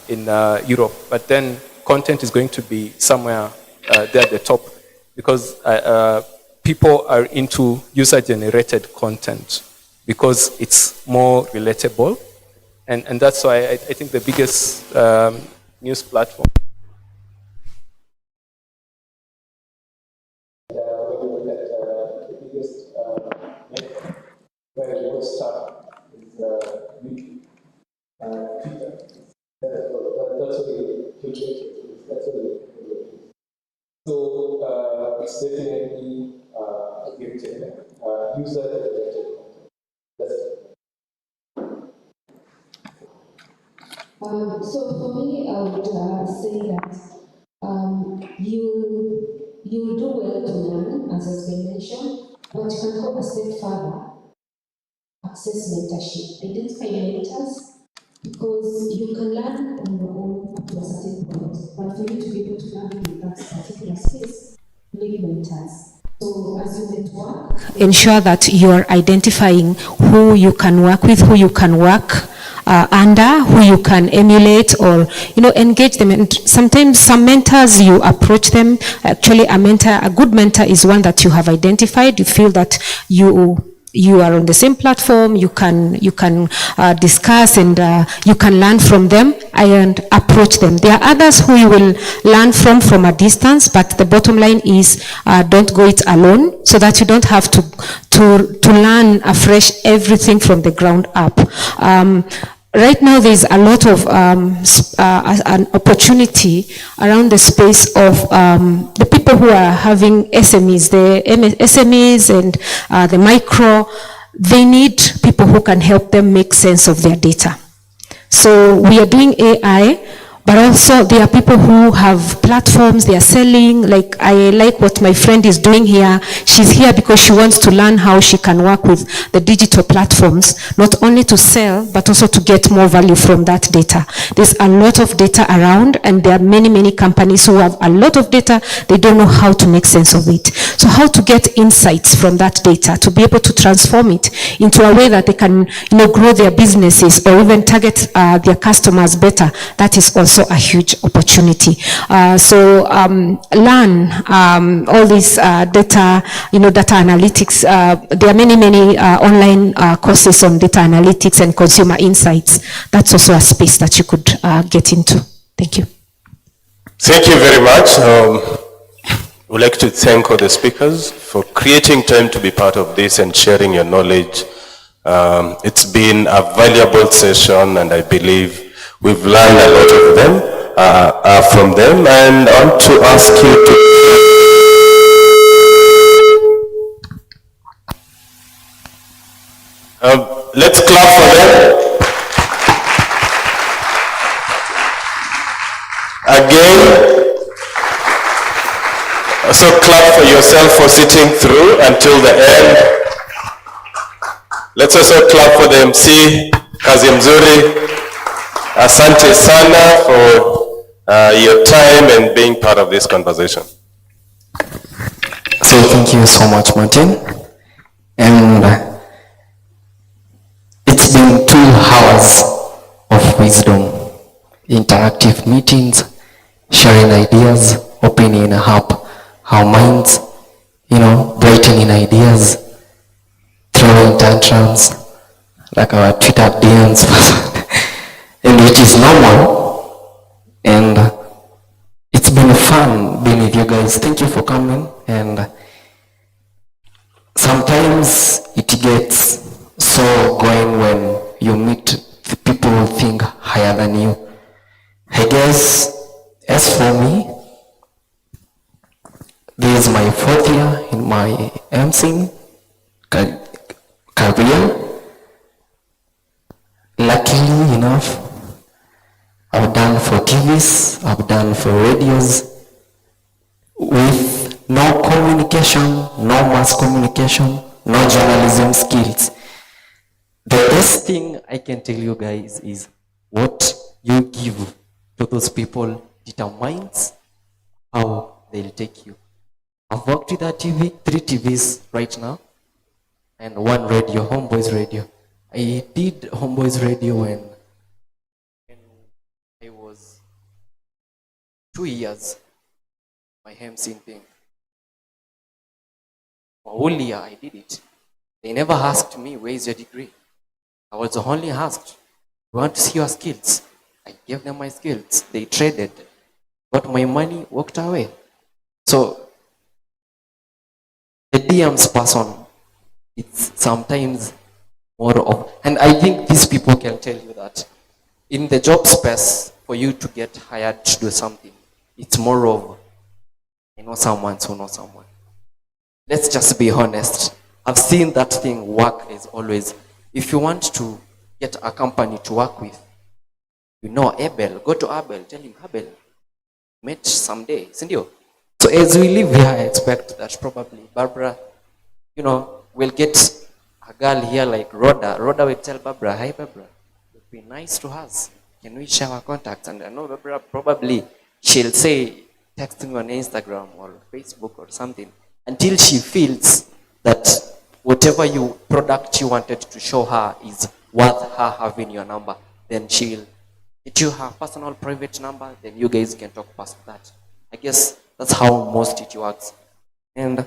in Europe. But then content is going to be somewhere there at the top, because people are into user-generated content because it's more relatable. And that's why I think the biggest news platform where the most stuff is YouTube, Twitter. That's what the future is. That's what the future is. So it's definitely a game changer. User-generated content. That's it. So for me, I would say that you do well to learn, as has been mentioned, but you can go a step further. Access mentorship. Identify mentors, because you can learn on your own up to a certain point, but for you to be able to learn in that particular space, you need mentors. So as you network, ensure that you're identifying who you can work with, who you can work under, who you can emulate, or engage them. And sometimes some mentors, you approach them. Actually, a good mentor is one that you have identified. You feel that you are on the same platform, you can discuss, and you can learn from them and approach them. There are others who you will learn from a distance, but the bottom line is don't go it alone, so that you don't have to learn afresh everything from the ground up. Right now, there's a lot of an opportunity around the space of the people people who are having SMEs, the SMEs and the micro, they need people who can help them make sense of their data. So we are doing AI, but also there are people who have platforms, they are selling. Like, I like what my friend is doing here. She's here because she wants to learn how she can work with the digital platforms, not only to sell, but also to get more value from that data. There's a lot of data around, and there are many, many companies who have a lot of data, they don't know how to make sense of it. So how to get insights from that data, to be able to transform it into a way that they can, grow their businesses or even target their customers better, that is also a huge opportunity. Learn all these data, data analytics. There are many, many online courses on data analytics and consumer insights. That's also a space that you could get into. Thank you. Thank you very much. We'd like to thank all the speakers for creating time to be part of this and sharing your knowledge. It's been a valuable session, and I believe we've learned a lot of them, from them, and I want to ask you to... let's clap for them. Again, so clap for yourself for sitting through until the end. Let's also clap for the MC, Kazi Mzuri. Asante sana for your time and being part of this conversation. So thank you so much, Martin. And it's been 2 hours of wisdom, interactive meetings, sharing ideas, opening up our minds, brightening ideas, throwing tantrums, like our Twitter DMs, and which is normal. And it's been fun being with you guys. Thank you for coming. And sometimes it gets so going when you meet people who think higher than you. I guess, as for me, this is my 4th year in my MCing career. Luckily enough, I've done for TVs, I've done for radios, with no communication, no mass communication, no journalism skills. The best thing I can tell you guys is what you give to those people determines how they'll take you. I've worked with a TV, 3 TVs right now, and 1 radio, Homeboys Radio. I did Homeboys Radio when I was 2 years, my MCing thing. For a whole year I did it. They never asked me, where is your degree? I was only asked, you want to see your skills? I gave them my skills. They traded, got my money, walked away. So the DMs person, it's sometimes more of, and I think these people can tell you that in the job space, for you to get hired to do something, it's more of, I know someone who knows someone. Let's just be honest. I've seen that thing work is always, if you want to get a company to work with, Abel, go to Abel, tell him, Abel, meet someday, isn't you? So as we live here, I expect that probably Barbara, will get a girl here like Rhoda. Rhoda will tell Barbara, hi Barbara, it would be nice to us. Can we share our contacts? And I know Barbara probably, she'll say, text me on Instagram or Facebook or something, until she feels that whatever product you wanted to show her is worth her having your number. Then she'll get you her personal private number, then you guys can talk past that. I guess that's how most it works. And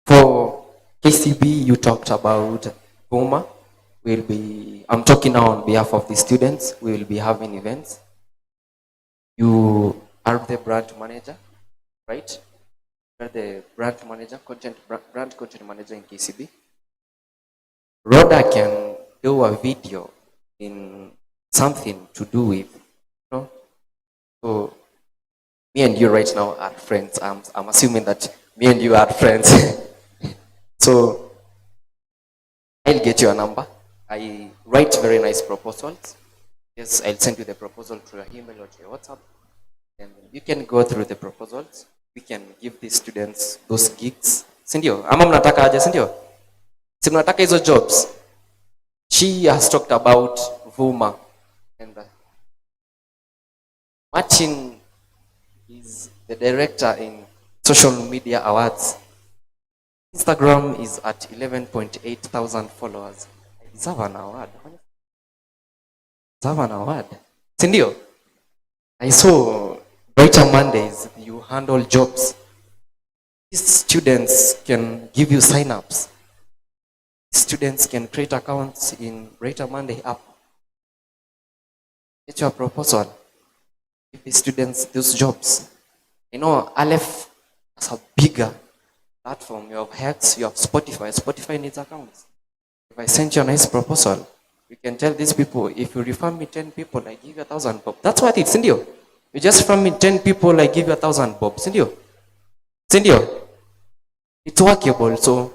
for KCB, you talked about Puma. I'm talking now on behalf of the students. We will be having events. You are the brand manager, right? You're the brand manager, brand content manager in KCB. Rhoda can do a video in something to do with, So me and you right now are friends. I'm assuming that me and you are friends. So I'll get your number. I write very nice proposals. Yes, I'll send you the proposal through your email or to your WhatsApp. And you can go through the proposals. We can give these students those gigs. Sindio, ama mnataka aje sindio? Si mnataka hizo jobs. She has talked about Vuma. And Martin is the director in social media awards. Instagram is at 11.8 thousand followers. I deserve an award. Deserve an award. Sindio, I saw Brighter Mondays, you handle jobs. These students can give you sign-ups. Students can create accounts in Brighter Monday app. Get your proposal. Give the students those jobs. You know, Aleph has a bigger platform. You have Hex, you have Spotify. Spotify needs accounts. If I send you a nice proposal, you can tell these people, if you refer me 10 people, I give you 1,000 bob. That's what it's, Sindio. You just refer me 10 people, I give you 1,000 bob. Sindio. Sindio. It's workable. So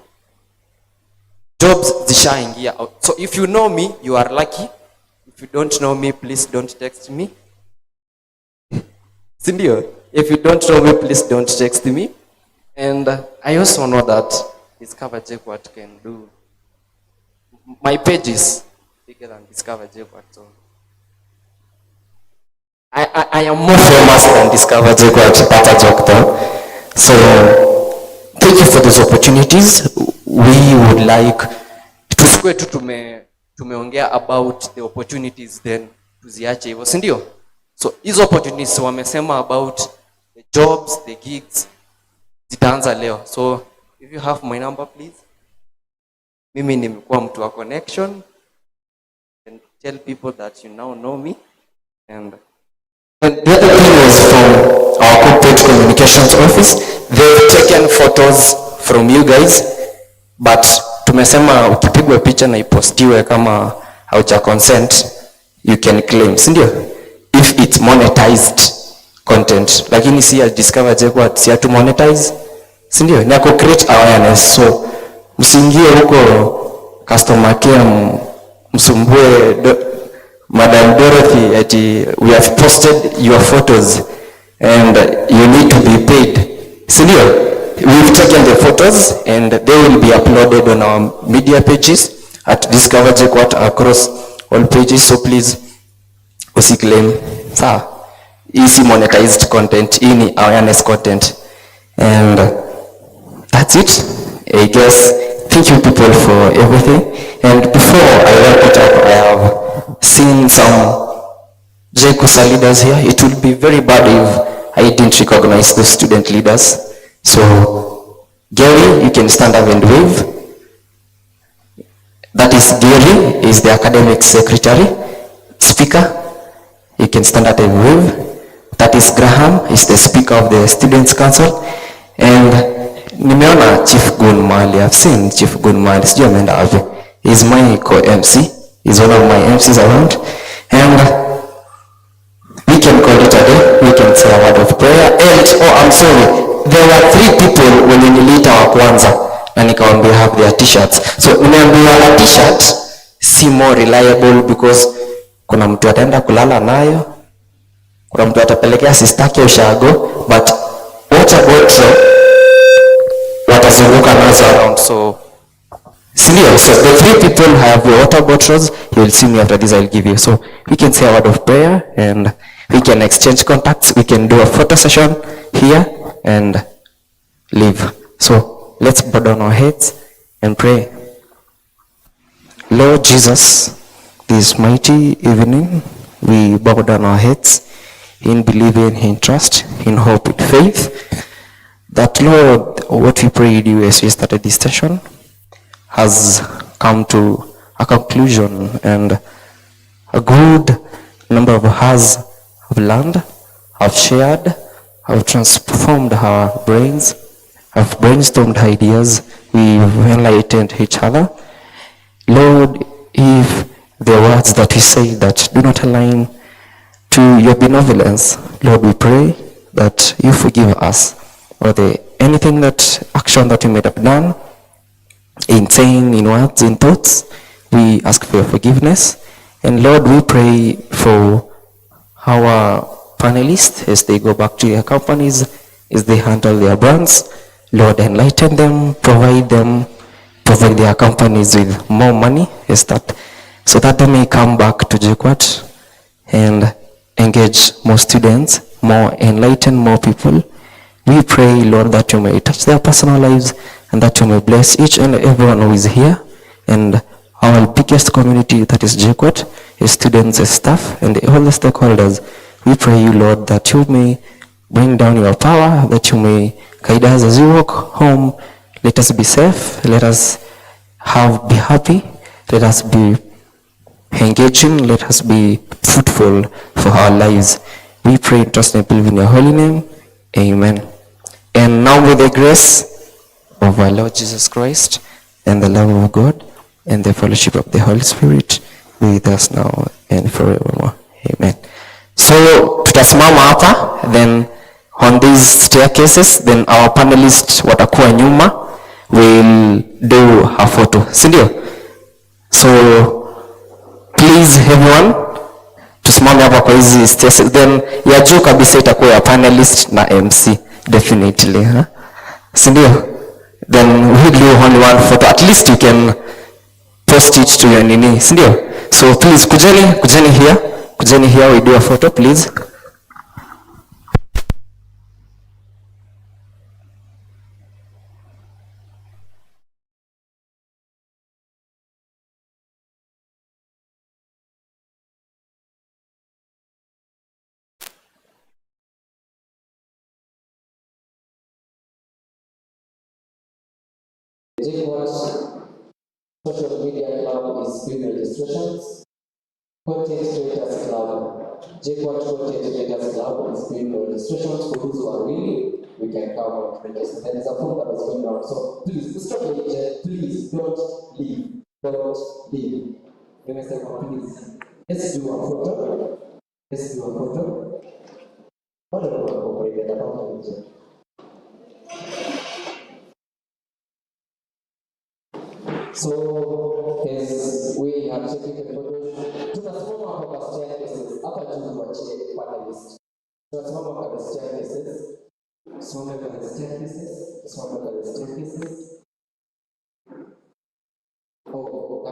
jobs zishaingia. So if you know me, you are lucky. If you don't know me, please don't text me. Sindio. If you don't know me, please don't text me. And I also know that DiscoverJKUAT can do. My page is bigger than DiscoverJKUAT. So I am more famous than DiscoverJKUAT. That's a joke though. So thank you for those opportunities. We would like tusikwe tu tumeongea about the opportunities then tuziache hivyo, si ndio? So hizo opportunities wamesema about the jobs, the gigs zitaanza leo. So if you have my number please. Mimi nimekuwa mtu wa connection and tell people that you now know me. And the other thing was from our corporate communications office. They've taken photos from you guys, but tumesema ukipigwa picha na ipostiwe kama hauja consent, you can claim, si ndio? If it's monetized content. Lakini si ya DiscoverJKUAT, si ya to monetize, si ndio? Ni ya ku create awareness. So msiingie huko customer care msumbue Madam Dorothy ati we have posted your photos and you need to be paid. Sindio? We've taken the photos and they will be uploaded on our media pages at DiscoverJKUAT across all pages. So please usiclaim. Sawa. Easy monetized content, ini awareness content. And that's it. I guess thank you people for everything. And before I wrap it up, I have seen some JKUSA leaders here. It would be very bad if I didn't recognize the student leaders. So Gary, you can stand up and wave. That is Gary, is the academic secretary. Speaker, you can stand up and wave. That is Graham, is the speaker of the Students' Council. And nimeona Chief Gun Mali. I've seen Chief Gun Mali. Sijui ameenda wapi. He's my co-MC. He's one of my MCs around. And we can call it a day. We can say a word of prayer. And, I'm sorry. There were 3 people when niliita wa kwanza. Na nikawaambia have their t-shirts. So nimeambiwa a t-shirt si more reliable because kuna mtu ataenda kulala nayo. Kuna mtu atapelekea sistake ushago. But what about watazunguka nazo around? So Sindio, so the 3 people have water bottles. You will see me after this, I'll give you. So we can say a word of prayer and we can exchange contacts. We can do a photo session here and leave. So let's bow down our heads and pray. Lord Jesus, this mighty evening, we bow down our heads in believing, in trust, in hope, with faith, that Lord, what we prayed you as we started this session has come to a conclusion, and a good number of us have learned, have shared, have transformed our brains, have brainstormed ideas, we've enlightened each other. Lord, if the words that we say that do not align to your benevolence, Lord, we pray that you forgive us, or anything action that we may have done, in saying, in words, in thoughts, we ask for your forgiveness. And Lord, we pray for our panelists as they go back to their companies, as they handle their brands. Lord, enlighten them, provide their companies with more money, so that they may come back to JKUAT and engage more students, more enlighten more people. We pray, Lord, that you may touch their personal lives and that you may bless each and everyone who is here. And our biggest community, that is JKUAT, is students, is staff, and all the stakeholders. We pray you, Lord, that you may bring down your power, that you may guide us as we walk home. Let us be safe. Let us be happy. Let us be engaging. Let us be fruitful for our lives. We pray, trust and believe in your holy name. Amen. And now may the grace of our Lord Jesus Christ and the love of God and the fellowship of the Holy Spirit be with us now and forevermore. Amen. So tutasimama hapa, then on these staircases, then our panelists watakuwa nyuma, will do a photo, sindio? So please everyone, tusimame hapa kwa hizi staircases, then ya juu kabisa itakuwa ya panelist na MC, definitely, huh? Sindio? Then we'll do only one photo, at least you can post it to your nini, sindio? So please, kujeni here, we do a photo, please. JKUAT Social Media Club is free registrations. Content Creators Club. JKUAT Content Creators Club is free registrations. For those who are willing, we can come and register. There is a form that is going around. So please, stop it. Please don't leave. Don't leave. Please. Let's do a photo. What are we incorporated about it? So, as we have taken the photos, tunasimama kwa staircases. Hapa juu tuachie panelists. Tunasimama kwa staircases. Tusimame kwa staircases. Oh,